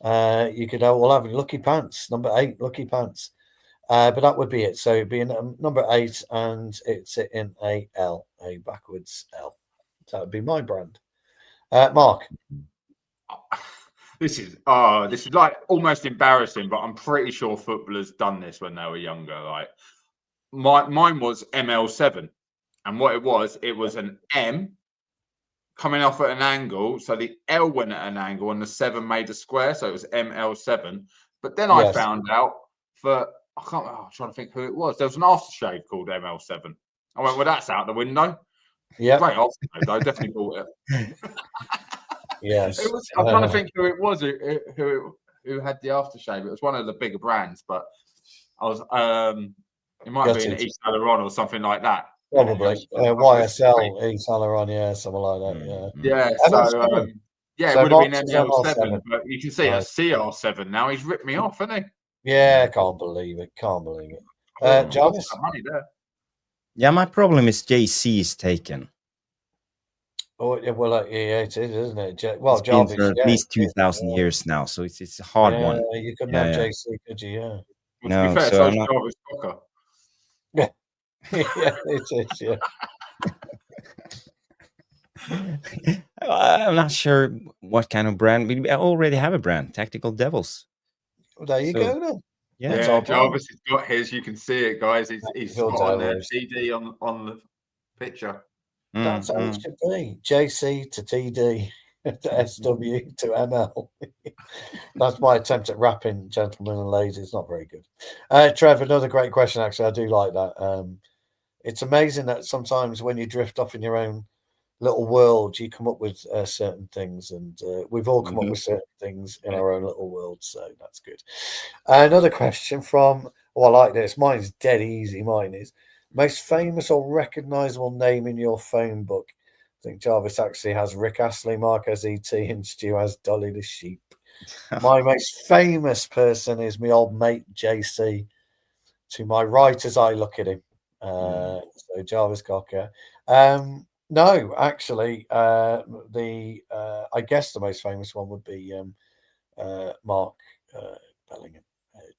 you could have lucky pants, number 8, lucky pants. But that would be it. So it'd be number 8, and it's in a L, a backwards L. So that would be my brand. Mark. This is like almost embarrassing, but I'm pretty sure footballers done this when they were younger. Like mine was ML7, and what it was an M coming off at an angle, so the L went at an angle, and the 7 made a square, so it was ML7. But then I found out I'm trying to think who it was. There was an aftershave called ML7. I went, well, that's out the window. Yeah, great aftershave. I definitely bought it. Yes, I'm trying to think who it was who had the aftershave. It was one of the bigger brands, but I was it might have been East Aileron or something like that. Probably YSL, East Aileron, something like that. Yeah. So it would have been ML7, but you can see a CR7 now. He's ripped me off, hasn't he? Yeah, can't believe it. Jarvis? Money there. Yeah, my problem is JC is taken. Oh, well, it is, isn't it? Well, it's been for at least 2,000 years now, so it's a hard one. You couldn't have JC, could you? Yeah. Well, no, to be fair, so I'm not... Jarvis Cocker. Yeah, it is. Yeah. I'm not sure what kind of brand. We already have a brand, Tactical Devils. Well, there you go then. Yeah, Jarvis has got his. You can see it, guys. He's got on there. TD on the picture. That's how it should be. JC to TD to SW to ML. That's my attempt at rapping, gentlemen and ladies. It's not very good. Trev, another great question, actually. I do like that. It's amazing that sometimes when you drift off in your own little world, you come up with certain things, and we've all come up with certain things in our own little world, so that's good. Another question from, I like this. Mine's dead easy. Mine is, Most famous or recognisable name in your phone book. I think Jarvis actually has Rick Astley, Mark has E.T. and Stu has Dolly the Sheep. My most famous person is my old mate JC. To my right as I look at him. So Jarvis Cocker. No, actually, I guess the most famous one would be Mark Bellingham.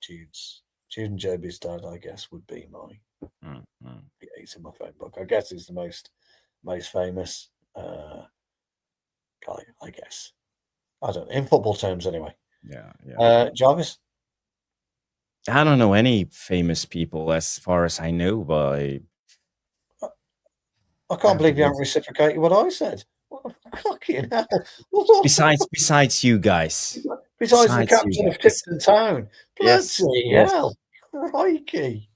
Jude and Joby's dad, I guess, would be my. Yeah, he's in my phone book. I guess he's the most famous guy. I guess. I don't know, in football terms, anyway. Yeah. Jarvis. I don't know any famous people as far as I know, but I can't believe you haven't reciprocated what I said. What fucking hell? Besides you guys. Besides the captain of Tipton Town. Bloody hell. Crikey.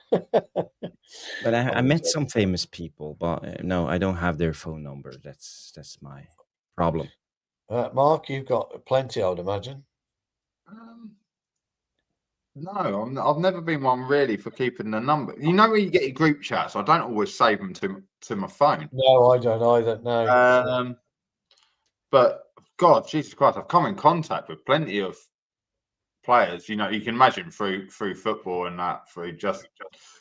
But I met some famous people, but no, I don't have their phone number. That's my problem. Mark, you've got plenty, I would imagine. No, I've never been one really for keeping the number. You know when you get your group chats, I don't always save them to my phone. No, I don't either. No. But God, Jesus Christ, I've come in contact with plenty of players. You know, you can imagine through football and that, through just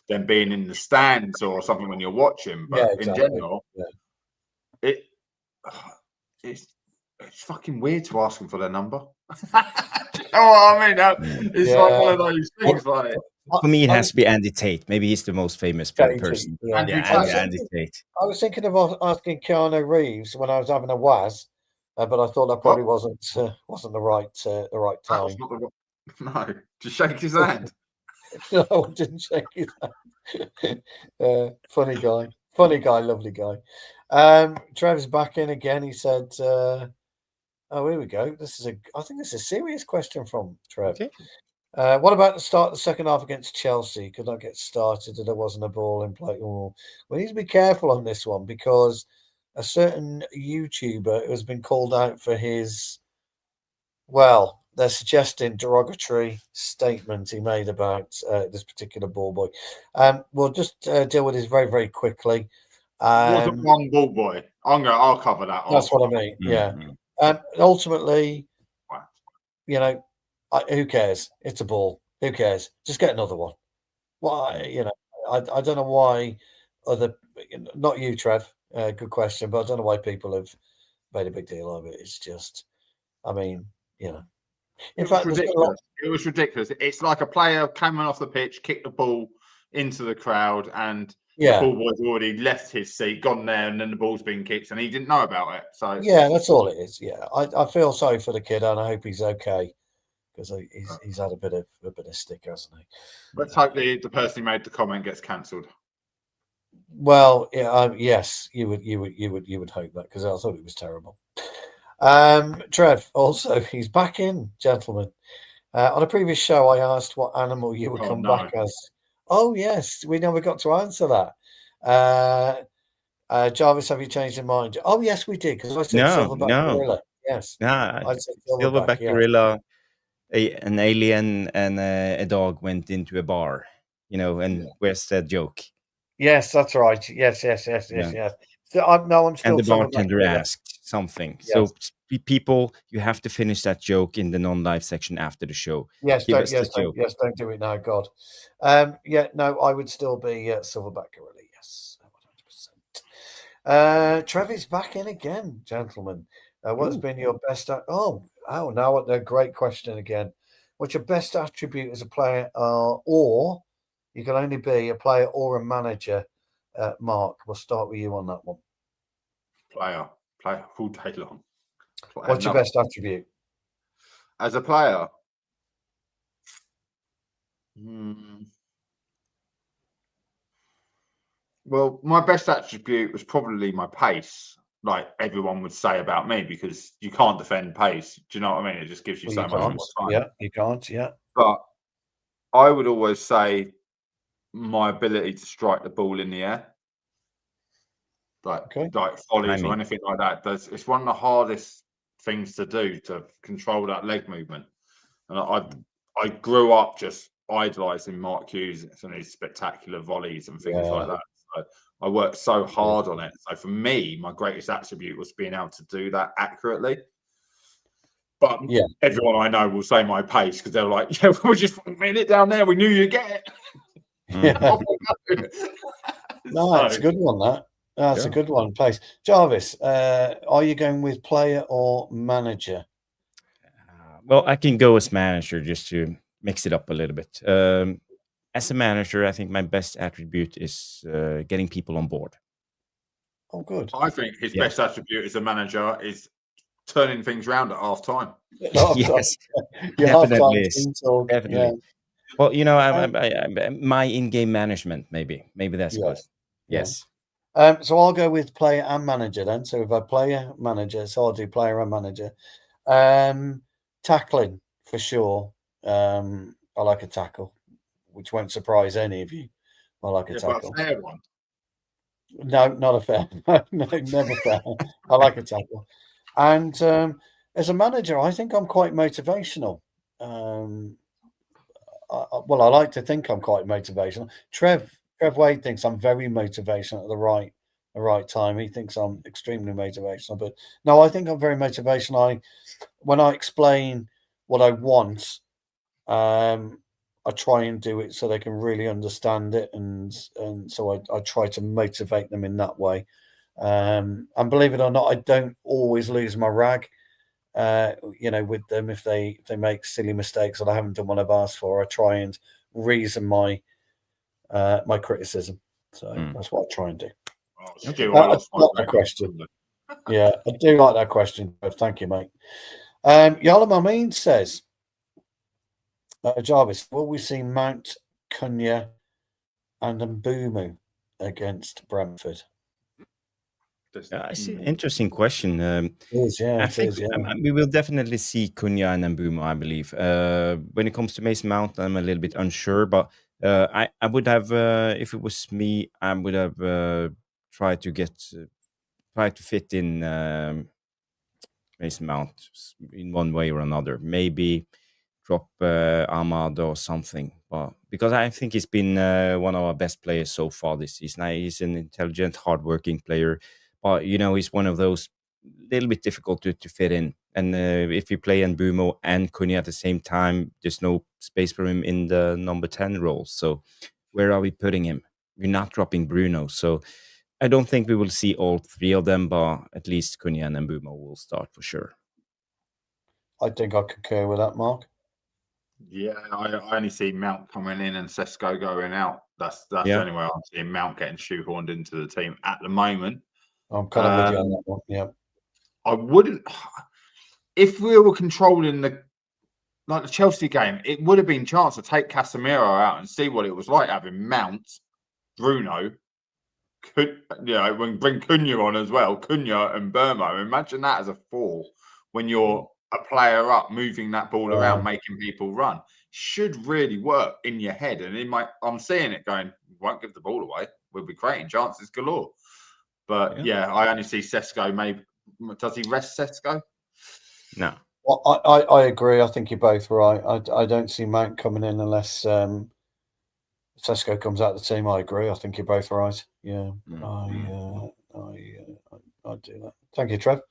them being in the stands or something when you're watching. But exactly. in general, it's fucking weird to ask them for their number. You know what I mean? It's like one of those things. Like for me, it has to be Andy Tate. Maybe he's the most famous person. Yeah. Andy Tate. I was thinking of asking Keanu Reeves when I was having a waz, but I thought that probably wasn't the right time. No, just shake his hand. No, I didn't shake his hand. Funny guy, lovely guy. Trev's back in again. He said, "Oh, here we go. I think this is a serious question from Trev. Okay. What about the start of the second half against Chelsea? Could not get started, and there wasn't a ball in play. Oh, we need to be careful on this one because a certain YouTuber has been called out for his, well, they're suggesting derogatory statement he made about this particular ball boy. We'll just deal with this very, very quickly. Wasn't one ball boy. I'll cover that. That's what I mean. Yeah. Ultimately, you know, who cares? It's a ball. Who cares? Just get another one. Why? You know, I don't know why not you, Trev. Good question, but I don't know why people have made a big deal of it. It's just, I mean, you know. In fact, it was ridiculous. It's like a player coming off the pitch, kicked the ball into the crowd, and the ball boy's already left his seat, gone there, and then the ball's been kicked, and he didn't know about it. So yeah, that's all it is. Yeah, I feel sorry for the kid, and I hope he's okay because he's had a bit of stick, hasn't he? Let's hope the person who made the comment gets cancelled. Well, yeah, yes, you would hope that because I thought it was terrible. Trev, also, he's back in, gentlemen. On a previous show, I asked what animal you would come back as. Oh, yes, we never got to answer that. Jarvis, have you changed your mind? Oh, yes, we did, because I said silverback gorilla. Yes. I said silverback gorilla, an alien, and a dog went into a bar, you know, and where's that joke? Yes, that's right. Yes. So I'm still. And the bartender asked something. Yes. So people, you have to finish that joke in the non-live section after the show. Yes, don't do it now, God. I would still be silverback gorilla. Yes, 100%. Trevor's back in again, gentlemen. What's been your best? Now a great question again. What's your best attribute as a player, or you can only be a player or a manager? Mark, we'll start with you on that one. Player all day long. What's your best attribute? As a player? Well, my best attribute was probably my pace, like everyone would say about me, because you can't defend pace. Do you know what I mean? It just gives you so much more time. Yeah, you can't, yeah. But I would always say my ability to strike the ball in the air. Like volleys or anything like that. It's one of the hardest things to do, to control that leg movement. And I grew up just idolising Mark Hughes and his spectacular volleys and things like that. So I worked so hard on it. So for me, my greatest attribute was being able to do that accurately. But everyone I know will say my pace because they're like, yeah, we're just putting it down there. We knew you'd get it. No, it's a good one, that's a good one. Pace. Jarvis, are you going with player or manager? Well, I can go as manager just to mix it up a little bit. As a manager, I think my best attribute is getting people on board. Oh, good. I think his best attribute as a manager is turning things around at half time. Yes, definitely is. Definitely. Well, my in-game management, maybe that's good. Yes. So I'll go with player and manager then. So if I player, manager, so I'll do player and manager. Tackling for sure. I like a tackle, which won't surprise any of you. I like a tackle. But a fair one. No, not a fair. No, never fair. I like a tackle. And as a manager, I think I'm quite motivational. I like to think I'm quite motivational. Trev Wade thinks I'm very motivational at the right time. He thinks I'm extremely motivational, but no, I think I'm very motivational. When I explain what I want, I try and do it so they can really understand it, and so I try to motivate them in that way. And believe it or not, I don't always lose my rag. With them if they make silly mistakes that I haven't done what I've asked for. I try and reason my criticism. So that's what I try and do. I lost my question. I do like that question. Thank you, mate. Yalamin says, Jarvis, will we see Mount, Cunha, and Mbumu against Brentford? I see. Interesting question. I think we will definitely see Cunha and Mbumu, I believe. When it comes to Mason Mount, I'm a little bit unsure, but I would have, if it was me, I would have tried to fit in Mason Mount in one way or another. Maybe drop Ahmad or something, but because I think he's been one of our best players so far this season. He's an intelligent, hardworking player. But, he's one of those little bit difficult to fit in. And if you play Mbumo and Cunha at the same time, there's no space for him in the number 10 role. So where are we putting him? We're not dropping Bruno. So I don't think we will see all three of them, but at least Cunha and Mbumo will start for sure. I think I concur with that, Mark. Yeah, I only see Mount coming in and Sesko going out. That's the only way I'm seeing Mount getting shoehorned into the team at the moment. I'm kind of with you on that one. Yeah, I wouldn't. If we were controlling the Chelsea game, it would have been a chance to take Casemiro out and see what it was like having Mount, Bruno, bring Cunha on as well, Cunha and Burmo. Imagine that as a four when you're a player up, moving that ball around, making people run. Should really work in your head. And I'm seeing it going, won't give the ball away. We'll be creating chances galore. But I only see Sesko. Maybe does he rest Sesko? No. Well, I agree. I think you're both right. I don't see Mount coming in unless Sesko comes out of the team. I agree. I think you're both right. Yeah, I do that. Thank you, Trev.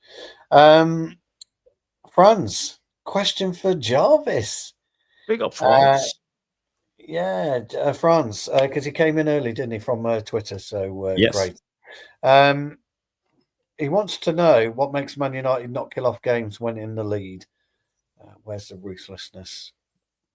Franz, question for Jarvis. Big up, Franz. Franz, because he came in early, didn't he, from Twitter? So yes. Great. He wants to know what makes Man United not kill off games when in the lead. Where's the ruthlessness?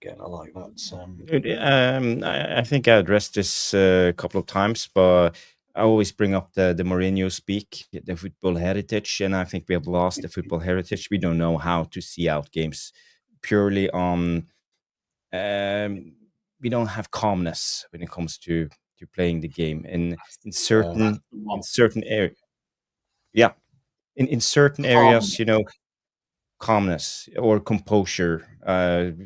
Again, I like that. I think I addressed this a couple of times, but I always bring up the Mourinho speak, the football heritage, and I think we have lost the football heritage. We don't know how to see out games purely on. We don't have calmness when it comes to playing the game, and in certain areas. Yeah, in certain areas, calmness or composure. But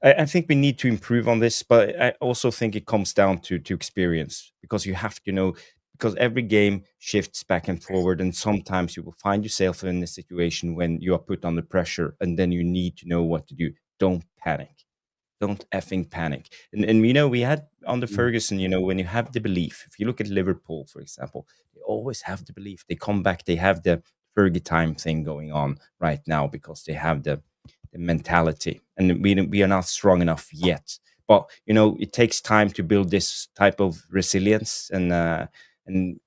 I think we need to improve on this. But I also think it comes down to experience, because you have to know, because every game shifts back and forward, and sometimes you will find yourself in a situation when you are put under pressure, and then you need to know what to do. Don't panic. don't effing panic. And we had under Ferguson, when you have the belief, if you look at Liverpool, for example, they always have the belief. They come back, they have the Fergie time thing going on right now because they have the mentality. And we are not strong enough yet. But, it takes time to build this type of resilience, and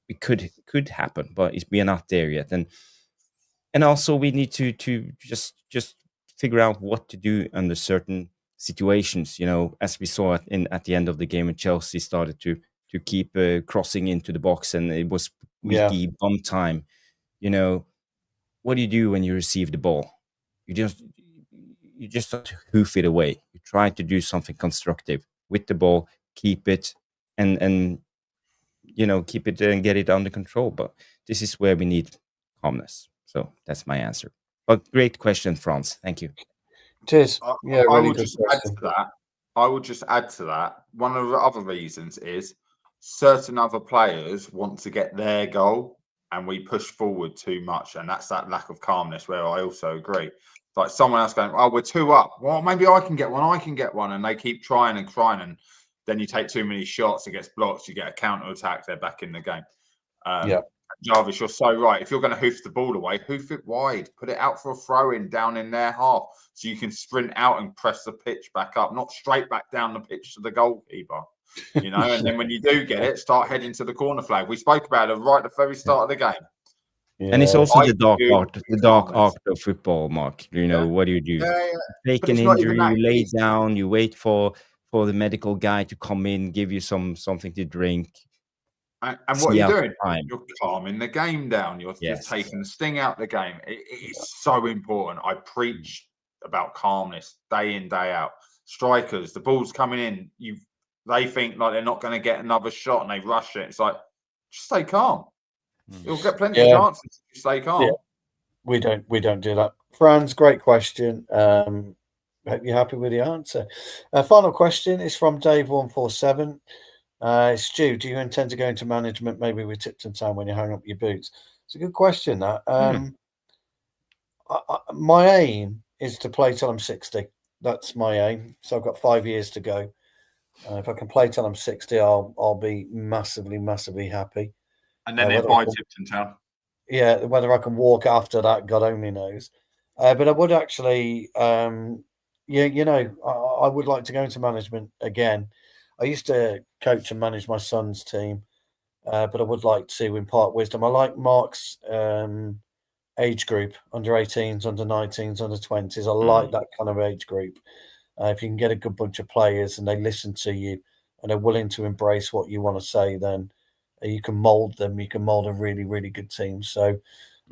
it could happen, but we are not there yet. And also we need to just figure out what to do under certain situations, as we saw at the end of the game when Chelsea started to keep crossing into the box, and it was squeaky bum time. What do you do when you receive the ball? You just don't hoof it away. You try to do something constructive with the ball, keep it, and keep it and get it under control. But this is where we need calmness. So that's my answer. But great question, Franz. Thank you. Cheers. Yeah, I would just add to that. One of the other reasons is certain other players want to get their goal, and we push forward too much, and that's that lack of calmness where I also agree. Like someone else going, "Oh, we're 2 up. Well, maybe I can get one. And they keep trying, and then you take too many shots, it gets blocked, you get a counter attack, they're back in the game. Jarvis, you're so right. If you're going to hoof the ball away, hoof it wide, put it out for a throw-in down in their half, so you can sprint out and press the pitch back up, not straight back down the pitch to the goalkeeper. And then when you do get it, start heading to the corner flag. We spoke about it right at the very start of the game. Yeah. And it's also the dark art of football, Mark. What do you do? Take an injury, you lay down, you wait for the medical guy to come in, give you something to drink. And what are you doing? You're calming the game down. You're taking the sting out of the game. It's so important. I preach about calmness day in, day out. Strikers, the ball's coming in. They think like they're not going to get another shot, and they rush it. It's like, just stay calm. You'll get plenty of chances if you stay calm. Yeah. We don't do that. Franz, great question. Hope you're happy with the answer. Final question is from Dave147. Stu, do you intend to go into management, maybe with Tipton Town, when you hang up your boots? It's a good question, that. My aim is to play till I'm 60. That's my aim. So I've got 5 years to go. If I can play till I'm 60, I'll be massively, massively happy. And then buy Tipton Town. Yeah, whether I can walk after that, God only knows. But I would actually, I would like to go into management again. I used to coach and manage my son's team, but I would like to impart wisdom. I like Mark's age group, under 18s, under 19s, under 20s. I like that kind of age group. If you can get a good bunch of players and they listen to you and are willing to embrace what you want to say, then you can mould them. You can mould a really, really good team. So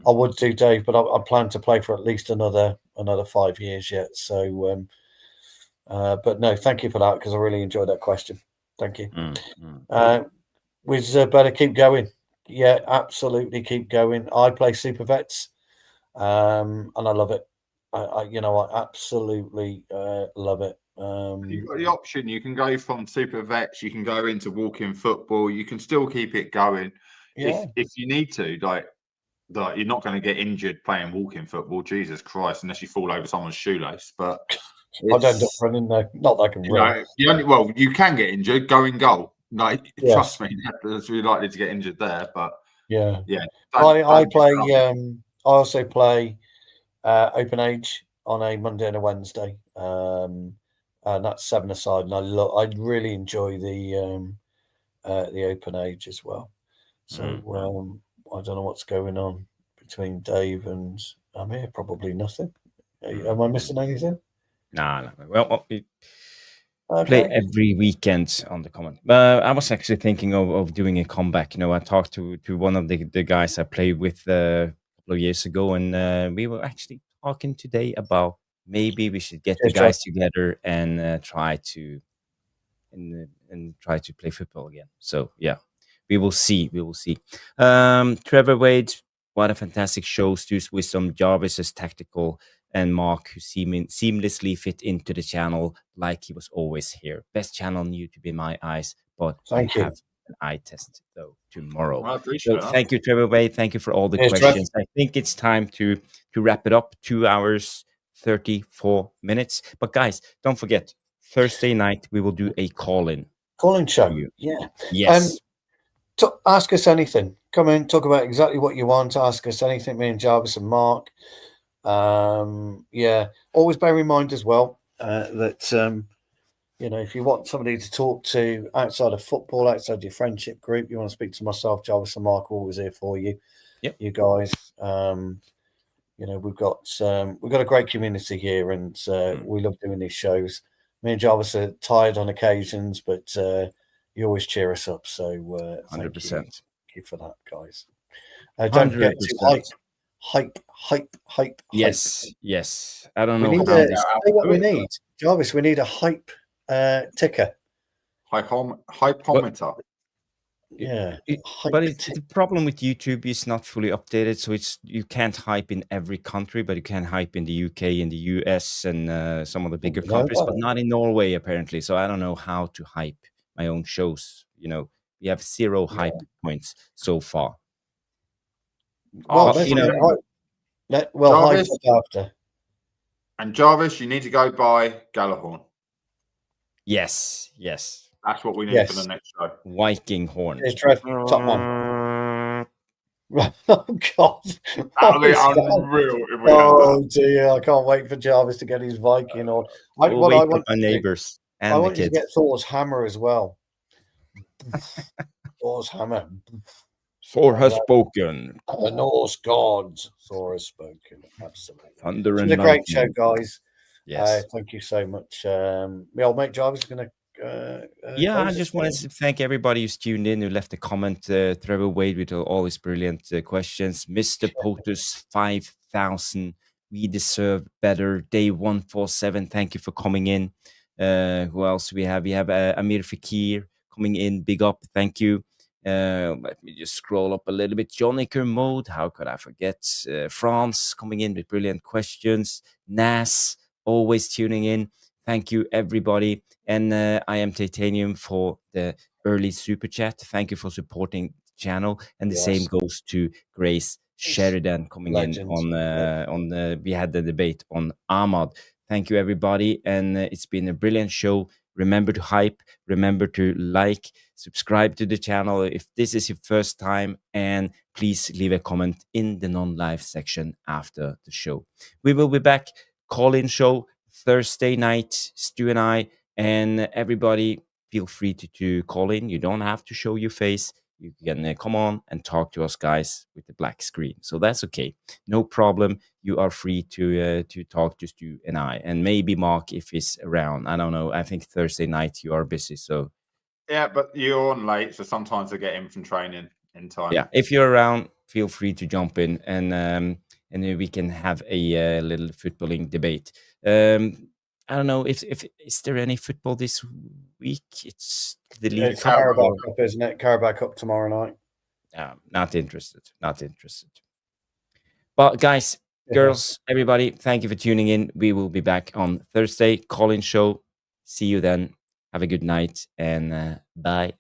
I would do, Dave, but I plan to play for at least another 5 years yet. So, but no, thank you for that, because I really enjoyed that question. Thank you. We better keep going. Yeah, absolutely keep going. I play Super Vets, and I love it. I absolutely love it. You've got the option. You can go from Super Vets, you can go into walk-in football. You can still keep it going if you need to. Like you're not going to get injured playing walk-in football. Jesus Christ, unless you fall over someone's shoelace. But I don't end up running though. Not that I can run. You can get injured. Go in goal. Trust me, that's really likely to get injured there. But yeah. I play. I also play open age on a Monday and a Wednesday, and that's 7-a-side. And I really enjoy the open age as well. So I don't know what's going on between Dave and Amir. Probably nothing. Am I missing anything? No. Well, we play every weekend on the common. I was actually thinking of doing a comeback. I talked to one of the guys I played with a couple of years ago, and we were actually talking today about maybe we should get the guys together and try to play football again. So yeah, we will see. Trevor Wade, what a fantastic show, Stu's wisdom, Jarvis's tactical, and Mark, who seamlessly fit into the channel like he was always here. Best channel on YouTube in my eyes, but Thank you. Have an eye test though tomorrow. Well, thank you, Trevor Wade. Thank you for all the questions. I think it's time to wrap it up. 2 hours, 34 minutes. But guys, don't forget, Thursday night, we will do a call-in. Call-in show. You. Yeah. Yes. Ask us anything. Come in, talk about exactly what you want. Ask us anything. Me and Jarvis and Mark. Yeah. Always bear in mind as well that if you want somebody to talk to outside of football, outside your friendship group, you want to speak to myself, Jarvis and Mark, always here for you. Yep. You guys. We've got a great community here, and we love doing these shows. Me and Jarvis are tired on occasions, but you always cheer us up. So 100%. Thank you for that, guys. Don't forget to hype. Yes. I don't know. We need what we need, Jarvis. We need a hype ticker. Hypometer. Yeah, but the problem with YouTube is not fully updated, so you can't hype in every country, but you can hype in the UK, in the US, and some of the bigger countries, but not in Norway apparently. So I don't know how to hype my own shows. We have 0 hype points so far. Well, hype after. And Jarvis, you need to go by Gallahorn. Yes. That's what we need for the next show. Viking horn. Here's Trev, top man. Oh, God. That'll be unreal if we Oh, dear. I can't wait for Jarvis to get his Viking on. I want my neighbours and I the want you kids. to get Thor's hammer as well. Thor's hammer. Thor has spoken. The Norse gods. Thor has spoken. Absolutely. Thunder It's and been a great lightning. show, guys. Yes. Thank you so much. My old mate Jarvis is going to. I just wanted to thank everybody who's tuned in, who left a comment. Trevor Wade with all his brilliant questions. Mr. Potus 5000. We deserve better. Day 147. Thank you for coming in. Who else we have? We have Amir Fakir coming in. Big up. Thank you. Let me just scroll up a little bit. Johnny Kermode, how could I forget? France coming in with brilliant questions. Nas always tuning in. Thank you, everybody. And I am Titanium for the early super chat. Thank you for supporting the channel. And the same goes to Grace Sheridan coming in on we had the debate on Ahmad. Thank you, everybody. And it's been a brilliant show. Remember to hype. Remember to like, subscribe to the channel if this is your first time. And please leave a comment in the non-live section after the show. We will be back. Call-in show Thursday night, Stu and I, and everybody feel free to call in. You don't have to show your face. You can come on and talk to us guys with the black screen. So that's okay. No problem. You are free to talk to Stu and I, and maybe Mark if he's around. I don't know. I think Thursday night you are busy. So yeah, but you're on late, so sometimes I get in from training in time. Yeah, if you're around, feel free to jump in and then we can have a little footballing debate. I don't know if is there any football this week? It's the League It's Carabao Cup, isn't it? Carabao Cup tomorrow night. Not interested. But guys, girls, everybody, thank you for tuning in. We will be back on Thursday. Call-in show. See you then. Have a good night and bye.